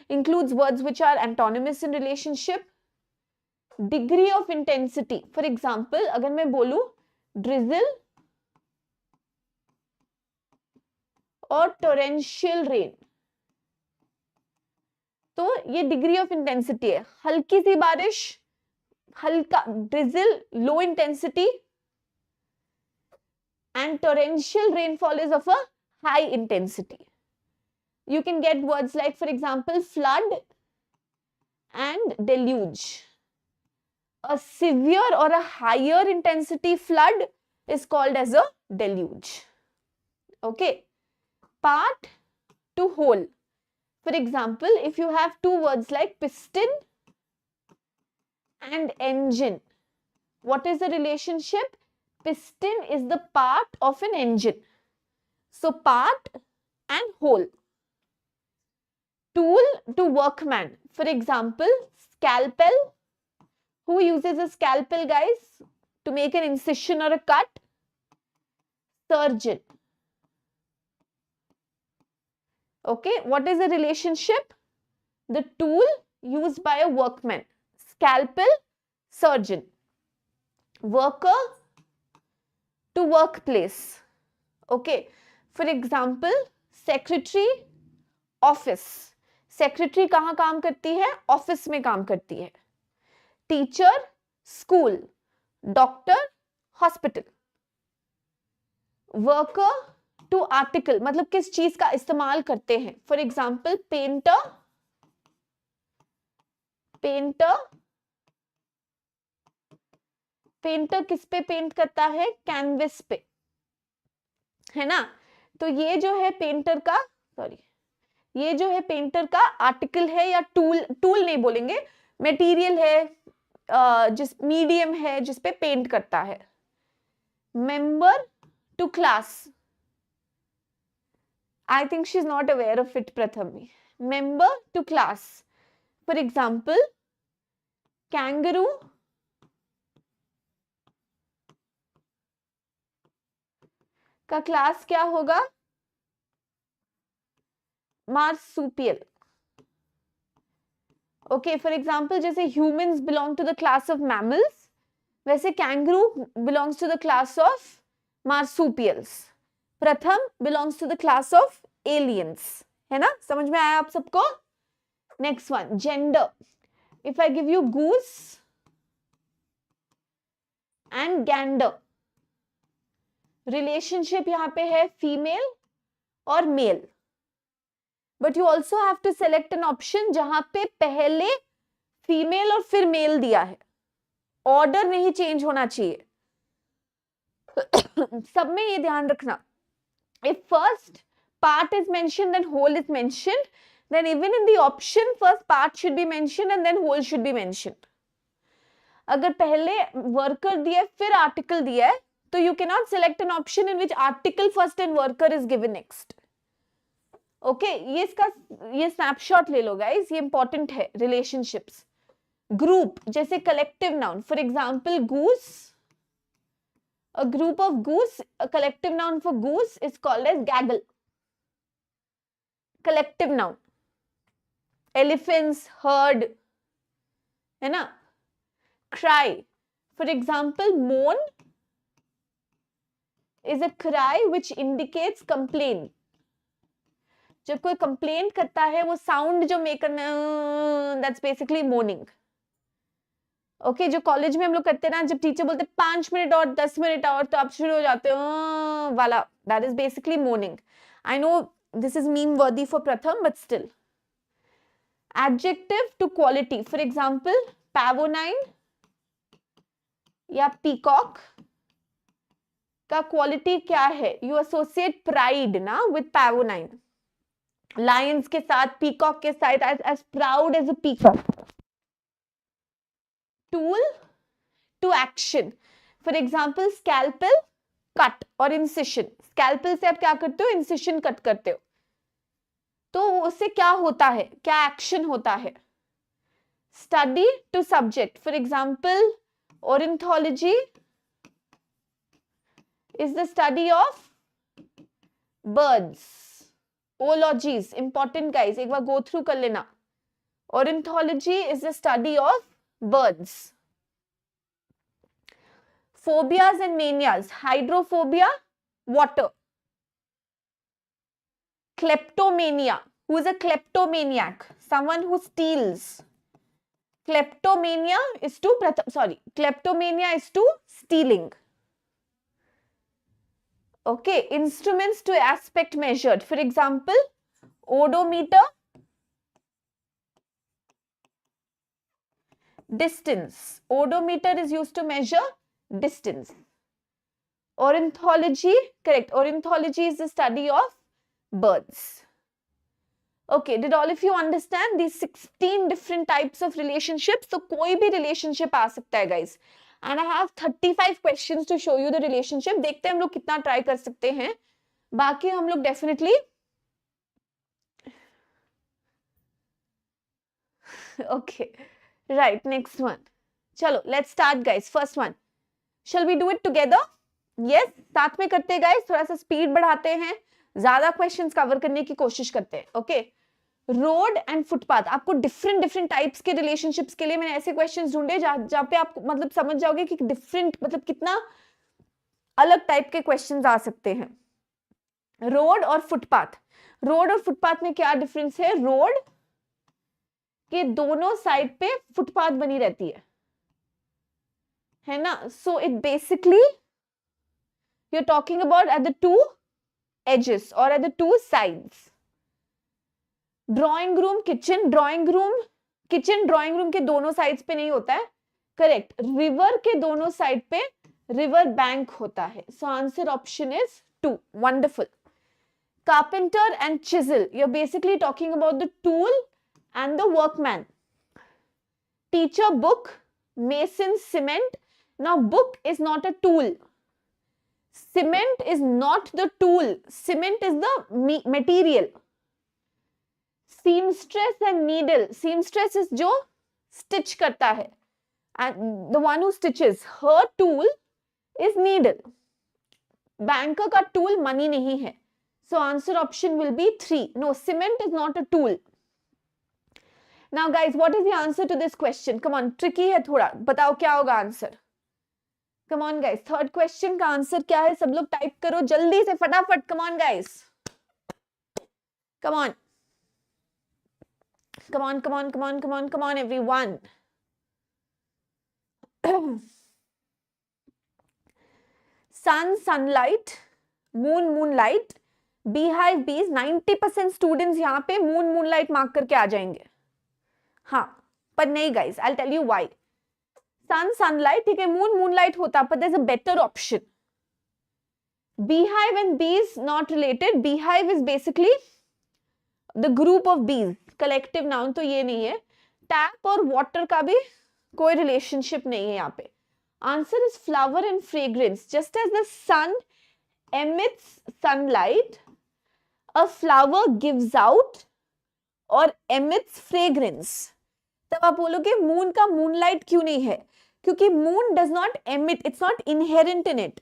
includes words which are antonymous in relationship. Degree of intensity. For example, अगर मैं बोलूं drizzle और torrential rain, तो ये degree of intensity है. हल्की सी बारिश, हल्का drizzle, low intensity, and torrential rainfall is of a high intensity. You can get words like, for example, flood and deluge. A severe or a higher intensity flood is called as a deluge. Okay. Part to whole. For example, if you have two words like piston and engine, what is the relationship? Piston is the part of an engine. So, part and whole. Tool to workman. For example, scalpel. Who uses a scalpel, guys, to make an incision or a cut? Surgeon. Okay, what is the relationship? The tool used by a workman. Scalpel, surgeon. Worker to workplace. Okay, for example, secretary, office. Secretary कहाँ काम करती है? Office में काम करती है. Teacher, school. Doctor, hospital. Worker to article, मतलब किस चीज का इस्तेमाल करते हैं? For example, painter. Painter. Painter किस पे पेंट करता है? कैनवस पे, है ना? तो ये जो है पेंटर का, ये जो है पेंटर का आर्टिकल है या टूल नहीं बोलेंगे, मटेरियल है, जिस मीडियम है जिस पे पेंट करता है. Member to class. I think she's not aware of it, Prathami. Member to class. For example, kangaroo का क्लास क्या होगा? Marsupial. Okay, for example, जैसे humans belong to the class of mammals, वैसे kangaroo belongs to the class of marsupials. प्रथम belongs to the class of aliens. है ना? समझ में आया आप सबको? Next one, gender. If I give you goose and gander, relationship यहाँ पे है female और male. But you also have to select an option जहाँ पे पहले female और फिर male दिया है. Order नहीं change होना चाहिए. सब में ये ध्यान रखना. If first part is mentioned then whole is mentioned, then even in the option first part should be mentioned and then whole should be mentioned. अगर पहले worker दिया है फिर article दिया है तो you cannot select an option in which article first and worker is given next. Okay, ये snapshot ले लो guys, ये important है. Relationships. Group जैसे collective noun. For example, goose. A group of goose, a collective noun for goose is called as gaggle. Collective noun. Elephants, herd, है ना? Cry. For example, moan is a cry which indicates complaint. जब कोई complaint करता है वो sound जो make करना, that's basically moaning. Okay जो कॉलेज में हम लोग करते हैं ना, जब टीचर बोलते 5 मिनट और 10 मिनट और तो आप शुरू हो जाते हो वाला, that is basically mourning. I know this is meme worthy for Pratham but still. Adjective to quality. For example pavonine या पीकॉक का क्वालिटी क्या है? यू एसोसिएट प्राइड ना विद पैवोनाइन. लायंस के साथ, पीकॉक के साथ, as proud as a peacock. Tool to action. For example, scalpel, cut और incision. Scalpel से आप क्या करते हो? Incision cut करते हो. तो उससे क्या होता है? क्या action होता है? Study to subject. For example, ornithology is the study of birds. Ologies, important guys. एक बार go through कर लेना. Ornithology is the study of birds. Phobias and manias. Hydrophobia, water. Kleptomania. Who is a kleptomaniac? Someone who steals. Kleptomania is to stealing. Okay, instruments to aspect measured. For example, odometer, distance. Odometer is used to measure distance. Ornithology, correct. Ornithology is the study of birds. Okay, did all of you understand these 16 different types of relationships? So कोई भी relationship आ सकता है guys. And I have 35 questions to show you the relationship. देखते हैं हम लोग कितना try कर सकते हैं. बाकी हम लोग definitely okay. Right, next one. चलो, let's start guys. First one. Shall we do it together? Yes, साथ में करते हैं guys. थोड़ा सा speed बढ़ाते हैं. ज़्यादा questions cover करने की कोशिश करते हैं. Okay. Road and footpath. आपको different types के relationships के लिए मैंने ऐसे questions ढूंढे जहाँ पे आप मतलब समझ जाओगे कि different मतलब कितना अलग type के questions आ सकते हैं. Road और footpath. Road और footpath में क्या difference है? Road कि दोनों साइड पे फुटपाथ बनी रहती है ना? So it basically you are talking about at the two edges और at the two sides. Drawing room, kitchen, drawing room, kitchen drawing room के दोनों साइड्स पे नहीं होता है. करेक्ट. रिवर के दोनों साइड पे रिवर बैंक होता है. So answer option is 2. Wonderful. Carpenter and chisel. You are basically talking about the tool and the workman. Teacher, book, mason, cement. Now book is not a tool. Cement is not the tool. Cement is the material. Seamstress and needle. Seamstress is जो stitch करता है, and the one who stitches. Her tool is needle. Banker का tool money नहीं है. So answer option will be 3. No, cement is not a tool. Now guys, what is the answer to this question? Come on, tricky है थोड़ा. बताओ क्या होगा answer? Come on guys, third question का answer क्या है? सब लोग टाइप करो जल्दी से फटाफट. Come on guys. Come on. Come on, come on, come on, come on, come on everyone. Sun, sunlight, moon, moonlight, beehive, bees. 90% students यहाँ पे moon, moonlight mark करके आ जाएंगे. हाँ, पर नहीं guys, I'll tell you why. Sun, sunlight, ठीक है, moon, moonlight होता, but there's a better option. Beehive and bees not related. Beehive is basically the group of bees. Collective noun तो ये नहीं है. Tap और water का भी कोई relationship नहीं है यहाँ पे. Answer is flower and fragrance. Just as the sun emits sunlight, a flower gives out or emits fragrance. तब आप बोलोगे moon का moonlight क्यों नहीं है? क्योंकि moon does not emit, it's not inherent in it.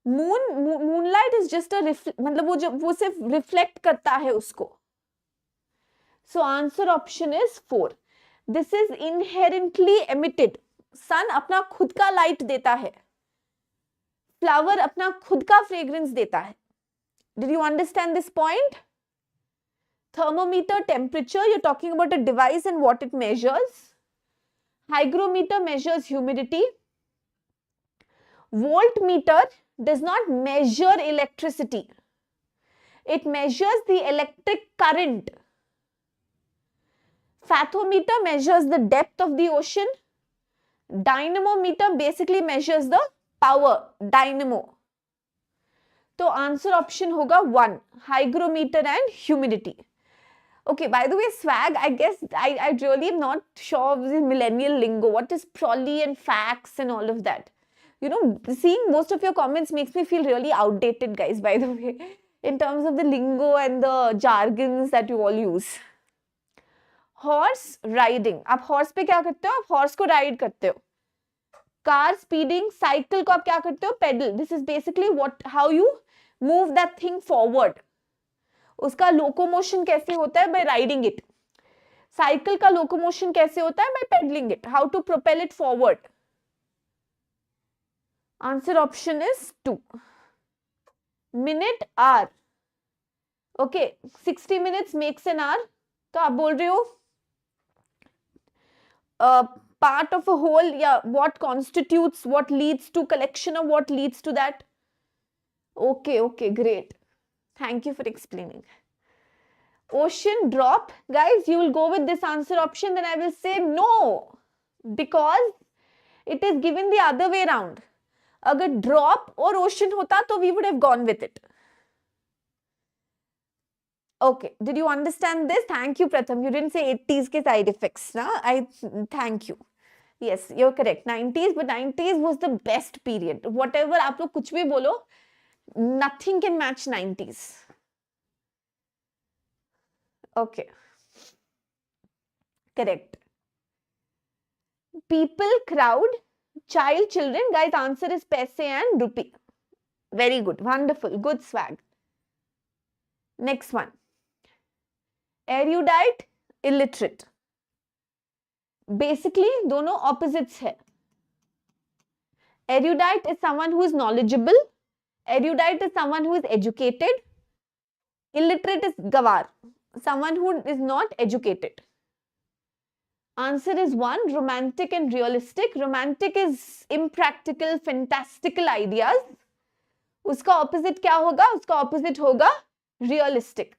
Moonlight is just a मतलब वो सिर्फ reflect करता है उसको. So answer option is 4. This is inherently emitted. Sun अपना खुद का light देता है. Flower अपना खुद का fragrance देता है. Did you understand this point? Thermometer, temperature, you're talking about a device and what it measures. Hygrometer measures humidity. Voltmeter does not measure electricity. It measures the electric current. Fathometer measures the depth of the ocean. Dynamometer basically measures the power, dynamo. So answer option hoga 1, hygrometer and humidity. Okay, by the way, swag, I guess I really am not sure of this millennial lingo. What is prolly and facts and all of that? You know, seeing most of your comments makes me feel really outdated, guys, by the way, in terms of the lingo and the jargons that you all use. Horse riding. आप horse पे क्या करते हो? आप horse को ride करते हो. Car speeding, cycle को आप क्या करते हो? Pedal. This is basically how you move that thing forward. उसका locomotion कैसे होता है? By riding it. Cycle का locomotion कैसे होता है? By pedaling it. How to propel it forward? Answer option is 2. Minute, hour. Okay, 60 minutes makes an hour. तो आप बोल रहे हो part of a whole, yeah, what constitutes, what leads to, collection of what leads to that. Okay, great. Thank you for explaining. Ocean drop. Guys, you will go with this answer option, then I will say no. Because it is given the other way around. अगर drop और ocean होता तो we would have gone with it. Okay, did you understand this? Thank you, Pratham. You didn't say 80s ke side effects. Na? I thank you. Yes, you're correct. 90s, but 90s was the best period. Whatever आप लोग कुछ भी बोलो, nothing can match 90s. Okay. Correct. People, crowd, child, children. Guys, answer is paise and rupee. Very good. Wonderful. Good swag. Next one. Erudite, illiterate. Basically, दोनों opposites है. Erudite is someone who is knowledgeable. Erudite is someone who is educated. Illiterate is gawar, someone who is not educated. Answer is 1, romantic and realistic. Romantic is impractical, fantastical ideas. उसका opposite क्या होगा? उसका opposite होगा realistic.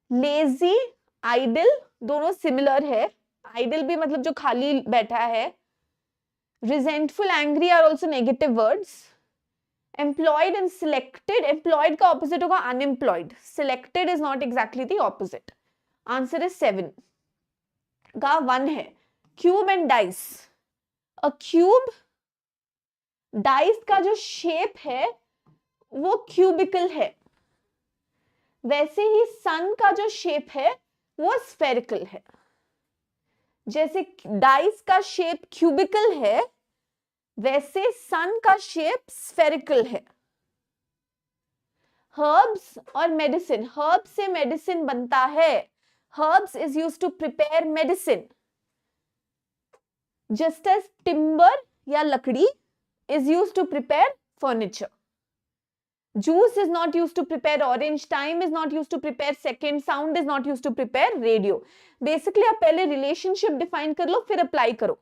Lazy, idle, दोनों similar है. Idle भी मतलब जो खाली बैठा है. Resentful, angry are also negative words. Employed and selected. Employed का opposite होगा unemployed. Selected is not exactly the opposite. Answer is 7. का 1 है. Cube and dice. A cube, dice का जो शेप है वो क्यूबिकल है, वैसे ही सन का जो शेप है वो स्फेरिकल है. जैसे डाइस का शेप क्यूबिकल है, वैसे सन का शेप स्फेरिकल है. हर्ब्स और मेडिसिन, हर्ब से मेडिसिन बनता है. Herbs is used to prepare medicine. Just as timber या लकड़ी is used to prepare furniture. Juice is not used to prepare orange, time is not used to prepare second, sound is not used to prepare radio. Basically आप पहले relationship define कर लो, फिर apply करो.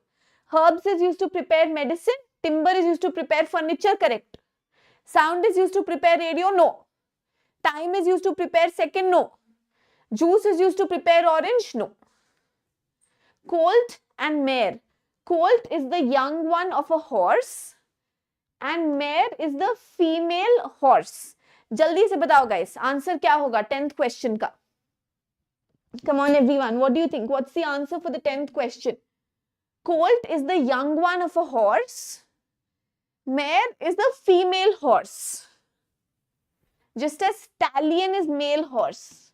Herbs is used to prepare medicine, timber is used to prepare furniture, correct. Sound is used to prepare radio, no. Time is used to prepare second, no. Juice is used to prepare orange, no. Colt and mare. Colt is the young one of a horse and mare is the female horse. जल्दी से बताओ guys, answer क्या होगा 10th question का? Come on everyone, what do you think? What's the answer for the 10th question? Colt is the young one of a horse. Mare is the female horse. Just as stallion is male horse.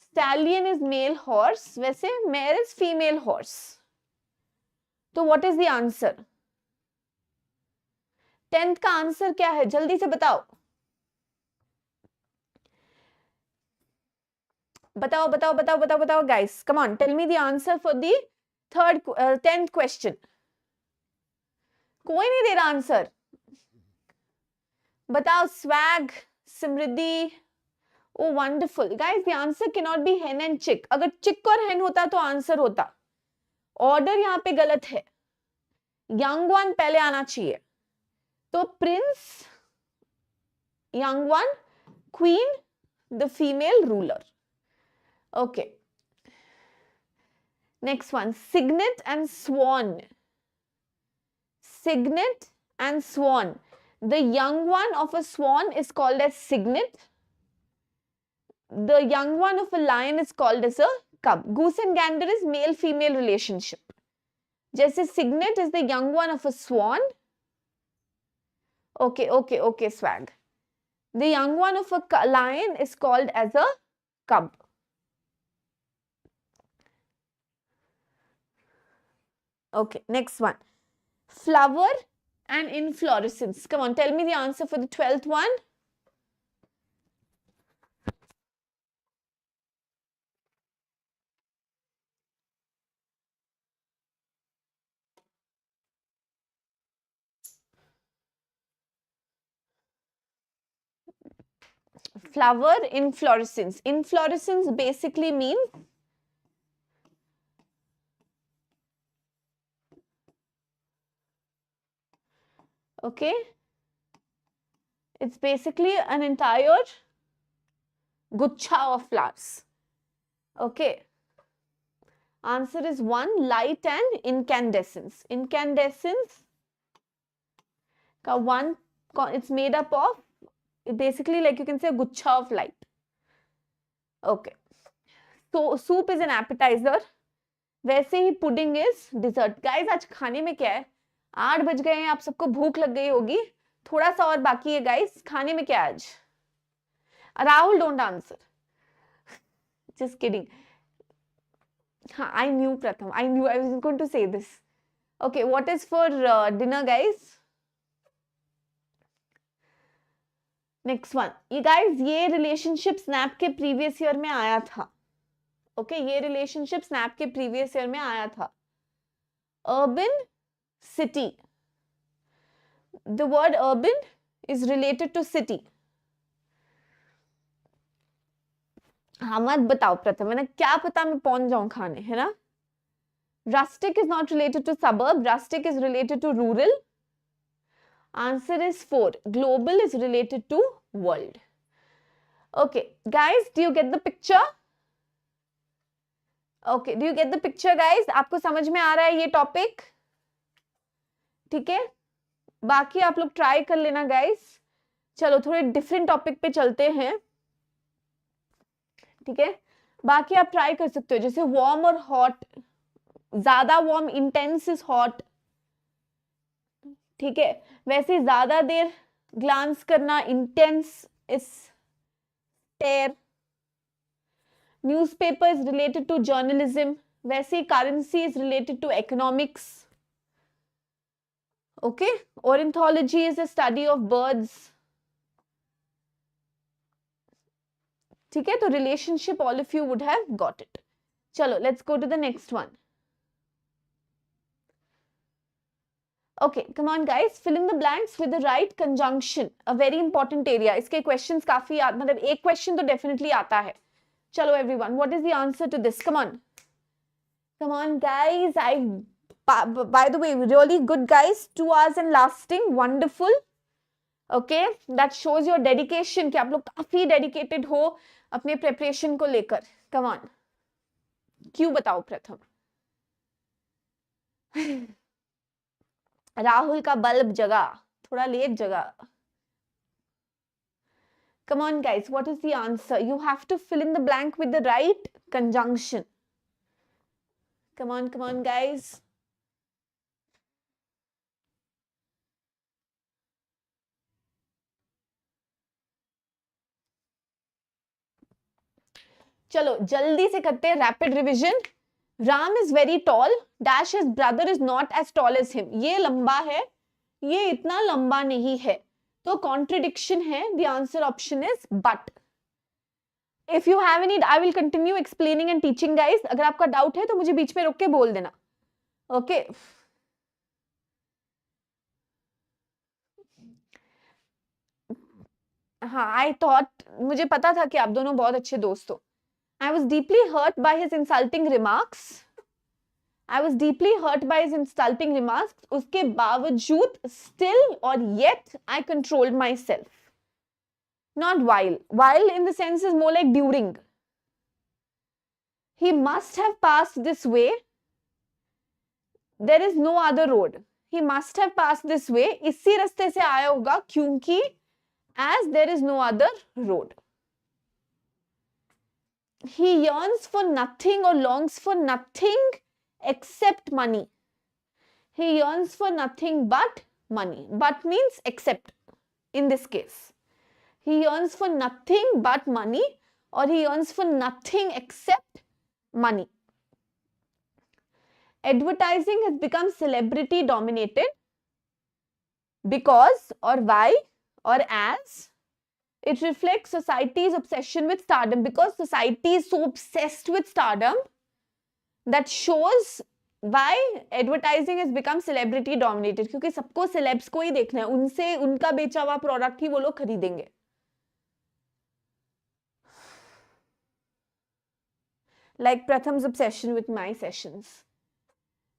Stallion is male horse, वैसे mare is female horse. तो what is the answer? 10th का answer क्या है? जल्दी से बताओ. बताओ बताओ बताओ बताओ बताओ guys. Come on, tell me the answer for the 10th question. कोई नहीं दे रहा आंसर. बताओ. Swag, Samriddhi. Oh wonderful guys, the answer cannot be hen and chick. अगर चिक और hen होता तो आंसर होता. ऑर्डर यहाँ पे गलत है. यंग वन पहले आना चाहिए. तो Prince, young one, queen, the female ruler. Okay. Next one, signet and swan. Signet and swan. The young one of a swan is called as signet. The young one of a lion is called as a cub. Goose and gander is male-female relationship. जैसे signet is the young one of a swan. Okay, swag. The young one of a lion is called as a cub. Okay, next one. Flower and inflorescence. Come on, tell me the answer for the 12th one. Flower, inflorescence. Inflorescence basically means okay, it's basically an entire guchha of flowers. Okay, answer is 1, light and incandescence. Incandescence ka one, it's made up of basically, like you can say, a guchha of light. Okay, so soup is an appetizer, वैसे ही pudding is dessert. Guys, आज खाने में क्या है? 8 बज गए हैं, आप सबको भूख लग गई होगी. थोड़ा सा और बाकी है guys. खाने में क्या आज? Rahul, don't answer. Just kidding. I knew, Pratham. I knew I was going to say this. Okay, what is for dinner, guys? Next one. ये गाइज, ये रिलेशनशिप स्नैप के प्रीवियस ईयर में आया था. ओके, ये रिलेशनशिप स्नैप के previous year में आया था. Urban, city. The word urban is related to city. हाँ, मत बताओ प्रथम, है ना, क्या पता मैं पहुंच जाऊं खाने, है ना. Rustic is not related to suburb. Rustic is related to rural. Answer is 4. Global is related to world. Okay, guys, do you get the picture? Okay, do you get the picture, guys? आपको समझ में आ रहा है ये topic? ठीक है, बाकी आप लोग ट्राई कर लेना guys. चलो थोड़े डिफरेंट टॉपिक पे चलते हैं. ठीक है, बाकी आप ट्राई कर सकते हो, जैसे वार्म और हॉट. ज्यादा वार्म, इंटेंस इज हॉट, ठीक है। वैसे ज्यादा देर ग्लांस करना, intense is stare. Newspaper is related to journalism, वैसे currency is related to economics, okay. Ornithology is the study of birds, ठीक है। तो relationship all of you would have got it. चलो let's go to the next one. Okay, come on guys, fill in the blanks with the right conjunction, a very important area. इसके questions काफी मतलब एक question तो definitely आता है। चलो everyone, what is the answer to this? Come on guys. By the way, really good guys, 2 hours and lasting, wonderful. Okay, that shows your dedication कि आप लोग काफी dedicated हो अपने preparation को लेकर। Come on, क्यों बताओ प्रथम? राहुल का बल्ब जगा, थोड़ा लेट जगा। Come on guys, what is the answer? You have to fill in the blank with the right conjunction. Come on guys. चलो जल्दी से करते हैं rapid revision. Ram is very tall, dash his brother is not as tall as him. ये लंबा है, ये इतना लंबा नहीं है, तो कॉन्ट्रडिक्शन है। The answer option is but. If you have any, I will continue explaining and teaching guys. अगर आपका डाउट है तो मुझे बीच में रुक के बोल देना, ओके। हाँ, आई थॉट, मुझे पता था कि आप दोनों बहुत अच्छे दोस्त हो। I was deeply hurt by his insulting remarks. I was deeply hurt by his insulting remarks. उसके बावजूद, still or yet, I controlled myself. Not while. While in the sense is more like during. He must have passed this way. There is no other road. He must have passed this way. इसी रास्ते से आया होगा क्योंकि as there is no other road. He yearns for nothing or longs for nothing except money. He yearns for nothing but money. But means except in this case. He yearns for nothing but money, or he yearns for nothing except money. Advertising has become celebrity dominated because, or why, or as it reflects society's obsession with stardom, because society is so obsessed with stardom that shows why advertising has become celebrity dominated, क्योंकि सबको celebs को ही देखना है, उनसे उनका बेचा हुआ product ही वो लोग खरीदेंगे। Like Pratham's obsession with my sessions.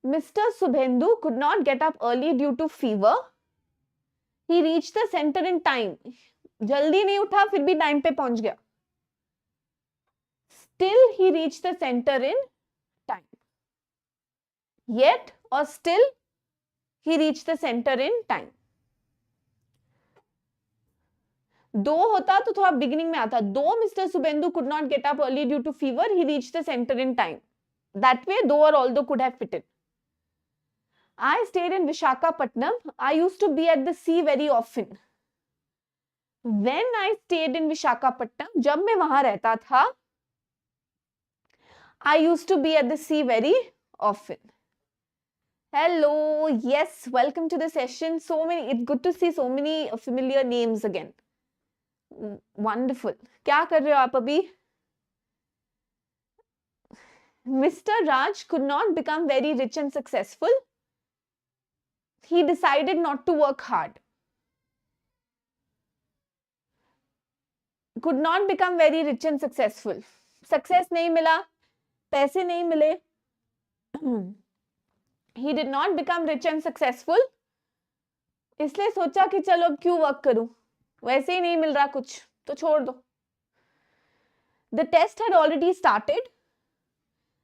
Mr. Subhendu could not get up early due to fever. He reached the center in time. जल्दी नहीं उठा, फिर भी टाइम पे पहुंच गया। Still he reached the center in time. Yet or still he reached the center in time. दो होता तो थोड़ा बिगिनिंग में आता। दो Mr. Subhendu could not get up early due to fever, he reached the center in time. That way, though or although could have fitted. I stayed in Visakhapatnam. I used to be at the sea very often. When I stayed in Visakhapatnam, जब मैं वहां रहता था, I used to be at the sea very often. Hello, yes, welcome to the session. So many, it's good to see so many familiar names again. Wonderful. क्या कर रहे हो आप अभी? Mr. Raj could not become very rich and successful. He decided not to work hard. Could not become very rich and successful. Success नहीं मिला, पैसे नहीं मिले. He did not become rich and successful. इसलिए सोचा कि चलो अब क्यों वर्क करूं, वैसे ही नहीं मिल रहा कुछ, तो छोड़ दो. The test had already started.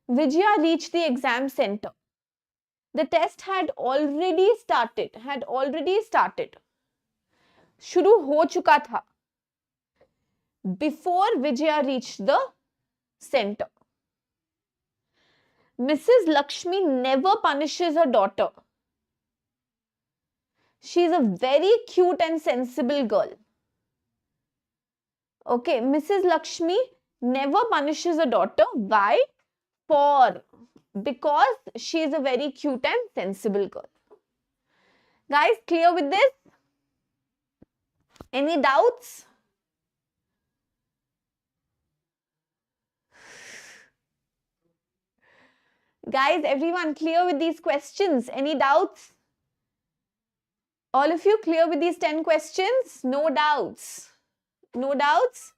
Vijaya reached the exam center. The test had already started. शुरू हो चुका था. Before Vijaya reached the center. Mrs. Lakshmi never punishes her daughter. She is a very cute and sensible girl. Okay, Mrs. Lakshmi never punishes her daughter. Why? Because she is a very cute and sensible girl. Guys, clear with this? Any doubts? Guys, everyone clear with these questions? Any doubts? All of you clear with these 10 questions? No doubts. No doubts?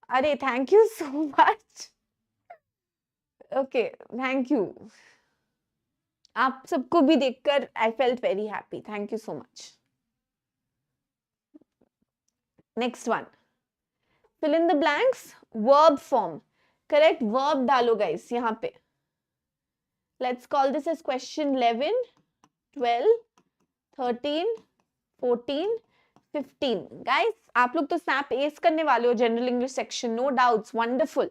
Are, thank you so much. Okay, thank you. आप सबको भी देखकर I felt very happy. Thank you so much. Next one. Fill in the blanks. Verb form. Correct verb डालो guys यहाँ पे. Let's call this as question 11, 12, 13, 14, 15. Guys, आप लोग तो snap ace करने वाले हो general English section. No doubts. Wonderful.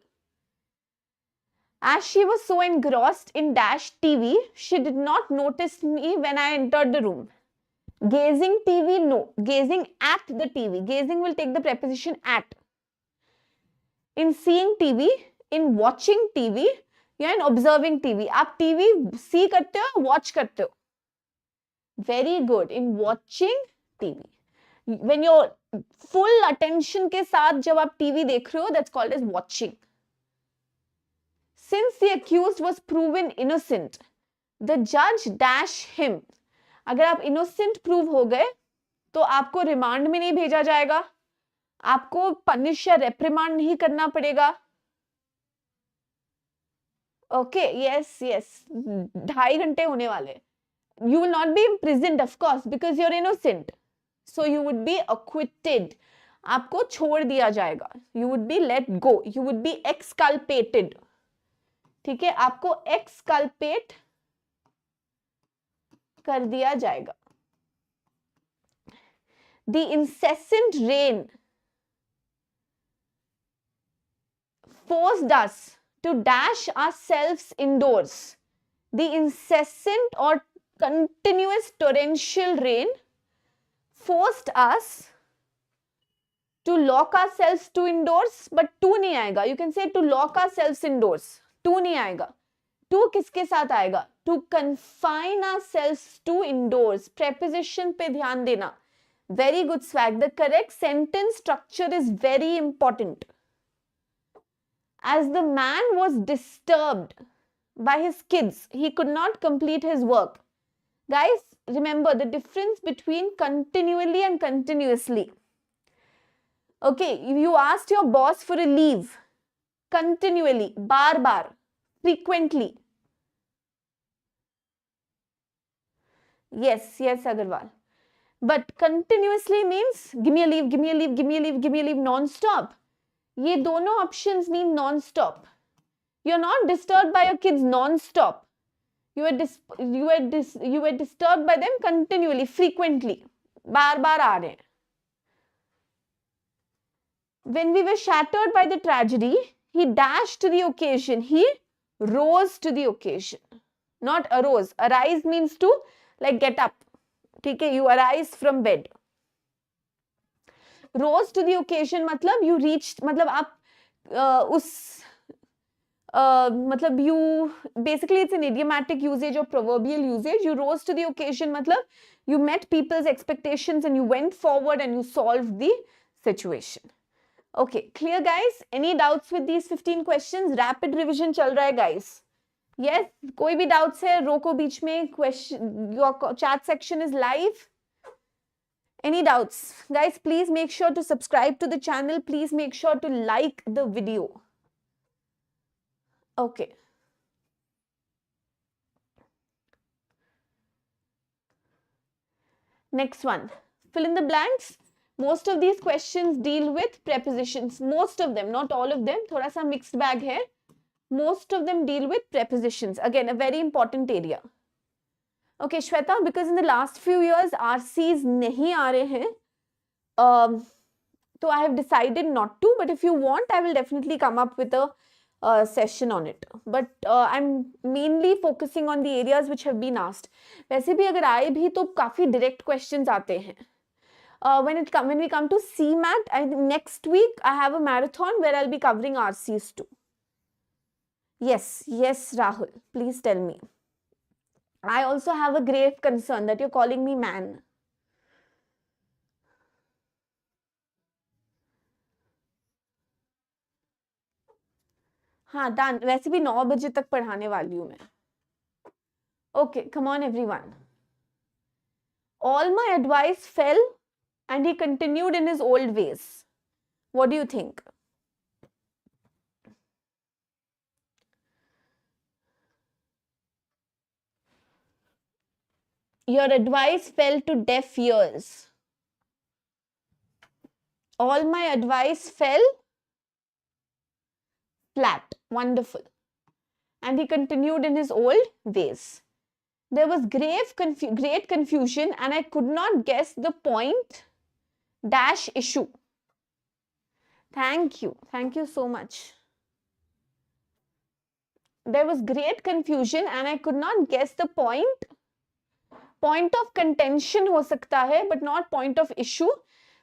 As she was so engrossed in dash TV, she did not notice me when I entered the room. Gazing TV, no. Gazing at the TV. Gazing will take the preposition at. In seeing TV, in watching TV, या in observing TV. आप TV see करते हो, watch करते हो. Very good. In watching TV. When your full attention के साथ जब आप TV देख रहे हो, that's called as watching. Since the accused was proven innocent, the judge dash him. अगर आप innocent prove हो गए, तो आपको रिमांड में नहीं भेजा जाएगा, आपको पनिश या रेप्रिमांड नहीं करना पड़ेगा. ओके, यस यस, 2.5 घंटे होने वाले. You will not be imprisoned, of course, because you're innocent. So you would be acquitted. आपको छोड़ दिया जाएगा. You would be let go. You would be exculpated. ठीक है, आपको exculpate कर दिया जाएगा. The incessant rain forced us to dash ourselves indoors. The incessant or continuous torrential rain forced us to lock ourselves to indoors, but to नहीं आएगा. You can say to lock ourselves indoors. To नहीं आएगा. To किसके साथ आएगा? To confine ourselves to indoors. Preposition पे ध्यान देना. Very good, Swag. The correct sentence structure is very important. As the man was disturbed by his kids, he could not complete his work. Guys, remember the difference between continually and continuously. Okay, you asked your boss for a leave. Continually, bar bar, frequently. Yes, yes, Agarwal. But continuously means give me a leave, give me a leave, give me a leave, give me a leave, non-stop. ये दोनों options mean non-stop. You're not disturbed by your kids non-stop. You were disturbed by them continually, frequently. बार बार आ रहे हैं. When we were shattered by the tragedy, he dashed to the occasion. He rose to the occasion. Not arose. Arise means to like get up. ठीक है, you arise from bed. Rose to the occasion मतलब you reached, मतलब आप मतलब you, basically it's an idiomatic usage or proverbial usage. You rose to the occasion मतलब you met people's expectations and you went forward and you solved the situation. Okay, clear guys? Any doubts with these 15 questions? Rapid revision चल रहा है guys. Yes, कोई भी doubts है रोको बीच में. Question, your chat section is live. Any doubts? Guys, please make sure to subscribe to the channel. Please make sure to like the video. Okay. Next one. Fill in the blanks. Most of these questions deal with prepositions. Most of them, not all of them. थोड़ा सा mixed bag है. Most of them deal with prepositions. Again, a very important area. Okay, Shweta, because in the last few years RCs नहीं आ रहे हैं, so I have decided not to. But if you want, I will definitely come up with a session on it, but I'm mainly focusing on the areas which have been asked. वैसे भी अगर आए भी तो काफी direct questions आते हैं. When we come to CMAT, next week I have a marathon where I'll be covering RCs too. Yes, Rahul, please tell me. I also have a grave concern that you're calling me man. हाँ done, वैसे भी 9 बजे तक पढ़ाने वाली हूँ मैं. Okay, come on everyone. All my advice fell and he continued in his old ways. What do you think? Your advice fell to deaf ears. All my advice fell flat. Wonderful. And he continued in his old ways. There was great confusion and I could not guess the point dash issue. Thank you so much. There was great confusion and I could not guess the point of contention हो सकता है, but not point of issue.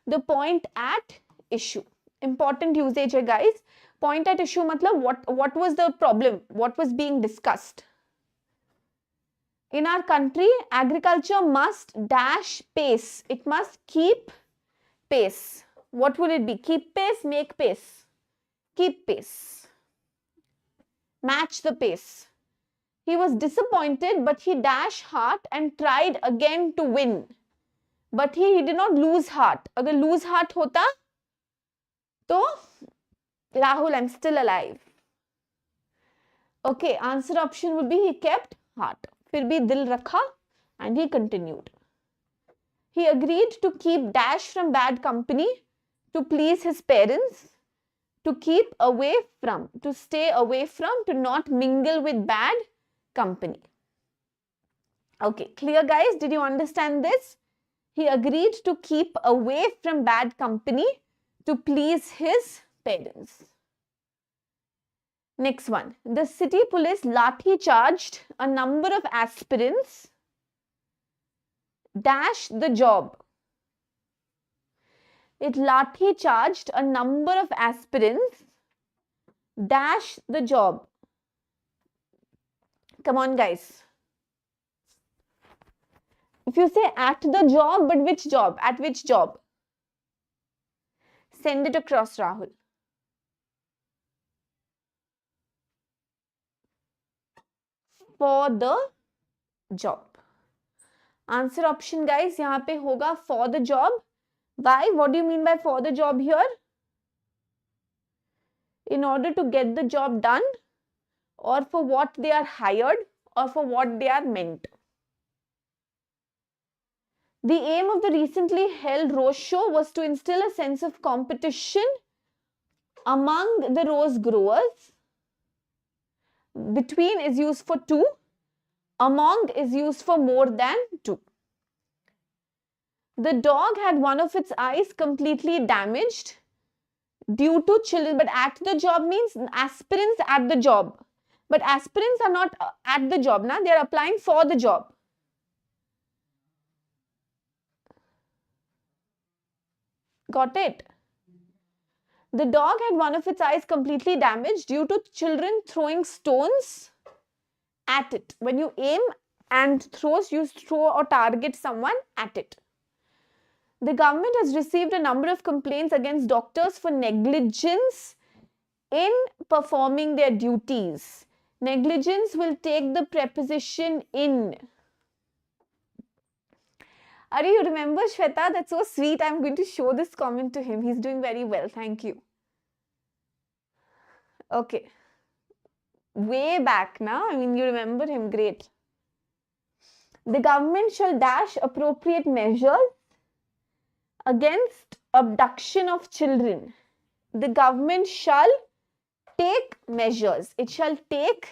The point at issue. Important usage है guys. Point at issue मतलब what was the problem? What was being discussed? In our country, agriculture must dash pace. It must keep pace. What will it be? Keep pace, make pace. Keep pace. Match the pace. He was disappointed, but he dashed heart and tried again to win. But he did not lose heart. अगर lose heart होता, तो Rahul, I'm still alive. Okay, answer option would be he kept heart. फिर भी दिल रखा and he continued. He agreed to keep dash from bad company, to please his parents, to keep away from, to stay away from, to not mingle with bad company. Okay, clear guys? Did you understand this? He agreed to keep away from bad company to please his parents. Next one. The city police lathi charged a number of aspirants dash the job. It lathi charged a number of aspirants dash the job. Come on guys. If you say at the job, but which job? At which job? Send it across, Rahul. For the job. Answer option guys, यहाँ पे होगा for the job. Why? What do you mean by for the job here? In order to get the job done, or for what they are hired, or for what they are meant. The aim of the recently held rose show was to instill a sense of competition among the rose growers. Between is used for two. Among is used for more than two. The dog had one of its eyes completely damaged due to children. But at the job means aspirants at the job. But aspirants are not at the job. They are applying for the job. Got it? The dog had one of its eyes completely damaged due to children throwing stones at it. When you aim and throws, you throw or target someone at it. The government has received a number of complaints against doctors for negligence in performing their duties. Negligence will take the preposition in. Are you remember Shweta? That's so sweet. I'm going to show this comment to him. He's doing very well. Thank you. Okay. Way back now. I mean, you remember him. Great. The government shall dash appropriate measures against abduction of children. The government shall take measures. It shall take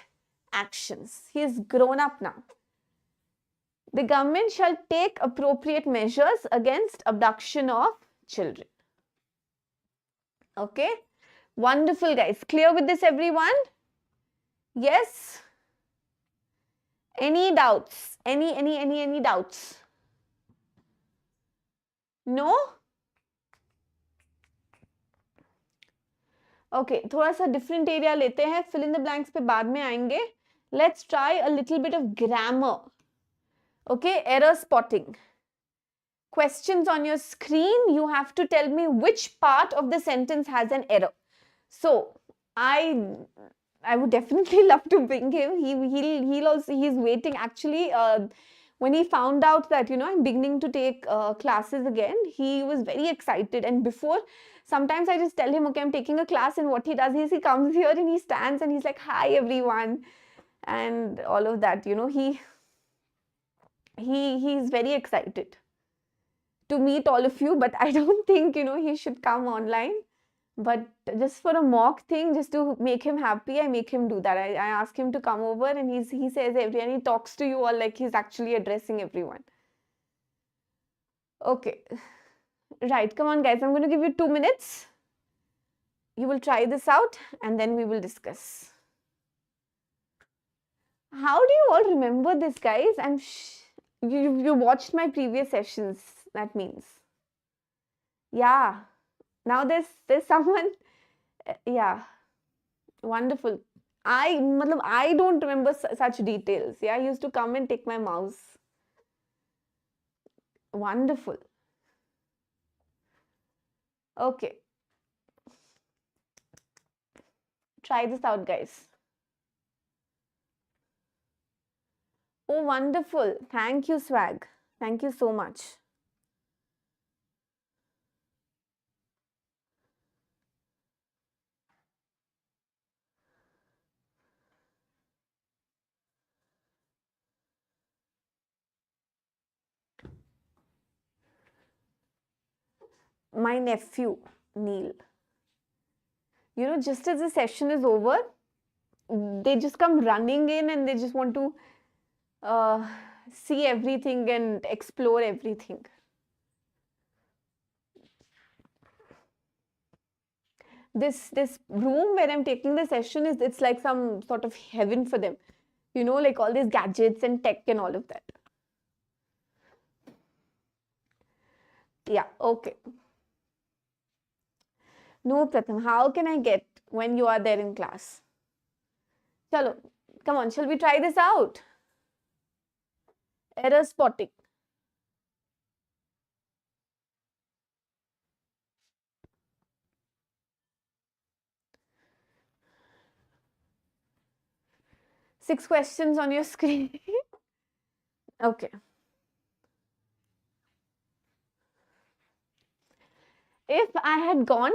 actions. He is grown up now. The government shall take appropriate measures against abduction of children. Okay. Wonderful guys. Clear with this everyone? Yes? Any doubts? Any doubts? No? Okay, थोड़ा सा different area लेते हैं. Fill in the blanks पे बाद में आएंगे. Let's try a little bit of grammar. Okay, error spotting. Questions on your screen. You have to tell me which part of the sentence has an error. So, I would definitely love to bring him. He'll also, he's waiting. Actually, when he found out that, you know, I'm beginning to take classes again, he was very excited. And before, sometimes I just tell him, okay, I'm taking a class, and what he does is he comes here and he stands and he's like, hi everyone, and all of that. You know, he's very excited to meet all of you, but I don't think, you know, he should come online. But just for a mock thing, just to make him happy, I make him do that. I ask him to come over, and he says and he talks to you all like he's actually addressing everyone. Okay. Right, come on guys, I'm going to give you 2 minutes. You will try this out and then we will discuss. How do you all remember this, guys? You watched my previous sessions, that means. Yeah. Now there's someone, yeah, wonderful. I don't remember such details. Yeah, I used to come and take my mouse. Wonderful. Okay. Try this out, guys. Oh, wonderful. Thank you, Swag. Thank you so much. My nephew, Neil. You know, just as the session is over, they just come running in and they just want to see everything and explore everything. This room where I'm taking the session it's like some sort of heaven for them. You know, like all these gadgets and tech and all of that. Yeah, okay. No, Pratham, how can I get when you are there in class? Chalo, come on, shall we try this out? Error spotting. Six questions on your screen. Okay. If I had gone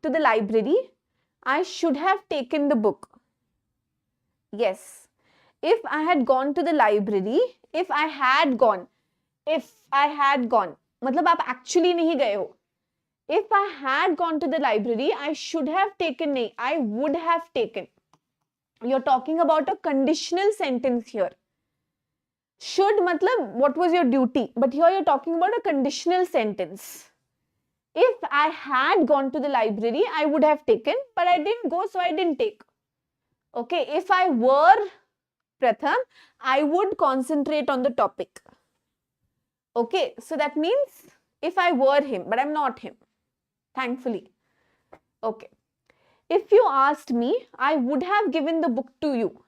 to the library, I should have taken the book. Yes. If I had gone to the library, if I had gone, मतलब आप actually नहीं गए हो. If I had gone to the library, I should have taken नहीं, I would have taken. You're talking about a conditional sentence here. Should matlab what was your duty, but here you're talking about a conditional sentence. If I had gone to the library, I would have taken, but I didn't go, so I didn't take. Okay, if I were Pratham, I would concentrate on the topic. Okay, so that means if I were him, but I'm not him, thankfully. Okay. If you asked me, I would have given the book to you.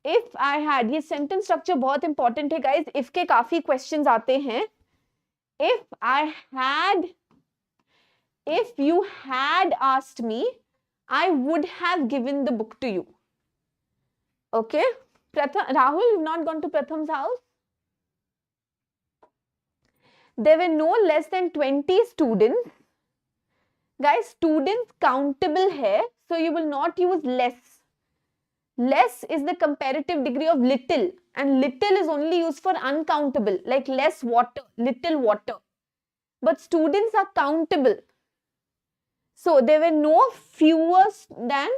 If I had, ये sentence structure बहुत important है guys. If के काफी questions आते हैं. If you had asked me, I would have given the book to you. Okay, Rahul, you've not gone to Pratham's house? There were no less than 20 students. Guys, students countable hai, so you will not use less. Less is the comparative degree of little, and little is only used for uncountable, like less water, little water. But students are countable. So there were no fewer than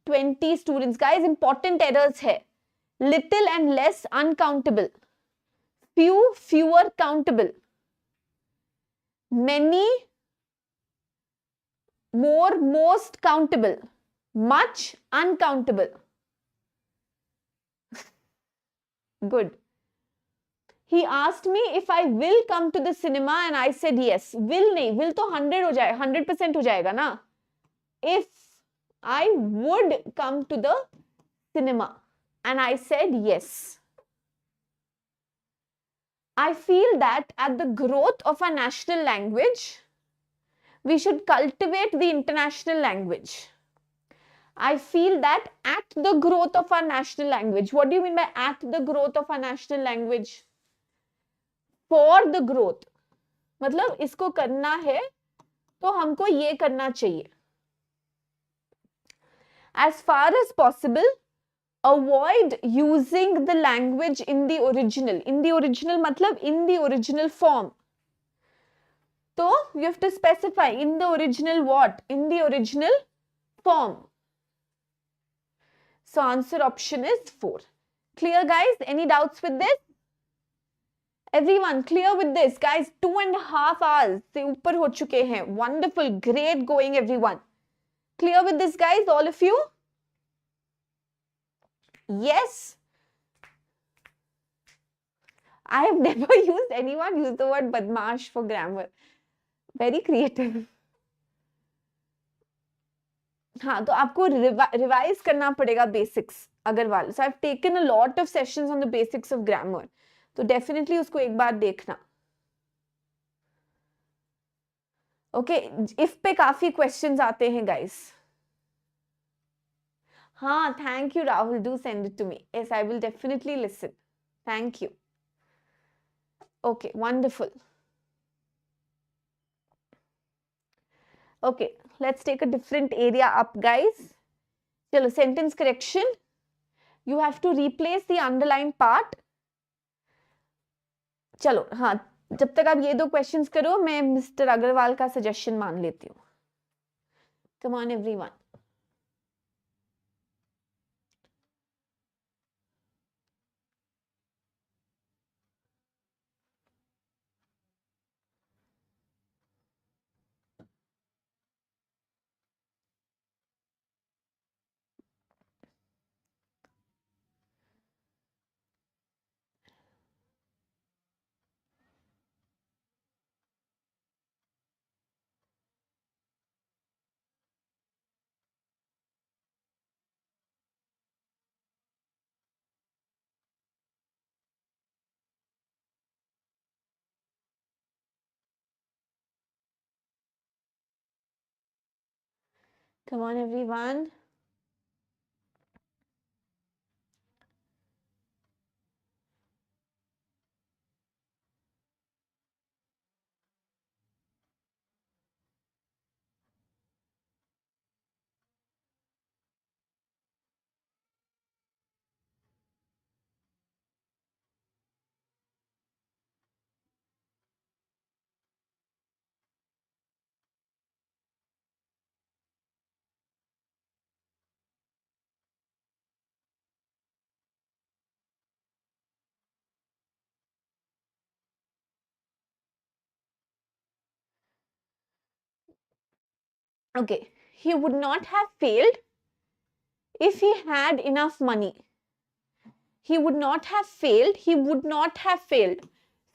20 students. Guys, important errors hai. Little and less uncountable. Few, fewer countable. Many, more, most countable. Much uncountable. Good. He asked me if I will come to the cinema and I said yes. Will नहीं, will तो 100 हो जाए, 100% हो जाएगा ना. If I would come to the cinema and I said yes. I feel that at the growth of our national language, we should cultivate the international language. I feel that at the growth of our national language. What do you mean by at the growth of our national language? For the growth. मतलब इसको करना है तो हमको ये करना चाहिए. As far as possible, avoid using the language in the original. In the original मतलब in the original form. So you have to specify in the original what? In the original form. So answer option is 4. Clear guys? Any doubts with this? Everyone clear with this? Guys, 2.5 hours से ऊपर हो चुके हैं. Wonderful, great going everyone. Clear with this guys, all of you? Yes? I have never used anyone use the word badmash for grammar. Very creative. हाँ तो आपको revise करना पड़ेगा basics Agarwal. So I've taken a lot of sessions on the basics of grammar. तो definitely उसको एक बार देखना. Okay if पे काफी क्वेश्चंस आते हैं गाइस. हाँ thank you Rahul, do send it to me. Yes I will definitely listen. Thank you. Okay wonderful. Okay let's take a different area up guys. चलो sentence correction. You have to replace the underlined part. चलो हाँ जब तक आप ये 2 questions करो मैं mister Agarwal का सजेशन मान लेती हूँ. Come on everyone. Come on everyone. Okay, he would not have failed if he had enough money. He would not have failed. He would not have failed.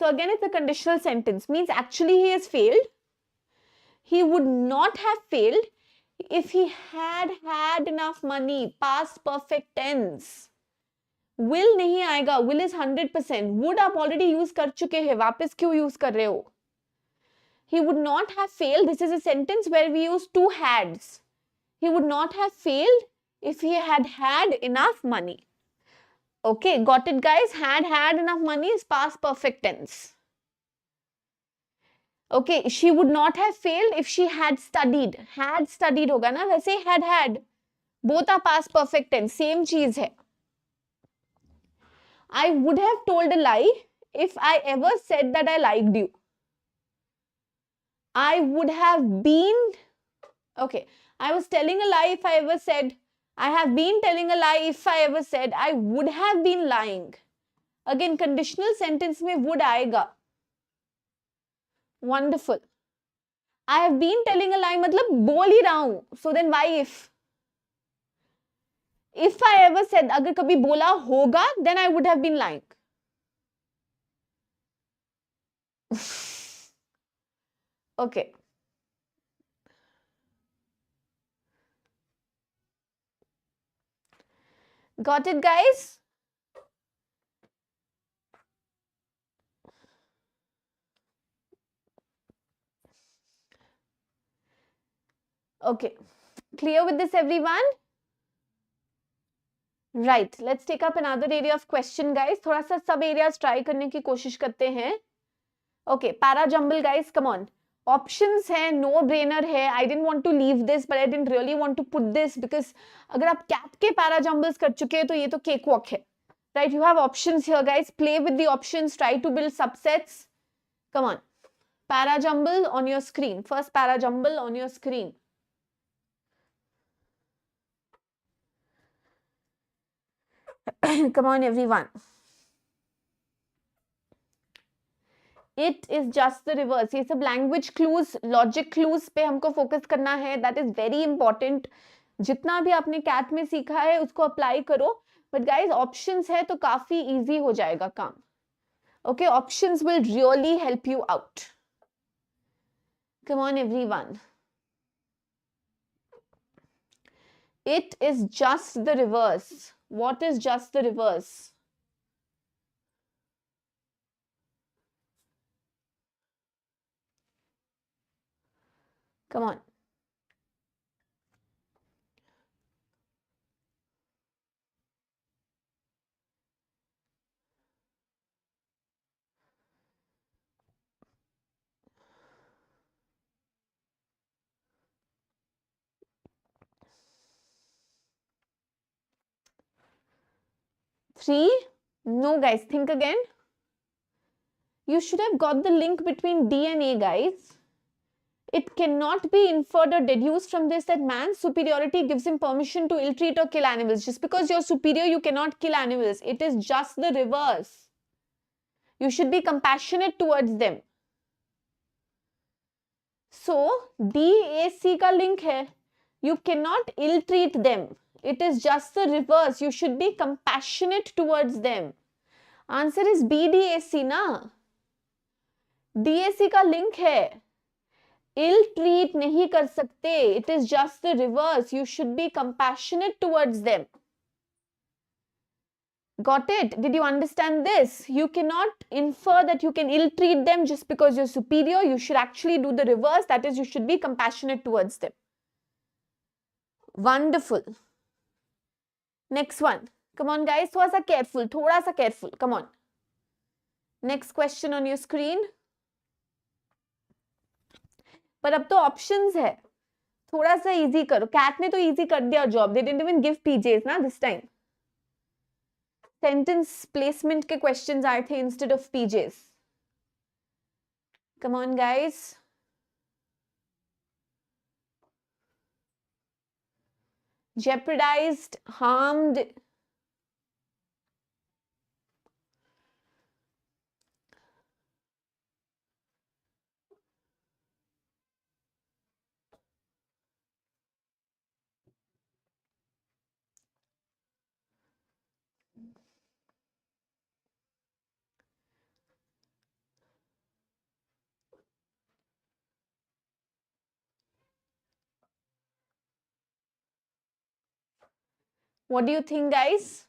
So again, it's a conditional sentence. Means actually he has failed. He would not have failed if he had had enough money. Past perfect tense. Will नहीं आएगा. Will is 100%. Would आप already use कर चुके हैं. वापस क्यों use कर रहे हो? He would not have failed. This is a sentence where we use 2 hads. He would not have failed if he had had enough money. Okay, got it guys? Had enough money is past perfect tense. Okay, she would not have failed if she had studied. Had studied होगा ना, वैसे had. Both are past perfect tense. Same चीज है. I would have told a lie if I ever said that I liked you. I would have been, okay, I was telling a lie if I ever said, I have been telling a lie if I ever said I would have been lying. Again, conditional sentence में would आएगा. Wonderful. I have been telling a lie मतलब बोल ही रहा हूँ. So then why if? If I ever said, अगर कभी बोला होगा, then I would have been lying. Okay. Got it, guys? Okay. Clear with this, everyone? Right. Let's take up another area of question, guys. थोड़ा सा सब areas try करने की कोशिश करते हैं. Okay. Parajumble, guys. Come on. Options है, no brainer है. I didn't want to leave this, but I didn't really want to put this because अगर आप cat के parajumbles कर चुके हैं तो ये तो cakewalk है. Right? You have options here, guys. Play with the options. Try to build subsets. Come on. Parajumble on your screen. First parajumble on your screen. Come on, everyone. It is just the reverse. ये सब language clues, logic clues पे हमको focus करना है. That is very important. जितना भी आपने cat में सीखा है उसको apply करो. But guys, options है तो काफी easy हो जाएगा काम. Okay, options will really help you out. Come on, everyone. It is just the reverse. What is just the reverse? Come on. Three? No, guys, think again. You should have got the link between D and A, guys. It cannot be inferred or deduced from this that man's superiority gives him permission to ill-treat or kill animals. Just because you're superior, you cannot kill animals. It is just the reverse. You should be compassionate towards them. So, DAC का link है. You cannot ill-treat them. It is just the reverse. You should be compassionate towards them. Answer is BDAC ना. DAC का link है. Ill-treat नहीं कर सकते. It is just the reverse. You should be compassionate towards them. Got it? Did you understand this? You cannot infer that you can ill-treat them just because you're superior. You should actually do the reverse. That is, you should be compassionate towards them. Wonderful. Next one. Come on, guys. थोड़ा सा careful. थोड़ा सा careful. Come on. Next question on your screen. पर अब तो options है. थोड़ा सा easy करो. Cat ने तो easy कर दिया job. They didn't even give PJs ना this time. Sentence placement के questions आए थे instead of PJs. Come on, guys. Jeopardized, harmed. What do you think, guys?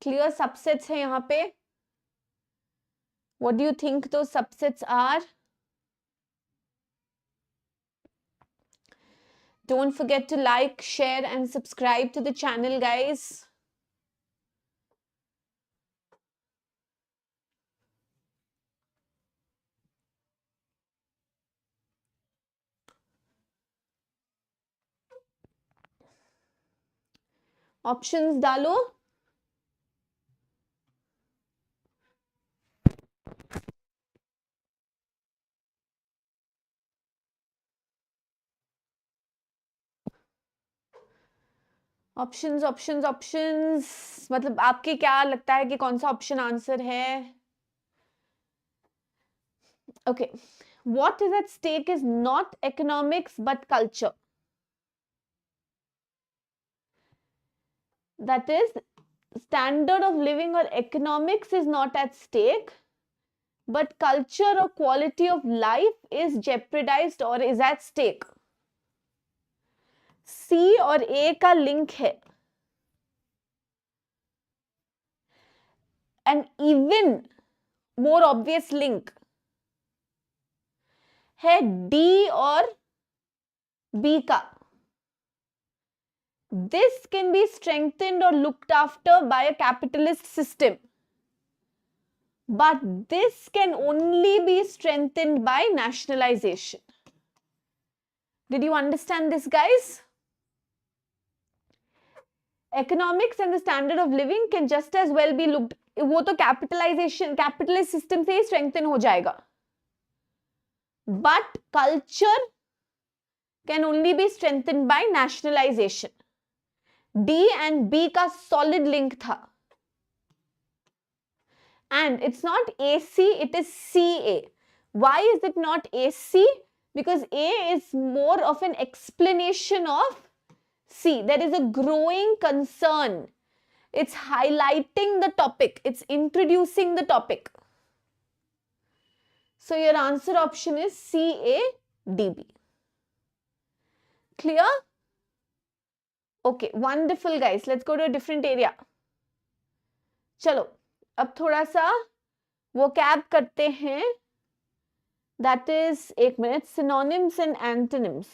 Clear subsets है यहाँ पे. What do you think those subsets are? Don't forget to like, share and subscribe to the channel, guys. Options डालो. Options, options, options. मतलब आपके क्या लगता है कि कौन सा ऑप्शन आंसर है? Okay. What is at stake is not economics but culture. That is, standard of living or economics is not at stake, but culture or quality of life is jeopardized or is at stake. C और A का link है. An even more obvious link है D और B का. This can be strengthened or looked after by a capitalist system, but this can only be strengthened by nationalization. Did you understand this, guys? Economics and the standard of living can just as well be looked, वो तो capitalization, capitalist system से ही strengthen हो जाएगा. But culture can only be strengthened by nationalization. D and B का solid link था. And it's not AC, it is CA. Why is it not AC? Because A is more of an explanation of C. There is a growing concern. It's highlighting the topic. It's introducing the topic. So your answer option is CADB. Clear? Okay, wonderful guys. Let's go to a different area. चलो, अब थोड़ा सा vocab करते हैं. That is, एक minute, synonyms and antonyms.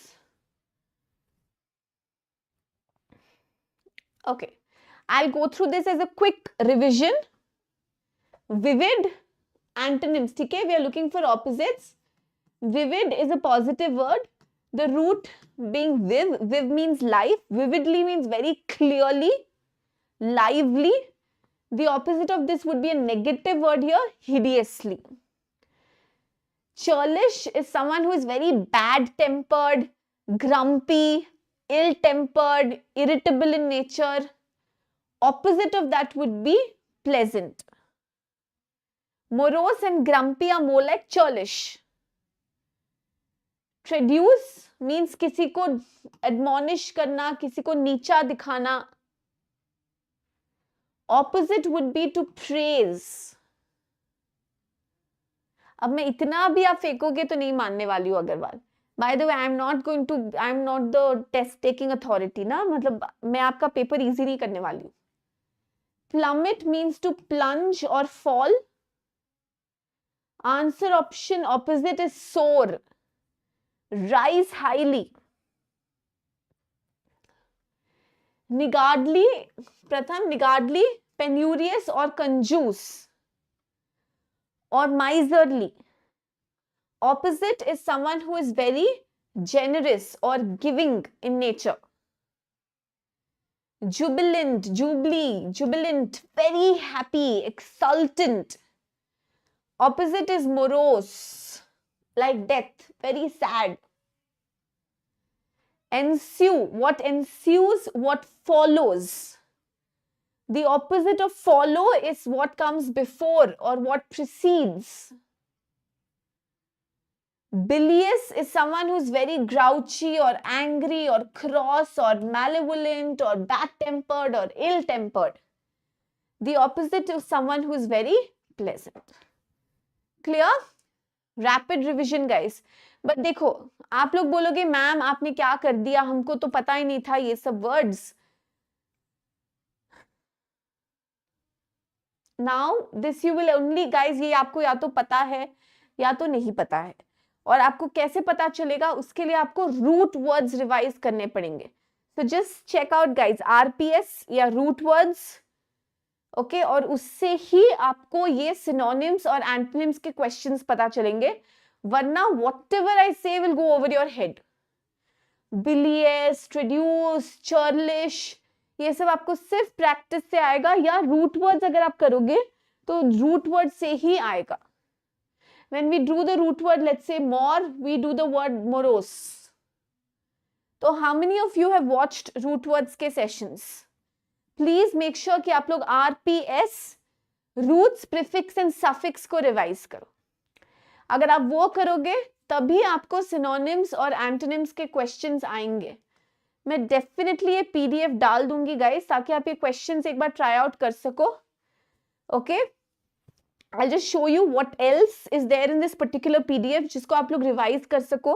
Okay, I'll go through this as a quick revision. Vivid, antonyms, ठीक है? We are looking for opposites. Vivid is a positive word. The root being viv. Viv means life. Vividly means very clearly, lively. The opposite of this would be a negative word here, hideously. Churlish is someone who is very bad-tempered, grumpy, ill-tempered, irritable in nature. Opposite of that would be pleasant. Morose and grumpy are more like churlish. Traduce means किसी को admonish करना, किसी को नीचा दिखाना. Opposite would be to praise. अब मैं इतना भी आप फेंकोगे तो नहीं मानने वाली हूँ Agarwal. By the way, I'm not the test taking authority ना, मतलब मैं आपका पेपर easy नहीं करने वाली हूँ. Plummet means to plunge or fall. Answer option opposite is soar. Rise highly. Niggardly, Pratham, niggardly, penurious or conjuice or miserly. Opposite is someone who is very generous or giving in nature. Jubilant, jubilant, very happy, exultant. Opposite is morose, like death, very sad. Ensue, what ensues, what follows. The opposite of follow is what comes before or what precedes. Bilious is someone who's very grouchy or angry or cross or malevolent or bad-tempered or ill-tempered. The opposite of someone who's very pleasant. Clear? Rapid revision, guys. But देखो, आप लोग बोलोगे ma'am आपने क्या कर दिया, हमको तो पता ही नहीं था ये सब words. Now this you will only, guys, ये आपको या तो पता है या तो नहीं पता है. और आपको कैसे पता चलेगा, उसके लिए आपको root words revise करने पड़ेंगे. So just check out, guys, RPS या root words. Okay, और उससे ही आपको ये synonyms और antonyms के questions पता चलेंगे. वरना whatever I say will go over your head. Bilious, traduce, churlish, ये सब आपको सिर्फ practice से आएगा, या root words अगर आप करोगे तो root word से ही आएगा. When we do the root word, let's say more, we do the word morose. So how many of you have watched root words के sessions? Please make sure कि आप लोग RPS, roots, prefix and suffix को revise करो. अगर आप वो करोगे तभी आपको synonyms और antonyms के questions आएंगे. मैं डेफिनेटली ये पीडीएफ डाल दूंगी गाइस, ताकि आप ये क्वेश्चंस एक बार ट्राई आउट कर सको. Okay, I'll just show you what else is there in this particular PDF जिसको आप लोग रिवाइज कर सको.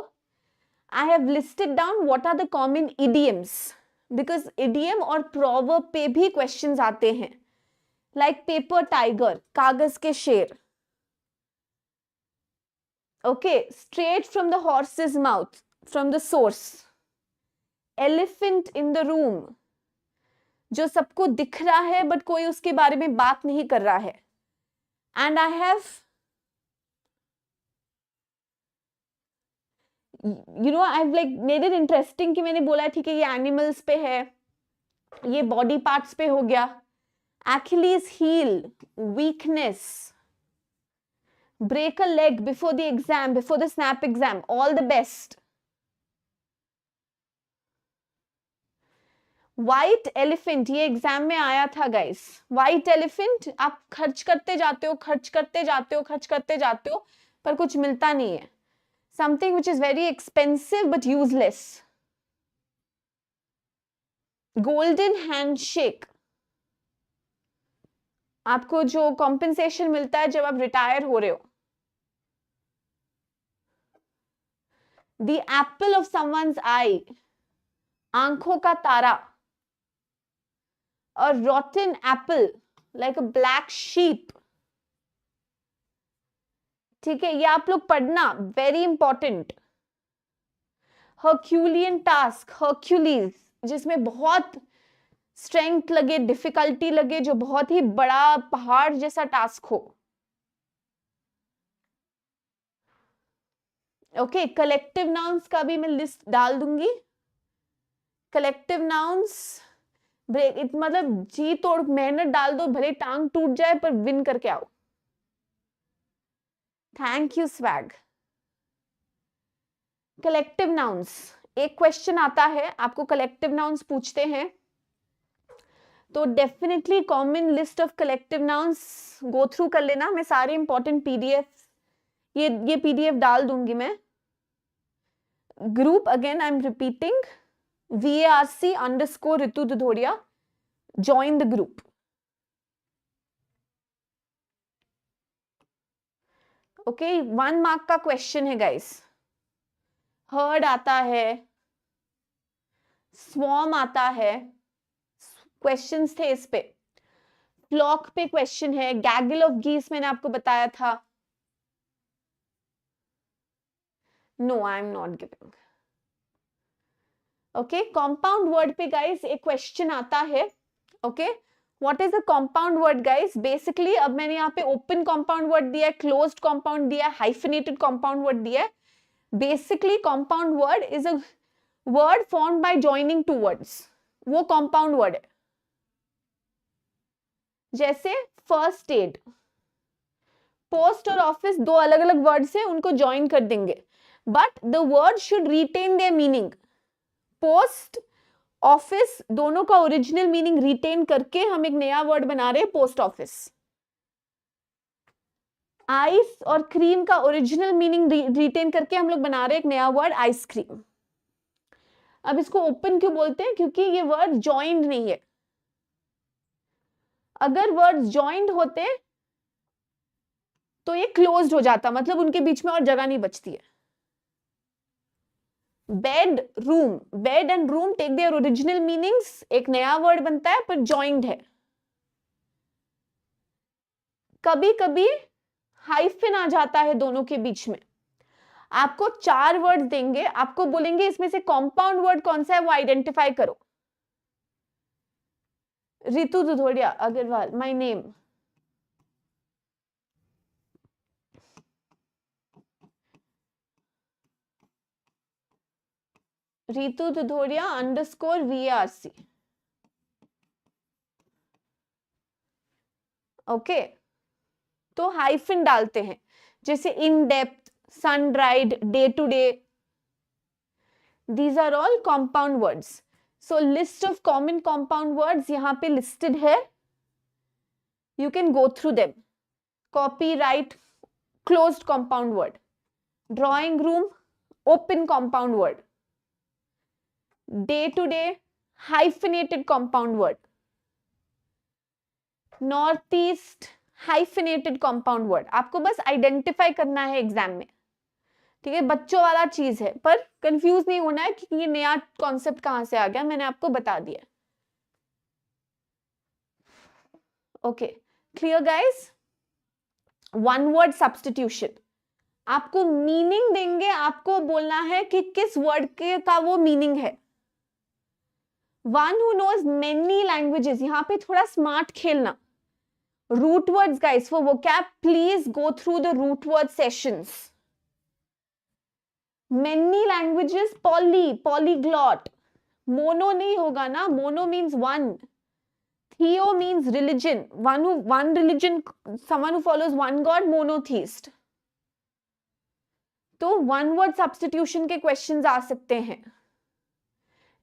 I have listed down what are the common idioms, because idiom और proverb पे भी questions आते हैं, like paper tiger, कागज के शेर. Okay, straight from the horse's mouth, from the source. Elephant in the room, जो सबको दिख रहा है बट कोई उसके बारे में बात नहीं कर रहा है. And I have, you know, I've like made it interesting कि मैंने बोला ठीक है ये animals पे है, ये body parts पे हो गया. Achilles heel, weakness, break a leg before the exam, before the snap exam, all the best. White elephant, ये एग्जाम में आया था गाइस. White elephant, आप खर्च करते जाते हो, खर्च करते जाते हो, खर्च करते जाते हो, पर कुछ मिलता नहीं है. Something which is very expensive but useless. Golden handshake, आपको जो compensation मिलता है जब आप रिटायर हो रहे हो. The apple of someone's eye, आंखों का तारा. A rotten apple, like a black sheep. ठीक है, ये आप लोग पढ़ना, very important. Herculean task, Hercules, जिसमें बहुत स्ट्रेंथ लगे, डिफिकल्टी लगे, जो बहुत ही बड़ा पहाड़ जैसा टास्क हो. ओके, कलेक्टिव नाउन्स का भी मैं लिस्ट डाल दूंगी. कलेक्टिव नाउन्स, ब्रेक, मतलब जी तोड़ मेहनत डाल दो, भले टांग टूट जाए पर विन करके आओ. Thank you swag. Collective nouns, एक क्वेश्चन आता है आपको, कलेक्टिव नाउन्स पूछते हैं, तो definitely common list of collective nouns go through कर लेना. मैं सारे इंपॉर्टेंट पीडीएफ, ये पीडीएफ डाल दूंगी मैं. Group, again I am repeating, VARC_Ritu Dudhoria, join the group. Okay, 1 mark का क्वेश्चन है गाइस. हर्ड आता है, स्वॉर्म आता है, क्वेश्चंस थे इस पे. फ्लॉक पे क्वेश्चन है, गैगल ऑफ गीस मैंने आपको बताया था. No, I am not giving. Okay, compound word पे गाइस एक क्वेश्चन आता है. Okay, what is a compound word guys? Basically अब मैंने यहाँ पे ओपन कंपाउंड वर्ड दिया है, क्लोज्ड कंपाउंड दिया है, हाइफिनेटेड कंपाउंड वर्ड दिया है. Basically compound word is a word formed by joining two words, वो कंपाउंड वर्ड है. जैसे फर्स्ट एड, पोस्ट और ऑफिस दो अलग अलग वर्ड्स हैं, उनको ज्वाइन कर देंगे, but the word should retain their meaning. Post, office, दोनों का ओरिजिनल मीनिंग रिटेन करके हम एक नया वर्ड बना रहे हैं, पोस्ट ऑफिस. आइस और क्रीम का ओरिजिनल मीनिंग रिटेन करके हम लोग बना रहे हैं एक नया वर्ड, आइसक्रीम. अब इसको ओपन क्यों बोलते हैं? क्योंकि ये वर्ड जॉइंड नहीं है. अगर वर्ड्स जॉइंड होते तो ये क्लोज्ड हो जाता, मतलब उनके बीच में और जगह नहीं बचती है. Bed, room, bed and room take their original meanings, एक नया वर्ड बनता है पर जॉइंड है. कभी कभी हाइफन आ जाता है दोनों के बीच में. आपको 4 वर्ड देंगे, आपको बोलेंगे इसमें से कंपाउंड वर्ड कौन सा है वो आइडेंटिफाई करो. Ritu Dudhoria Agarwal, my name. Ritu Dudhoria _VARC. Okay, तो हाइफन डालते हैं, जैसे in depth, sun dried, day to day. These are all compound words. So list of common compound words यहाँ पे लिस्टेड है, you can go through them. Copyright, closed compound word. Drawing room, open compound word. day to day, hyphenated compound word. Northeast, hyphenated compound word. आपको बस identify करना है exam में, ठीक है, बच्चों वाला चीज है, पर कंफ्यूज नहीं होना है कि ये नया कॉन्सेप्ट कहां से आ गया, मैंने आपको बता दिया. Okay, clear guys. One word substitution, आपको मीनिंग देंगे, आपको बोलना है कि किस वर्ड के का वो मीनिंग है. One who knows many languages, यहां पे थोड़ा स्मार्ट खेलना. Root words guys for vocab, please go through the root word sessions. Many languages, poly, polyglot. Mono नहीं होगा ना, mono means one. Theo means religion, one religion, someone who follows one god, monotheist. तो one word substitution के questions आ सकते हैं.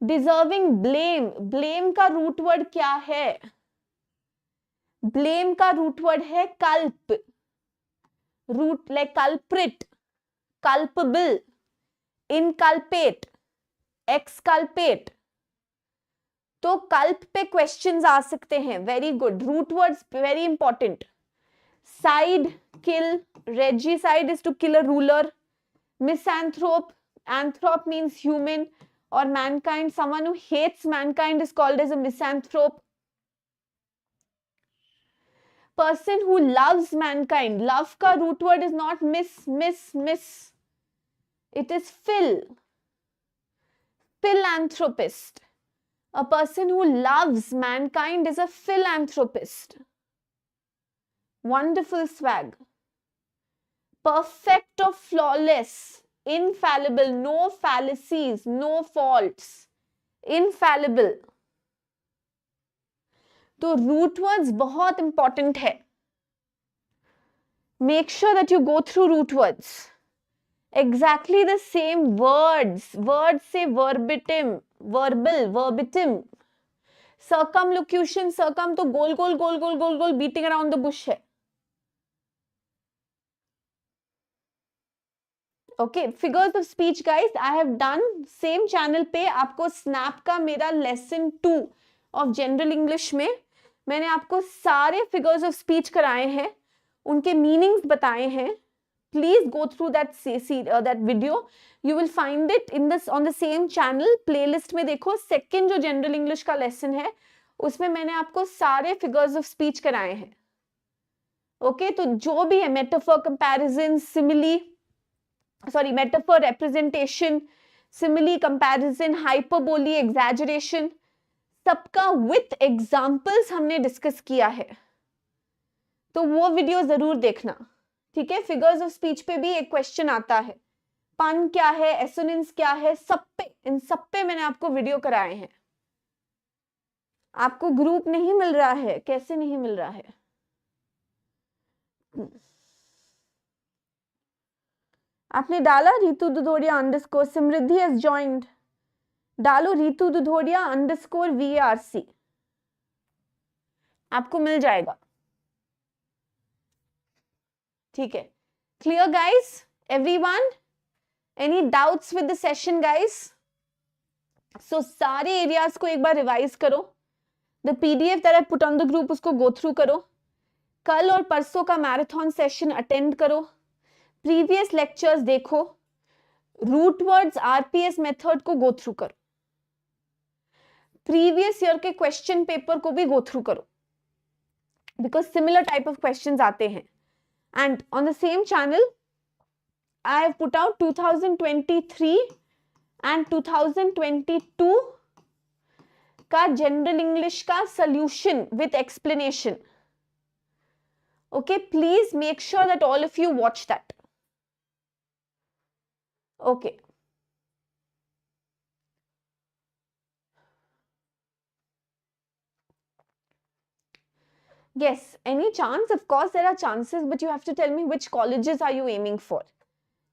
Deserving blame, blame का root word क्या है? ब्लेम का रूट वर्ड है culp. Root like culprit, culpable, inculpate, exculpate. तो कल्प पे क्वेश्चंस आ सकते हैं. Very good, root words very important. Cide, kill, regicide is to kill a ruler. Misanthrope, anthrope means human or mankind, someone who hates mankind is called as a misanthrope. Person who loves mankind, love का root word is not miss, it is philanthropist. A person who loves mankind is a philanthropist. Wonderful swag. Perfect or flawless, infallible, no fallacies, no faults, infallible. तो root words बहुत important है. Make sure that you go through root words. Exactly the same words. Words say verbatim, verbal, verbatim. Circumlocution, circum तो गोल गोल गोल गोल गोल गोल beating around the bush है. Okay, figures of speech guys, I have done same channel पे आपको snap का मेरा lesson 2 of general English में मैंने आपको सारे figures of speech कराए हैं, उनके meanings बताए हैं. Please go through that video. You will find it in this on the same channel. Playlist में देखो, second जो general English का lesson है उसमें मैंने आपको सारे figures of speech कराए हैं. Okay, तो जो भी है metaphor, comparison, simile, sorry, metaphor, representation, simile, comparison, hyperbole, exaggeration, सबका with examples हमने discuss किया है. तो वो वीडियो जरूर देखना, ठीक है. फिगर्स ऑफ स्पीच पे भी एक क्वेश्चन आता है, पन क्या है, एसोनेंस क्या है, इन सब पे मैंने आपको वीडियो कराए हैं. आपको ग्रुप नहीं मिल रहा है, कैसे नहीं मिल रहा है? आपने डाला Ritu Dudhoria underscore Samriddhi has joined. डालो रितु दुधोरिया अंडरस्कोर VARC, आपको मिल जाएगा. ठीक है. Clear guys, everyone? Any doubts with the session guys? So सारे एरियाज को एक बार रिवाइज करो. The PDF that I put on the group उसको गो थ्रू करो. कल और परसों का मैराथन सेशन अटेंड करो. प्रीवियस लेक्चर्स देखो. रूट वर्ड्स RPS मेथड को गो थ्रू करो. प्रीवियस ईयर के क्वेश्चन पेपर को भी गो थ्रू करो, because similar type of questions आते हैं. And on the same channel, I have put out 2023 and 2022 का general English का solution with explanation. Okay, please make sure that all of you watch that. Okay. Yes, any chance? Of course, there are chances, but you have to tell me which colleges are you aiming for.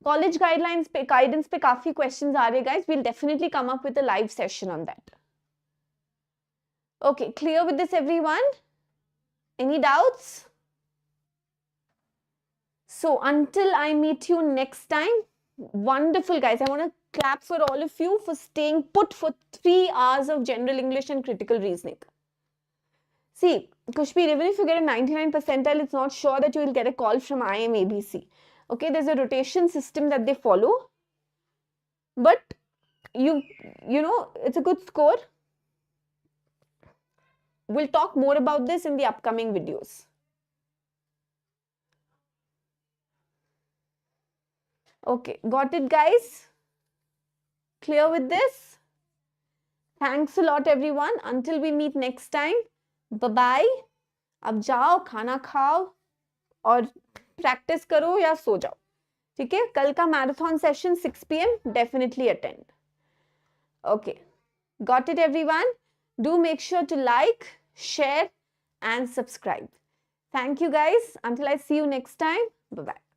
College guidelines पे guidance पे काफी questions आ रहे guys. We'll definitely come up with a live session on that. Okay, clear with this everyone? Any doubts? So until I meet you next time, wonderful guys. I want to clap for all of you for staying put for 3 hours of general English and critical reasoning. See, Kushbir, even if you get a 99 percentile, it's not sure that you will get a call from IMABC. Okay, there's a rotation system that they follow. But you know, it's a good score. We'll talk more about this in the upcoming videos. Okay, got it, guys? Clear with this? Thanks a lot, everyone. Until we meet next time. Bye-bye. अब जाओ, खाना खाओ और practice करो या सो जाओ. ठीक है? कल का marathon session 6 PM. Definitely attend. Okay. Got it, everyone? Do make sure to like, share and subscribe. Thank you, guys. Until I see you next time. Bye-bye.